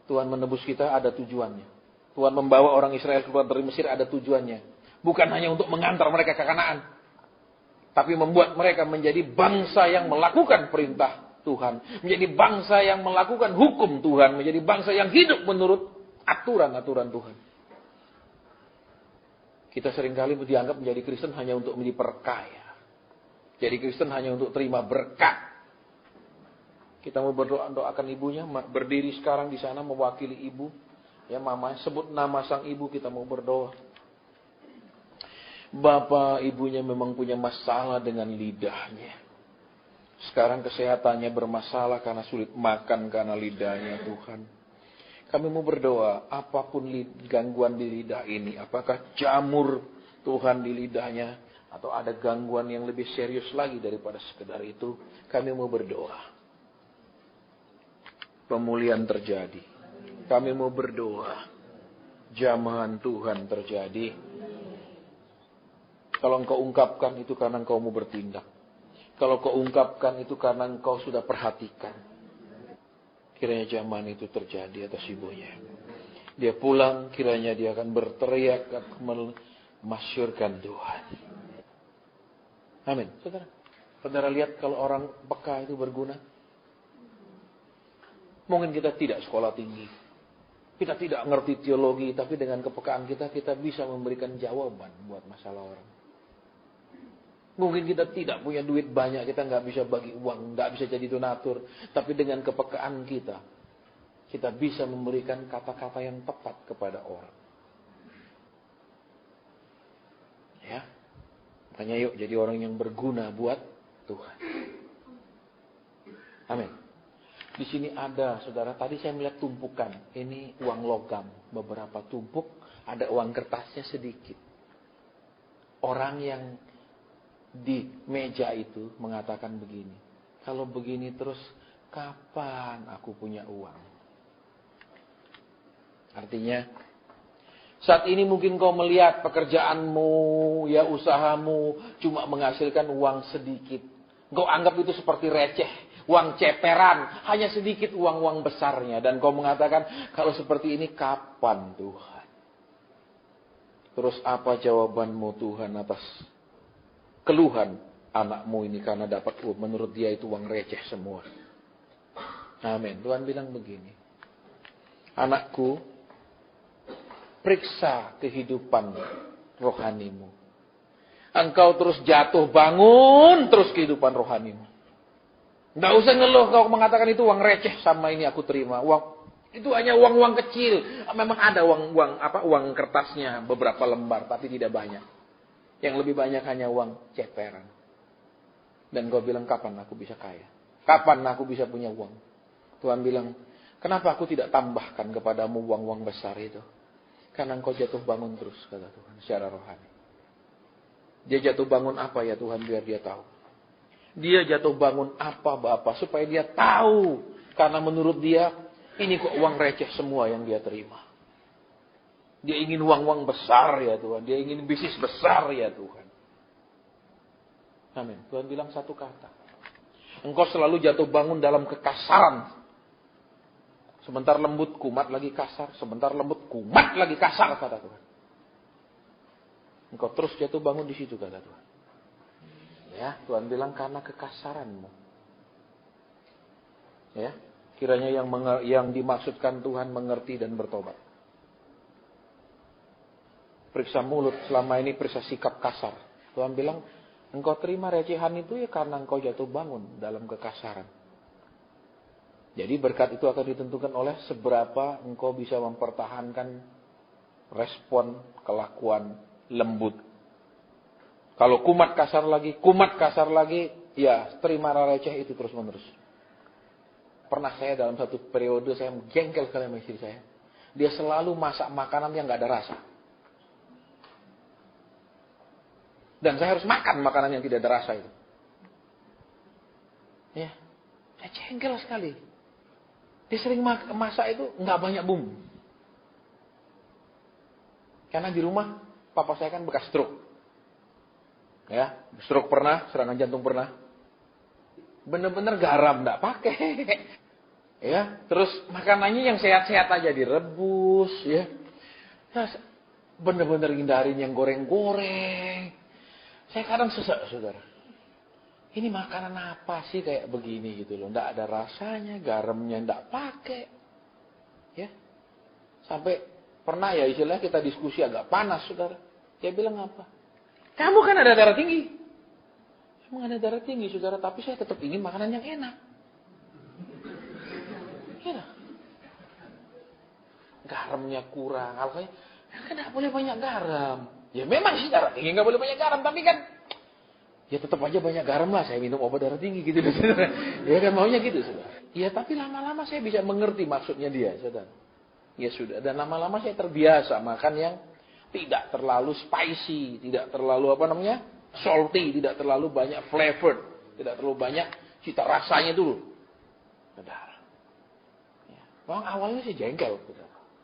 Tuhan menebus kita ada tujuannya. Tuhan membawa orang Israel keluar dari Mesir ada tujuannya. Bukan hanya untuk mengantar mereka ke Kanaan. Tapi membuat mereka menjadi bangsa yang melakukan perintah Tuhan. Menjadi bangsa yang melakukan hukum Tuhan. Menjadi bangsa yang hidup menurut aturan-aturan Tuhan. Kita seringkali dianggap menjadi Kristen hanya untuk diperkaya. Jadi Kristen hanya untuk terima berkat. Kita mau berdoa-doakan ibunya. Berdiri sekarang di sana mewakili ibu. Ya mama, sebut nama sang ibu, kita mau berdoa. Bapak ibunya memang punya masalah dengan lidahnya. Sekarang kesehatannya bermasalah karena sulit makan karena lidahnya Tuhan. Kami mau berdoa, apapun gangguan di lidah ini, apakah jamur Tuhan di lidahnya, atau ada gangguan yang lebih serius lagi daripada sekedar itu, kami mau berdoa. Pemulihan terjadi. Kami mau berdoa. Jamahan Tuhan terjadi. Kalau engkau ungkapkan itu karena engkau mau bertindak. Kalau kau ungkapkan itu karena engkau sudah perhatikan. Kiranya jamahan itu terjadi atas ibunya. Dia pulang, kiranya dia akan berteriak, memasyurkan Tuhan. Amin. Saudara, saudara lihat kalau orang peka itu berguna. Mungkin kita tidak sekolah tinggi. Kita tidak ngerti teologi, tapi dengan kepekaan kita bisa memberikan jawaban buat masalah orang. Mungkin kita tidak punya duit banyak, kita nggak bisa bagi uang, nggak bisa jadi donatur. Tapi dengan kepekaan kita bisa memberikan kata-kata yang tepat kepada orang. Ya, makanya yuk jadi orang yang berguna buat Tuhan. Amin. Di sini ada, saudara, tadi saya melihat tumpukan. Ini uang logam, beberapa tumpuk, ada uang kertasnya sedikit. Orang yang di meja itu mengatakan begini, kalau begini terus, kapan aku punya uang? Artinya, saat ini mungkin kau melihat pekerjaanmu, ya usahamu, cuma menghasilkan uang sedikit. Kau anggap itu seperti receh, uang ceperan, hanya sedikit uang-uang besarnya. Dan kau mengatakan, kalau seperti ini kapan Tuhan? Terus apa jawabanmu Tuhan atas keluhan anakmu ini karena dapat uang? Menurut dia itu uang receh semua. Amin. Tuhan bilang begini, anakku, periksa kehidupan rohanimu. Engkau terus jatuh bangun terus kehidupan rohanimu. Nggak usah ngeluh kau mengatakan itu uang receh sama ini aku terima. Uang itu hanya uang-uang kecil. Memang ada uang kertasnya beberapa lembar tapi tidak banyak. Yang lebih banyak hanya uang ceperan. Dan kau bilang, kapan aku bisa kaya? Kapan aku bisa punya uang? Tuhan bilang, kenapa aku tidak tambahkan kepadamu uang-uang besar itu? Karena engkau jatuh bangun terus, kata Tuhan, secara rohani. Dia jatuh bangun apa ya Tuhan, biar dia tahu. Dia jatuh bangun apa Bapa, supaya dia tahu. Karena menurut dia, ini kok uang receh semua yang dia terima. Dia ingin uang-uang besar ya Tuhan. Dia ingin bisnis besar ya Tuhan. Amin. Tuhan bilang satu kata. Engkau selalu jatuh bangun dalam kekasaran. Sebentar lembut, kumat lagi kasar. Sebentar lembut, kumat lagi kasar, kata Tuhan. Engkau terus jatuh bangun di situ, kata Tuhan. Ya, Tuhan bilang karena kekasaranmu. Ya, kiranya yang dimaksudkan Tuhan mengerti dan bertobat. Periksa mulut, selama ini periksa sikap kasar. Tuhan bilang, engkau terima recehan itu ya karena engkau jatuh bangun dalam kekasaran. Jadi berkat itu akan ditentukan oleh seberapa engkau bisa mempertahankan respon, kelakuan lembut. Kalau kumat kasar lagi, ya terima receh itu terus menerus. Pernah saya dalam satu periode saya jengkel sekali sama istri saya. Dia selalu masak makanan yang gak ada rasa. Dan saya harus makan makanan yang tidak ada rasa itu. Ya, saya jengkel sekali. Dia sering masak itu nggak banyak bumbu. Karena di rumah papa saya kan bekas stroke. Ya, stroke pernah, serangan jantung pernah. Bener-bener garam nggak pakai. Ya, terus makanannya yang sehat-sehat aja direbus, ya. Nah, bener-bener hindarin yang goreng-goreng. Saya kadang sesak, saudara. Ini makanan apa sih kayak begini gitu loh. Nggak ada rasanya, garamnya nggak pakai. Ya. Sampai pernah ya istilahnya kita diskusi agak panas, saudara. Dia bilang apa? Kamu kan ada darah tinggi. Emang ada darah tinggi, saudara. Tapi saya tetap ingin makanan yang enak. Enak. Garamnya kurang. Alasannya, kan nggak boleh banyak garam. Ya memang sih darah tinggi nggak boleh banyak garam. Tapi kan, ya tetap aja banyak garam lah. Saya minum obat darah tinggi gitu. Ya kan maunya gitu, saudara. Ya tapi lama-lama saya bisa mengerti maksudnya dia, saudara. Ya sudah. Dan lama-lama saya terbiasa makan yang tidak terlalu spicy. Tidak terlalu salty. Tidak terlalu banyak flavored. Tidak terlalu banyak cita rasanya dulu. Saudara. Bang, awalnya sih jengkel.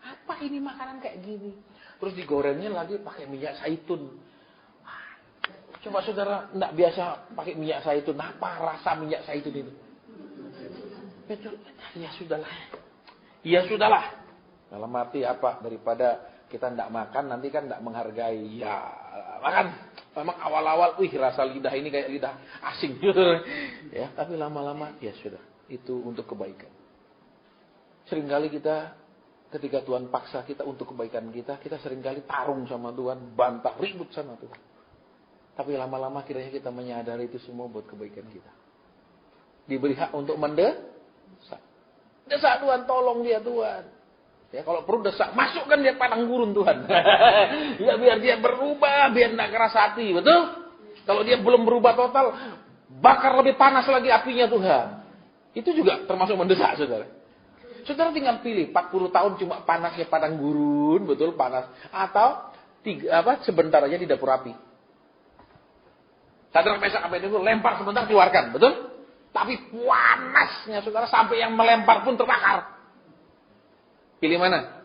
Apa ini makanan kayak gini? Terus digorengnya lagi pakai minyak zaitun. Coba saudara enggak biasa pakai minyak zaitun. Apa rasa minyak zaitun itu? Betul. Ya sudahlah. Ya sudahlah. Dalam arti apa? Daripada kita enggak makan, nanti kan enggak menghargai. Ya, makan. Memang awal-awal, rasa lidah ini kayak lidah asing. Ya, tapi lama-lama, ya sudah. Itu untuk kebaikan. Seringkali kita, ketika Tuhan paksa kita untuk kebaikan kita seringkali tarung sama Tuhan, bantah, ribut sama Tuhan. Tapi lama-lama kiranya kita menyadari itu semua buat kebaikan kita. Diberi hak untuk mendesak. Desak Tuhan, tolong dia Tuhan. Ya kalau perlu desak, masukkan dia padang gurun Tuhan. Ya biar dia berubah, biar tidak keras hati, betul? Kalau dia belum berubah total, bakar lebih panas lagi apinya Tuhan. Itu juga termasuk mendesak, saudara. Saudara tinggal pilih 40 tahun cuma panasnya padang gurun, betul panas, atau sebentar aja di dapur api. Sadar pesak apa itu lempar sebentar keluarkan, betul? Tapi panasnya saudara sampai yang melempar pun terbakar. Pilih mana?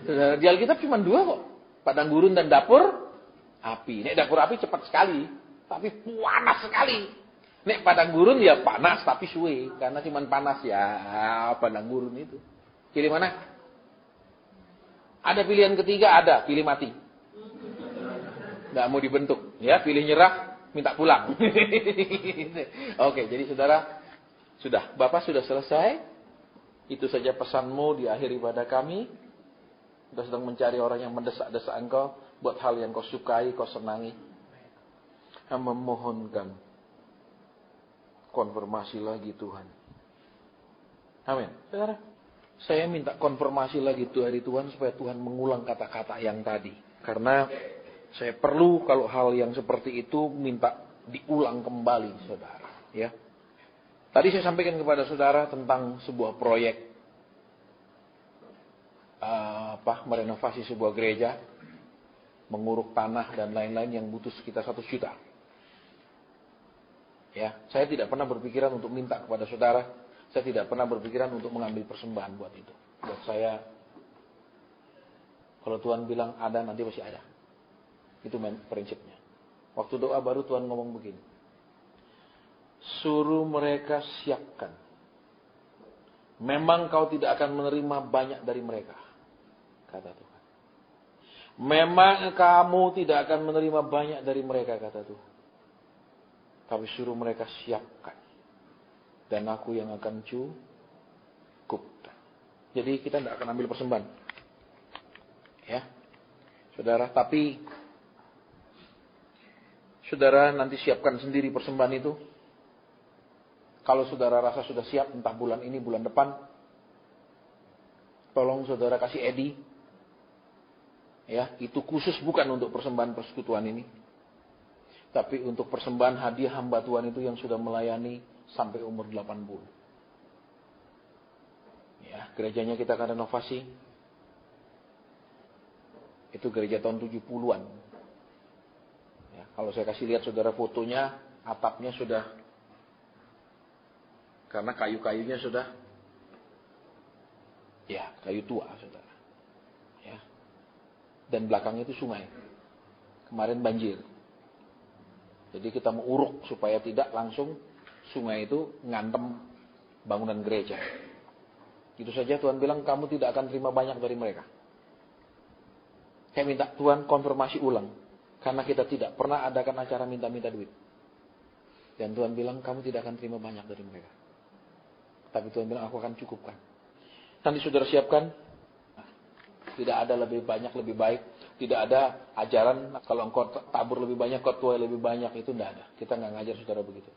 Saudara, di Alkitab cuma 2 kok, padang gurun dan dapur api. Nek dapur api cepat sekali, tapi panas sekali. Nek padang gurun ya panas tapi suwe. Karena cuma panas ya padang gurun itu. Pilih mana? Ada pilihan ketiga? Ada. Pilih mati. Nggak mau dibentuk. Ya, pilih nyerah, minta pulang. Oke, jadi saudara, sudah. Bapak sudah selesai. Itu saja pesanmu di akhir ibadah kami. Kita sedang mencari orang yang mendesak-desak engkau. Buat hal yang kau sukai, kau senangi. Hamba memohonkan konfirmasi lagi Tuhan. Amin. Saudara, saya minta konfirmasi lagi dari Tuhan supaya Tuhan mengulang kata-kata yang tadi. Karena saya perlu kalau hal yang seperti itu minta diulang kembali, saudara. Ya. Tadi saya sampaikan kepada saudara tentang sebuah proyek merenovasi sebuah gereja, menguruk tanah dan lain-lain yang butuh sekitar 1 juta. Ya, saya tidak pernah berpikiran untuk minta kepada saudara. Saya tidak pernah berpikiran untuk mengambil persembahan buat itu. Buat saya, kalau Tuhan bilang ada, nanti pasti ada. Itu prinsipnya. Waktu doa baru Tuhan ngomong begini. Suruh mereka siapkan. Memang kau tidak akan menerima banyak dari mereka. Kata Tuhan. Memang kamu tidak akan menerima banyak dari mereka, kata Tuhan. Tapi suruh mereka siapkan. Dan aku yang akan cukupkan. Jadi kita tidak akan ambil persembahan. Ya. Saudara, tapi saudara nanti siapkan sendiri persembahan itu. Kalau saudara rasa sudah siap, entah bulan ini, bulan depan. Tolong saudara kasih Edi. Ya, itu khusus bukan untuk persembahan persekutuan ini. Tapi untuk persembahan hadiah hamba Tuhan itu yang sudah melayani sampai umur 80. Ya, gerejanya kita akan renovasi. Itu gereja tahun 70-an. Ya, Kalau saya kasih lihat saudara fotonya, atapnya sudah, karena kayu-kayunya sudah, ya kayu tua saudara. Ya. Dan belakangnya itu sungai. Kemarin banjir. Jadi kita mau uruk supaya tidak langsung sungai itu ngantem bangunan gereja. Itu saja Tuhan bilang kamu tidak akan terima banyak dari mereka. Saya minta Tuhan konfirmasi ulang. Karena kita tidak pernah adakan acara minta-minta duit. Dan Tuhan bilang kamu tidak akan terima banyak dari mereka. Tapi Tuhan bilang aku akan cukupkan. Nanti saudara siapkan. Tidak ada lebih banyak, lebih baik. Tidak ada ajaran kalau engkau tabur lebih banyak, kau tuai lebih banyak. Itu tidak ada. Kita nggak ngajar saudara begitu.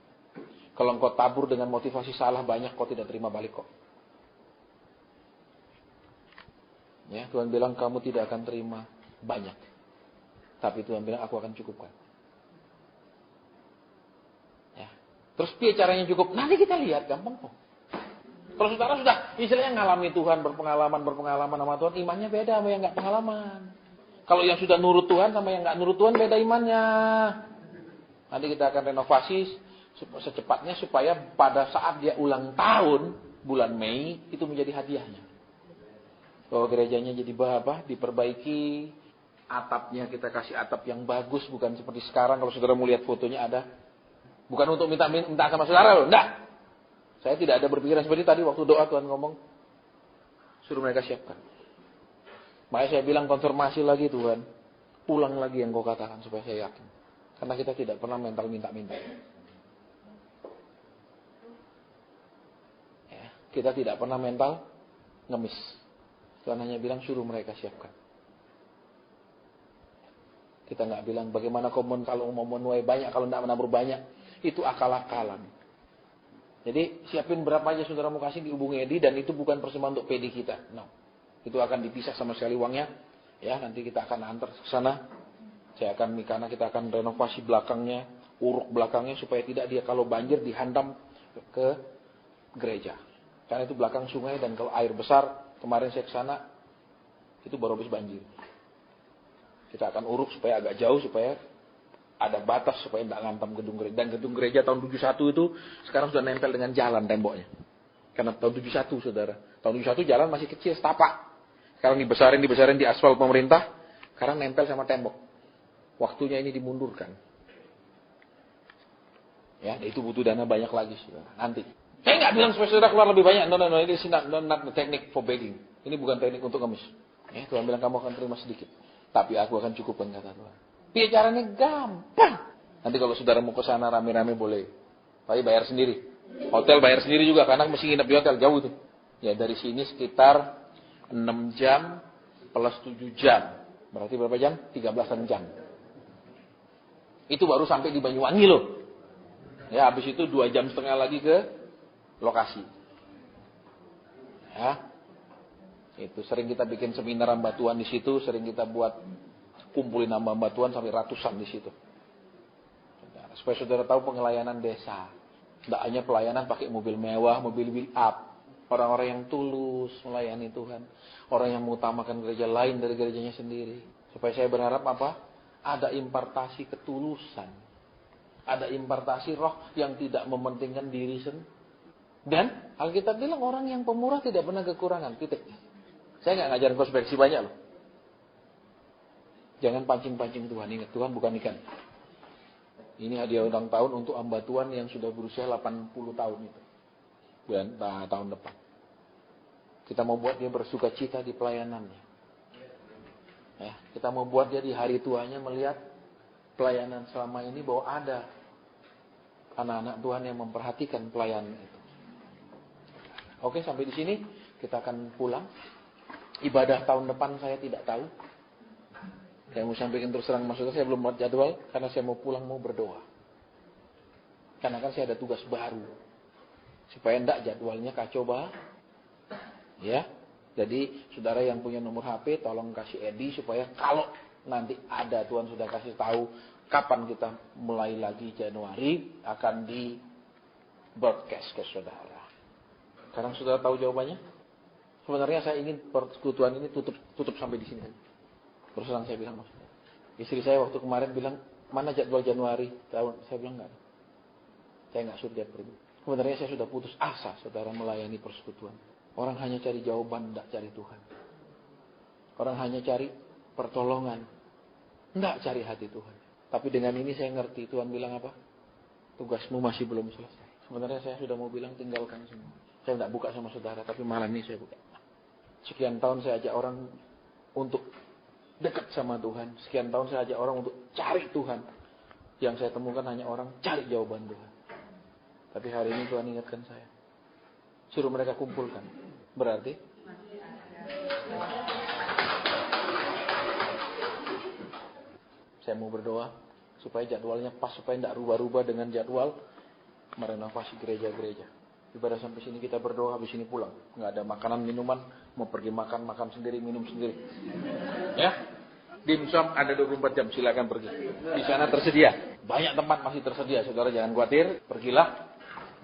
Kalau engkau tabur dengan motivasi salah banyak, kau tidak terima balik kok. Ya, Tuhan bilang kamu tidak akan terima banyak. Tapi Tuhan bilang aku akan cukupkan. Ya. Terus piye caranya cukup? Nanti kita lihat, gampang kok. Kalau saudara sudah istilahnya ngalami Tuhan, berpengalaman sama Tuhan, imannya beda sama yang nggak pengalaman. Kalau yang sudah nurut Tuhan sama yang nggak nurut Tuhan beda imannya. Nanti kita akan renovasi secepatnya supaya pada saat dia ulang tahun bulan Mei itu menjadi hadiahnya. Bahwa gerejanya jadi apa? Diperbaiki, atapnya kita kasih atap yang bagus, bukan seperti sekarang. Kalau saudara mau lihat fotonya ada, bukan untuk minta sama saudara loh, enggak. Saya tidak ada berpikiran seperti tadi waktu doa Tuhan ngomong, suruh mereka siapkan. Makanya saya bilang konfirmasi lagi Tuhan, ulang lagi yang kau katakan supaya saya yakin. Karena kita tidak pernah mental minta-minta. Ya, kita tidak pernah mental ngemis. Tuhan hanya bilang suruh mereka siapkan. Kita nggak bilang bagaimana kau kalau mau menuai banyak, kalau tidak menabur banyak. Itu akal-akalan. Jadi siapin berapa aja saudara mau kasih, dihubungi Edi, dan itu bukan persembahan untuk PD kita. No. Itu akan dipisah sama sekali uangnya. Ya, nanti kita akan antar ke sana. Karena kita akan renovasi belakangnya, uruk belakangnya supaya tidak dia kalau banjir dihantam ke gereja. Karena itu belakang sungai dan kalau air besar, kemarin saya ke sana itu baru habis banjir. Kita akan uruk supaya agak jauh supaya ada batas supaya tidak ngantam gedung gereja. Dan gedung gereja tahun 71 itu sekarang sudah nempel dengan jalan temboknya. Karena tahun 71 saudara. Tahun 71 jalan masih kecil, setapak. Sekarang dibesarin di aspal pemerintah. Sekarang nempel sama tembok. Waktunya ini dimundurkan. Ya, itu butuh dana banyak lagi saudara. Nanti. Saya nggak bilang supaya saudara keluar lebih banyak. No, ini not the technique for begging. Ini bukan teknik untuk ngemis. Ya, Tuhan bilang kamu akan terima sedikit. Tapi aku akan cukupkan kata Tuhan. Biar caranya gampang. Nanti kalau saudara mau ke sana rame-rame boleh. Tapi bayar sendiri. Hotel bayar sendiri juga karena mesti nginep di hotel jauh tuh. Ya dari sini sekitar 6 jam plus 7 jam. Berarti berapa jam? 13 jam. Itu baru sampai di Banyuwangi loh. Ya habis itu 2,5 jam lagi ke lokasi. Ya. Itu sering kita bikin seminar hamba Tuhan di situ, sering kita buat kumpulin hamba Tuhan sampai ratusan di situ. Supaya saudara tahu pengelayanan desa. Tidak hanya pelayanan pakai mobil mewah, mobil build up. Orang-orang yang tulus melayani Tuhan. Orang yang mengutamakan gereja lain dari gerejanya sendiri. Supaya saya berharap apa? Ada impartasi ketulusan. Ada impartasi roh yang tidak mementingkan diri sendiri. Dan Alkitab bilang orang yang pemurah tidak pernah kekurangan. Titik. Saya nggak ngajarin konspeksi banyak loh. Jangan pancing-pancing Tuhan. Ingat, Tuhan bukan ikan. Ini hadiah ulang tahun untuk hamba Tuhan yang sudah berusia 80 tahun itu. Tahun depan. Kita mau buat dia bersuka cita di pelayanannya. Ya, kita mau buat dia di hari tuanya melihat pelayanan selama ini bahwa ada anak-anak Tuhan yang memperhatikan pelayanan itu. Oke, sampai di sini kita akan pulang. Ibadah tahun depan saya tidak tahu. Saya mau sampaikan terus terang maksudnya saya belum buat jadwal karena saya mau pulang mau berdoa. Karena kan saya ada tugas baru. Supaya enggak jadwalnya kacau bah. Ya. Jadi saudara yang punya nomor HP tolong kasih Edi supaya kalau nanti ada Tuhan sudah kasih tahu kapan kita mulai lagi Januari akan di broadcast ke saudara. Sekarang saudara tahu jawabannya? Sebenarnya saya ingin persekutuan ini tutup sampai di sini. Terus terang saya bilang, istri saya waktu kemarin bilang, mana jadwal Januari tahun? Saya bilang enggak. Saya enggak suruh dia pergi. Sebenarnya saya sudah putus asa, saudara, melayani persekutuan. Orang hanya cari jawaban, enggak cari Tuhan. Orang hanya cari pertolongan, enggak cari hati Tuhan. Tapi dengan ini saya ngerti, Tuhan bilang apa? Tugasmu masih belum selesai. Sebenarnya saya sudah mau bilang tinggalkan semua. Saya enggak buka sama saudara, tapi malam ini saya buka. Sekian tahun saya ajak orang untuk dekat sama Tuhan. Sekian tahun saya ajak orang untuk cari Tuhan. Yang saya temukan hanya orang cari jawaban Tuhan. Tapi hari ini Tuhan ingatkan saya. Suruh mereka kumpulkan. Berarti saya mau berdoa supaya jadwalnya pas, supaya tidak rubah-rubah dengan jadwal merenovasi gereja-gereja. Ibadah sampai sini kita berdoa, habis ini pulang. Nggak ada makanan, minuman, mau pergi makan sendiri, minum sendiri. Ya, dimsum ada 24 jam, silakan pergi. Di sana tersedia, banyak tempat masih tersedia. Saudara jangan khawatir, pergilah.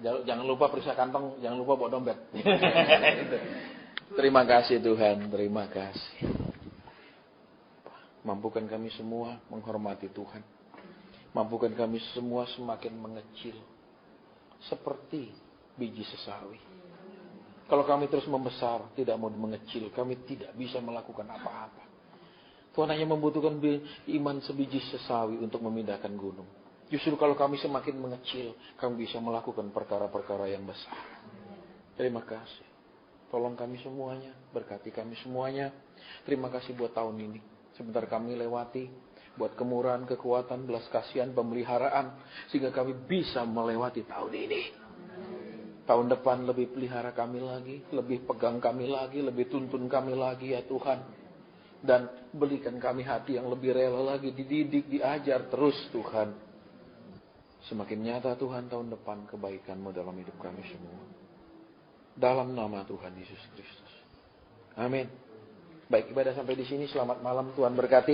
Jangan lupa periksa kantong, jangan lupa bawa dompet. Terima kasih Tuhan, terima kasih. Mampukan kami semua menghormati Tuhan. Mampukan kami semua semakin mengecil. Seperti biji sesawi. Kalau kami terus membesar, tidak mau mengecil, kami tidak bisa melakukan apa-apa. Tuhan hanya membutuhkan iman sebiji sesawi untuk memindahkan gunung. Justru kalau kami semakin mengecil, kami bisa melakukan perkara-perkara yang besar. Terima kasih. Tolong kami semuanya, berkati kami semuanya. Terima kasih buat tahun ini. Sebentar kami lewati, buat kemurahan, kekuatan, belas kasihan, pemeliharaan, sehingga kami bisa melewati tahun ini. Tahun depan lebih pelihara kami lagi, lebih pegang kami lagi, lebih tuntun kami lagi ya Tuhan. Dan berikan kami hati yang lebih rela lagi, dididik, diajar terus Tuhan. Semakin nyata Tuhan tahun depan kebaikan-Mu dalam hidup kami semua. Dalam nama Tuhan Yesus Kristus. Amin. Baik, ibadah sampai di sini. Selamat malam, Tuhan berkati.